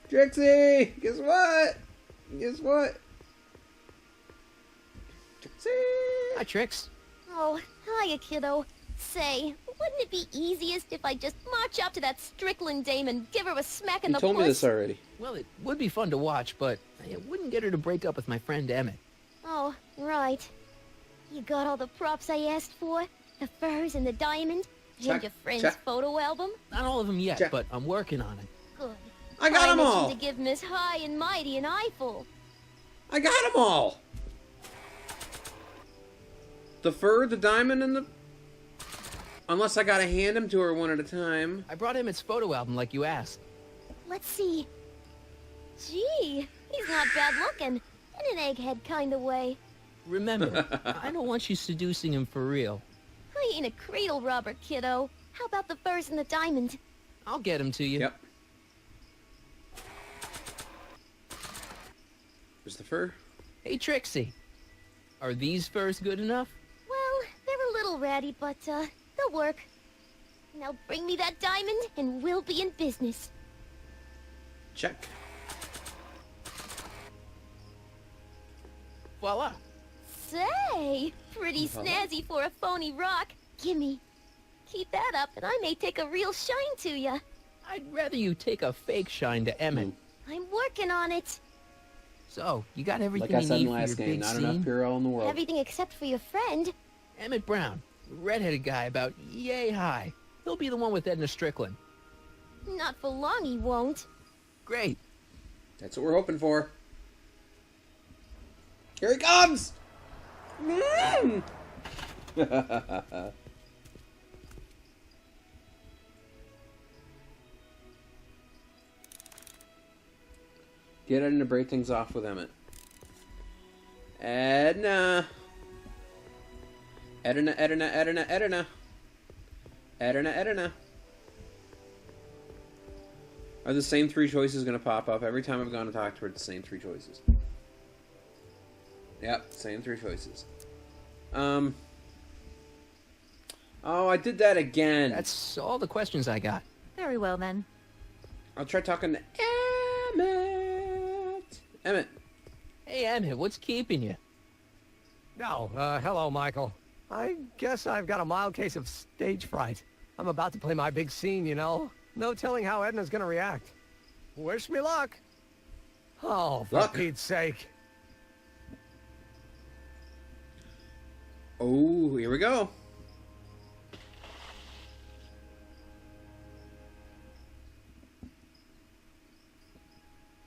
Trixie! Guess what? Guess what? Trixie! Hi, Trix. Oh, hiya, kiddo. Say, wouldn't it be easiest if I just march up to that Strickland dame and give her a smack in You the told me puss? this already. Well, it would be fun to watch, but it wouldn't get her to break up with my friend Emmett. Oh, right. You got all the props I asked for? The furs and the diamond? Check, And your friend's check. photo album? Not all of them yet, Check. but I'm working on it. Good. I got 'em I all. mentioned to give Miss High and Mighty an eyeful. I got them all! The fur, the diamond, and the... Unless I gotta hand them to her one at a time. I brought Emmett's photo album like you asked. Let's see. Gee, he's not bad looking. In an egghead kind of way. Remember, I don't want you seducing him for real. I ain't a cradle robber, kiddo. How about the furs and the diamond? I'll get him to you. Yep. There's the fur. Hey, Trixie. Are these furs good enough? Well, they're a little ratty, but, they'll work. Now bring me that diamond, and we'll be in business. Check. Voila. Say, pretty snazzy for a phony rock. Gimme. Keep that up, and I may take a real shine to ya. I'd rather you take a fake shine to Emmett. I'm working on it. So, you got everything Like I you said in need the for last your game, big not scene? enough Purell in the world. Everything except for your friend. Emmett Brown, redheaded guy about yay high. He'll be the one with Edna Strickland. Not for long, he won't. Great. That's what we're hoping for. Here he comes! Mm. Get Edna to break things off with Emmett. Edna! Edna, Edna, Edna, Edna. Edna, Edna. Are the same three choices going to pop up? Every time I've gone to talk to her, it's the same three choices. Yep, same three choices. Oh, I did that again. That's all the questions I got. Very well, then. I'll try talking to Emmett. Emmett. Hey, Emmett, what's keeping you? No, hello, Michael. I guess I've got a mild case of stage fright. I'm about to play my big scene, you know. No telling how Edna's gonna react. Wish me luck. Oh, for Pete's sake. Oh, here we go.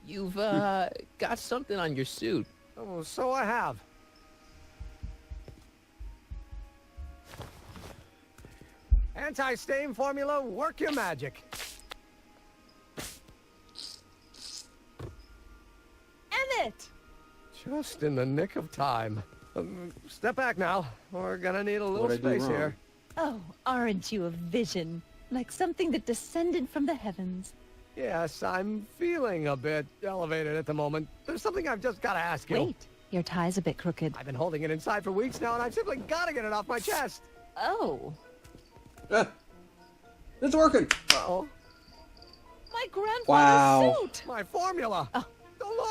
You've, got something on your suit. Oh, so I have. Anti-stain formula, work your magic. Emmett! Just in the nick of time. Step back now. We're gonna need a little space here. Oh, aren't you a vision? Like something that descended from the heavens. Yes, I'm feeling a bit elevated at the moment. There's something I've just got to ask you. Wait, your tie's a bit crooked. I've been holding it inside for weeks now, and I've simply got to get it off my chest. Oh. It's working. Uh-oh. My grandfather's Wow. Suit. My formula. Oh,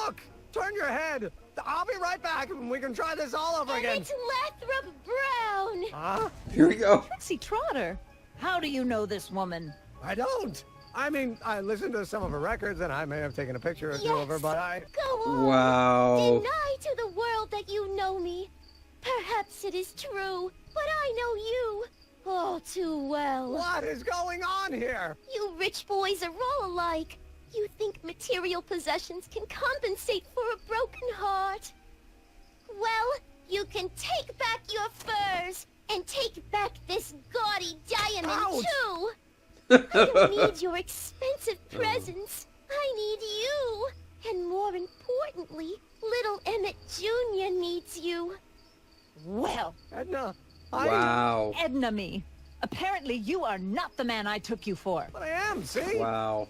look. Turn your head. I'll be right back, and we can try this all over again. It's Lathrop Brown. Huh? Here we go. Trixie Trotter. How do you know this woman? I don't. I mean, I listened to some of her records, and I may have taken a picture or two of her, but I... Go on. Wow. Deny to the world that you know me. Perhaps it is true, but I know you all too well. What is going on here? You rich boys are all alike. You think material possessions can compensate for a broken heart. Well, you can take back your furs and take back this gaudy diamond, too. I don't need your expensive presents. I need you. And more importantly, little Emmett Jr. needs you. Well, Edna, Wow. Edna me. Apparently you are not the man I took you for. But I am, see? Wow.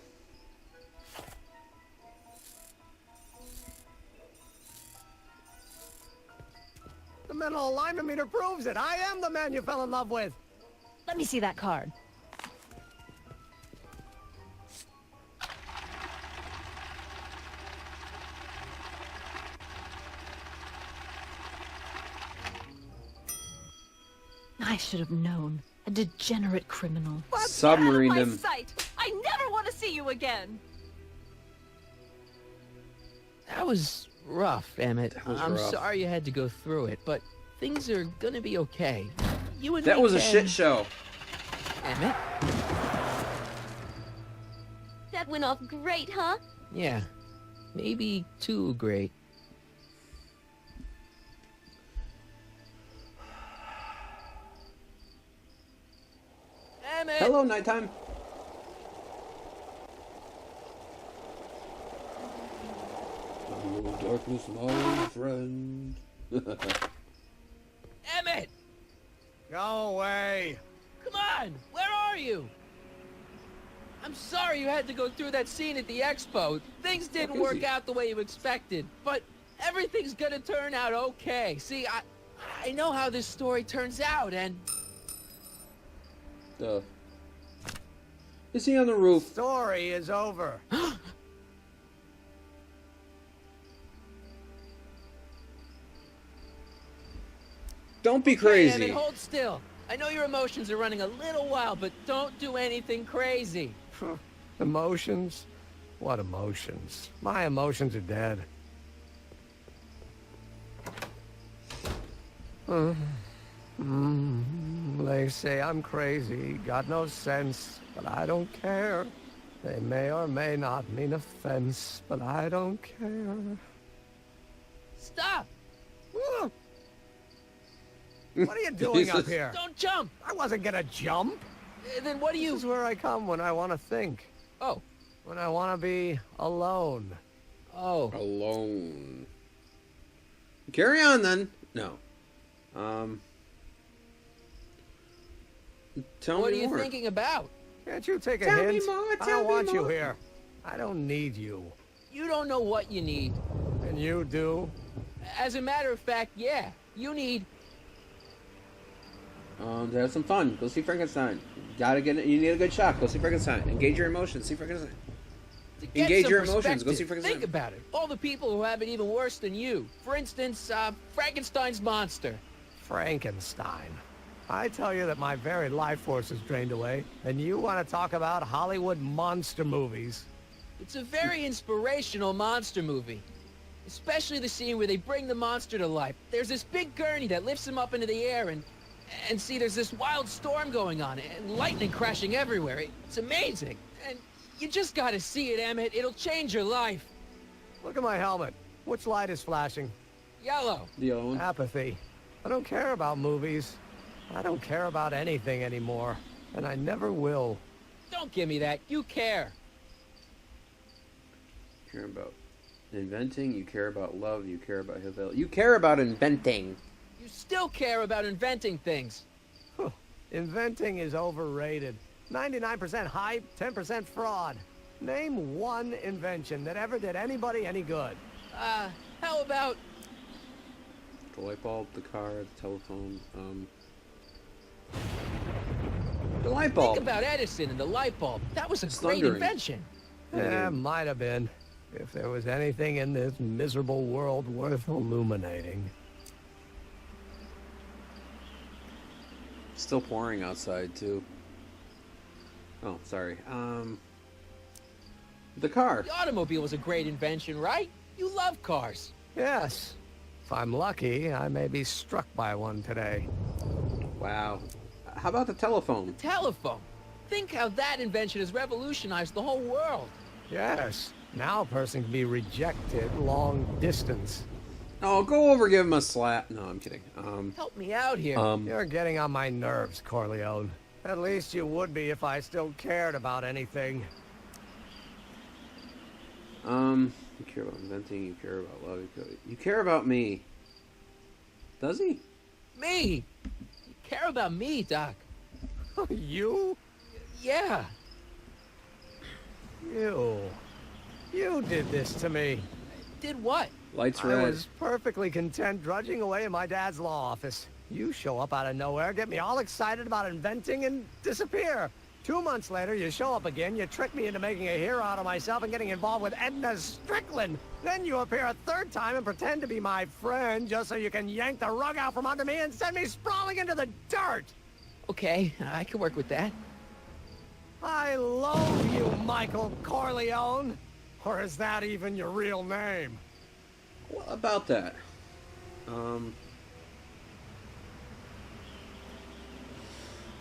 The mental alignment meter proves it. I am the man you fell in love with. Let me see that card. I should have known. A degenerate criminal. Submarined him. Sight. I never want to see you again. That was rough, Emmett. I'm rough. sorry you had to go through it, but things are gonna be okay. You and That me was a can- shit show. Emmett? That went off great, huh? Yeah. Maybe too great. Emmett! Hello, nighttime. Oh, darkness, my friend. Emmett! Go away. Come on! Where are you? I'm sorry you had to go through that scene at the expo. Things didn't work out the way you expected, but everything's gonna turn out okay. See, I know how this story turns out, and... Is he on the roof? Story is over. Don't be Hey, crazy. Emmett, hold still. I know your emotions are running a little wild, but don't do anything crazy. Emotions? What emotions? My emotions are dead. They say I'm crazy, got no sense, but I don't care. They may or may not mean offense, but I don't care. Stop! What are you doing up here? Don't jump! I wasn't gonna jump. Then what do you... This is where I come when I want to think. Oh. When I want to be alone. Oh. Alone. Carry on, then. No. Tell What me are you more. thinking about? Can't you take a Tell me hint? more, I tell don't me want you more. here. I don't need you. You don't know what you need. And you do? As a matter of fact, yeah. You need... To have some fun. Go see Frankenstein. You need a good shot. Go see Frankenstein. Engage your emotions. See Frankenstein. Engage your emotions. Go see Frankenstein. Think about it. All the people who have it even worse than you. For instance, Frankenstein's monster. Frankenstein. I tell you that my very life force is drained away, and you want to talk about Hollywood monster movies. It's a very inspirational monster movie. Especially the scene where they bring the monster to life. There's this big gurney that lifts him up into the air, and see, there's this wild storm going on, and lightning crashing everywhere. It's amazing. And you just gotta see it, Emmett. It'll change your life. Look at my helmet. Which light is flashing? Yellow. The yellow one. Apathy. I don't care about movies. I don't care about anything anymore. And I never will. Don't give me that. You care. You care about inventing. You care about love. You care about Hill Valley. You care about inventing. You still care about inventing things. Inventing is overrated. 99% hype, 10% fraud. Name one invention that ever did anybody any good. How about... The light bulb, the car, the telephone, the light bulb. Think about Edison and the light bulb. That was a great invention. Yeah, might have been. If there was anything in this miserable world worth illuminating. Still pouring outside, too. Oh, sorry. The car. The automobile was a great invention, right? You love cars. Yes. If I'm lucky, I may be struck by one today. Wow. How about the telephone? The telephone. Think how that invention has revolutionized the whole world. Yes. Now a person can be rejected long distance. Oh, go over, give him a slap. No, I'm kidding. Help me out here. You're getting on my nerves, Corleone. At least you would be if I still cared about anything. You care about inventing, you care about love, you care about me. Does he? Me? You care about me, Doc. You? Yeah. You did this to me. Did what? Lights red. I was perfectly content drudging away in my dad's law office. You show up out of nowhere, get me all excited about inventing, and disappear. 2 months later, you show up again, you trick me into making a hero out of myself and getting involved with Edna Strickland. Then you appear a third time and pretend to be my friend just so you can yank the rug out from under me and send me sprawling into the dirt. Okay, I can work with that. I loathe you, Michael Corleone. Or is that even your real name? What about that?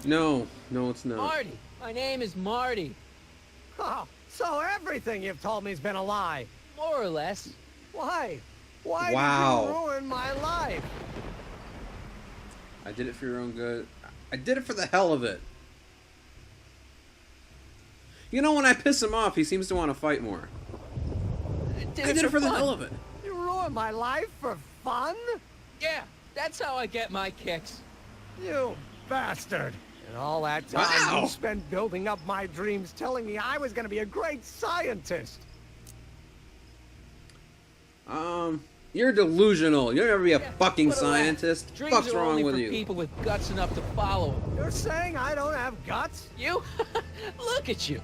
No, it's not. Marty. My name is Marty. Oh, so everything you've told me's been a lie. More or less. Why? Why Wow. did you ruin my life? I did it for your own good. I did it for the hell of it. You know, when I piss him off, he seems to want to fight more. I did it for the hell of it. You ruined my life for fun? Yeah, that's how I get my kicks. You bastard. And all that time you spent building up my dreams, telling me I was going to be a great scientist. You're delusional. You'll never be a fucking put it away. scientist. Dreams Fuck's are wrong only with for you? people with guts enough to follow them. You're saying I don't have guts? You? Look at you.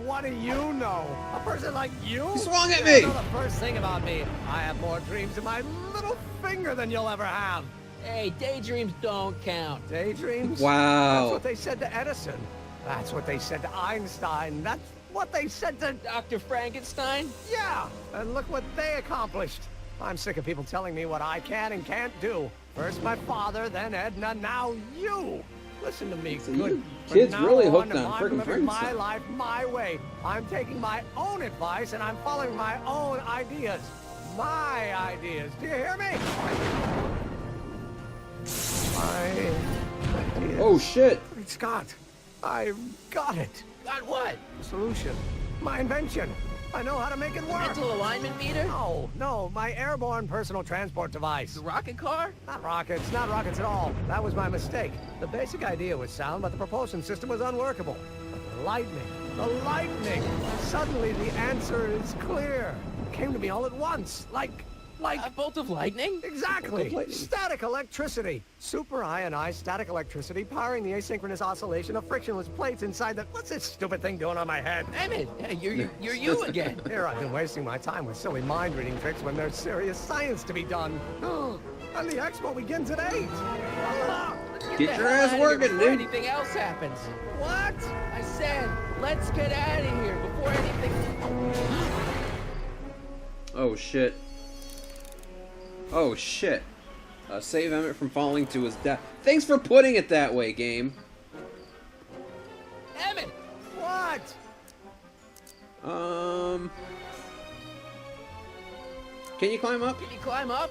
What do you know? A person like you? He swung at You me! know the first thing about me, I have more dreams in my little finger than you'll ever have. Hey, daydreams don't count. Daydreams? Wow. That's what they said to Edison. That's what they said to Einstein. That's what they said to... Dr. Frankenstein? Yeah, and look what they accomplished. I'm sick of people telling me what I can and can't do. First my father, then Edna, now you. Listen to me, So good. you kids From now really hooked I'm on freaking living my Frankenstein. life my way. I'm taking my own advice and I'm following my own ideas. My ideas. Do you hear me? My ideas. Oh, shit. Great Scott. I got it. Got what? Solution. My invention. I know how to make it work. Mental alignment meter? No, my airborne personal transport device. The rocket car? Not rockets at all. That was my mistake. The basic idea was sound, but the propulsion system was unworkable. But the lightning. Suddenly the answer is clear. It came to me all at once, like Like a bolt of lightning? Exactly. Static electricity. Super ionized static electricity powering the asynchronous oscillation of frictionless plates inside the... What's this stupid thing doing on my head? Emmett, you're you again. Here, I've been wasting my time with silly mind-reading tricks when there's serious science to be done. And the expo begins at 8. Get your ass working, before dude. anything else happens. What? I said, let's get out of here before anything... Oh, shit. Oh, shit. Save Emmett from falling to his death. Thanks for putting it that way, game. Emmett! What? Can you climb up? Can you climb up?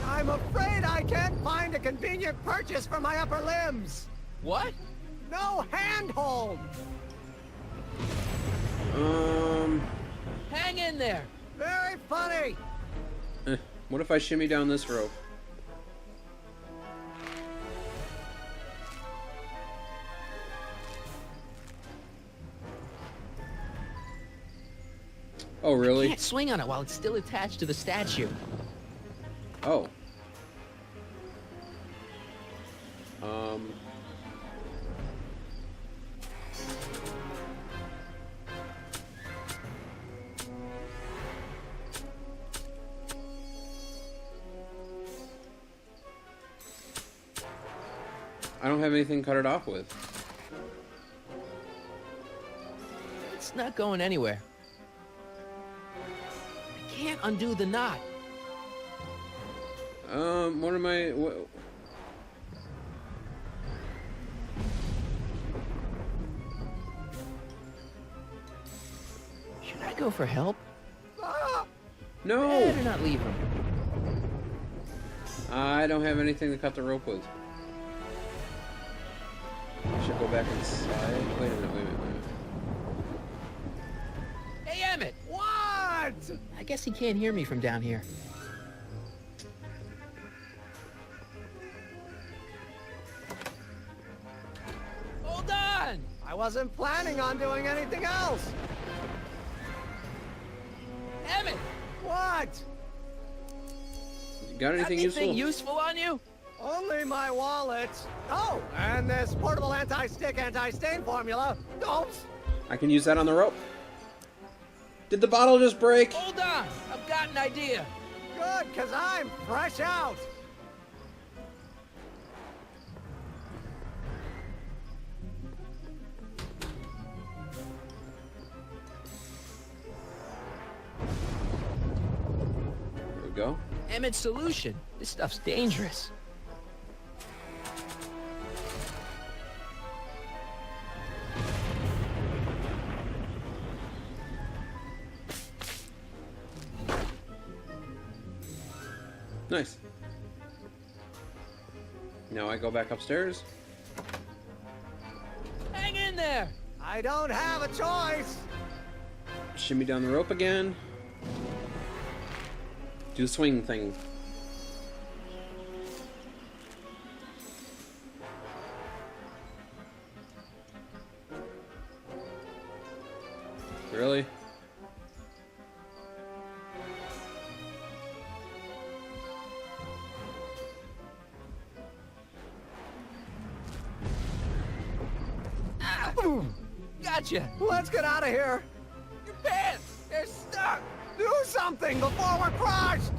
I'm afraid I can't find a convenient purchase for my upper limbs. What? No handhold. Hang in there. Very funny. What if I shimmy down this rope? Oh, really? You can't swing on it while it's still attached to the statue. Oh. I don't have anything to cut it off with. It's not going anywhere. I can't undo the knot. What am I... What? Should I go for help? No! Better not leave him. I don't have anything to cut the rope with. I should go back inside. Wait a minute, wait a minute, wait a minute. Hey, Emmett! What? I guess he can't hear me from down here. Hold on! I wasn't planning on doing anything else. Emmett! You What? got anything useful on you? Only my wallet. Oh, and this portable anti-stick, anti-stain formula. Don't. I can use that on the rope. Did the bottle just break? Hold on! I've got an idea. Good, because I'm fresh out. There we go. Emmett's solution. This stuff's dangerous. Nice. Now I go back upstairs. Hang in there! I don't have a choice. Shimmy down the rope again. Do the swing thing. Really? Gotcha! Let's get out of here. Your pants! They're stuck! Do something before we're crushed.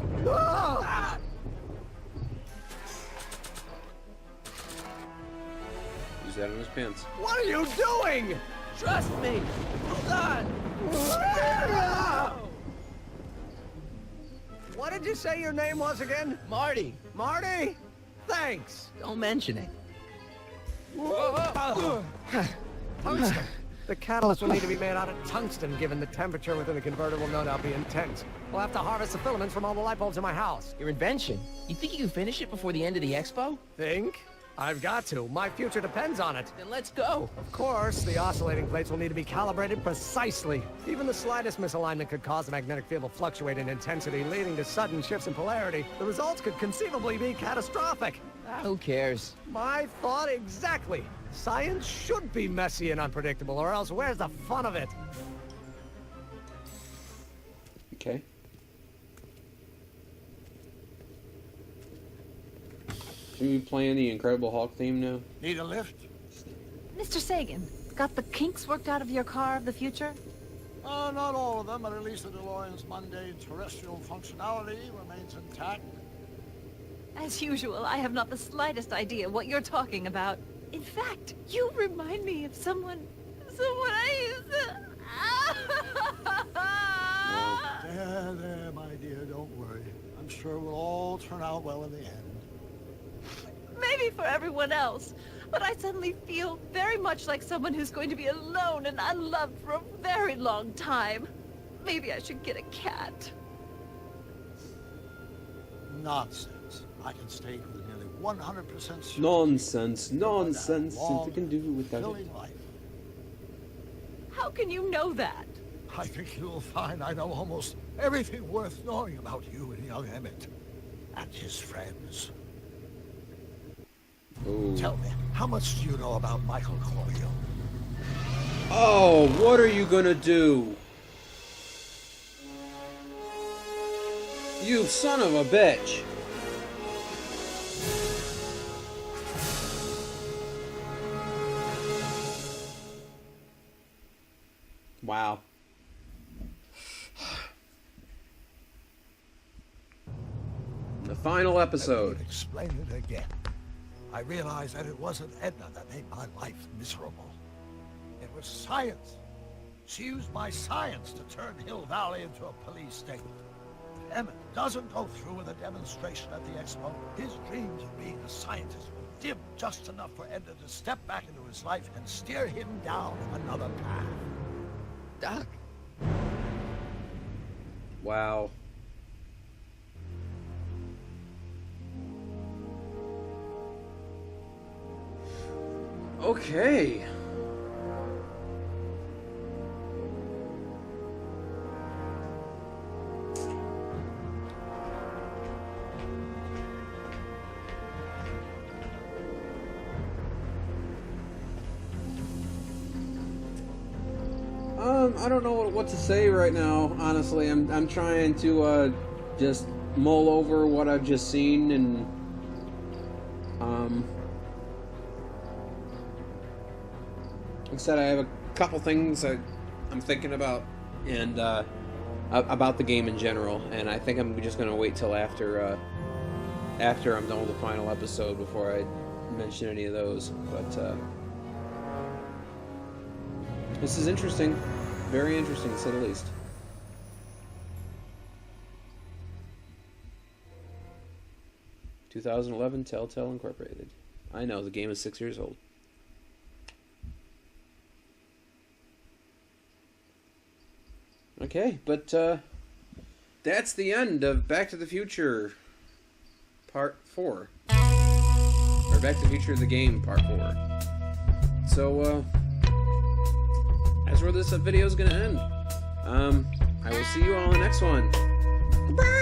Use that on his pants. What are you doing? Trust me! Hold on! What did you say your name was again? Marty! Marty? Thanks. Don't mention it. Tungsten. The catalyst will need to be made out of tungsten, given the temperature within the converter will no doubt be intense. We'll have to harvest the filaments from all the light bulbs in my house. Your invention? You think you can finish it before the end of the expo? Think? I've got to. My future depends on it. Then let's go. Of course, the oscillating plates will need to be calibrated precisely. Even the slightest misalignment could cause the magnetic field to fluctuate in intensity, leading to sudden shifts in polarity. The results could conceivably be catastrophic. Who cares? My thought exactly. Science should be messy and unpredictable, or else where's the fun of it? Okay. Should we be playing the Incredible Hulk theme now? Need a lift? Mr. Sagan, got the kinks worked out of your car of the future? Not all of them, but at least the DeLorean's mundane terrestrial functionality remains intact. As usual, I have not the slightest idea what you're talking about. In fact, you remind me of someone I used to... There, my dear, don't worry. I'm sure we'll all turn out well in the end. Maybe for everyone else, but I suddenly feel very much like someone who's going to be alone and unloved for a very long time. Maybe I should get a cat. Nonsense. I can state with nearly 100% certainty. Nonsense. Since I can do without it. Life. How can you know that? I think you'll find I know almost everything worth knowing about you and young Emmett and his friends. Ooh. Tell me, how much do you know about Michael Corio? Oh, what are you gonna do? You son of a bitch! Wow. The final episode. Let me explain it again. I realized that it wasn't Edna that made my life miserable. It was science. She used my science to turn Hill Valley into a police state. If Emmett doesn't go through with a demonstration at the expo, his dreams of being a scientist will dim just enough for Edna to step back into his life and steer him down another path. Doc. Wow. Okay. I don't know what to say right now. Honestly, I'm trying to just mull over what I've just seen and like I said, I have a couple things I'm thinking about and about the game in general, and I think I'm just gonna wait till after I'm done with the final episode before I mention any of those. But this is interesting. Very interesting, to say the least. "2011 Telltale Incorporated." I know, the game is 6 years old. Okay, but that's the end of Back to the Future Part 4. Or Back to the Future of the Game Part 4. So, that's where this video is going to end. I will see you all in the next one. Goodbye!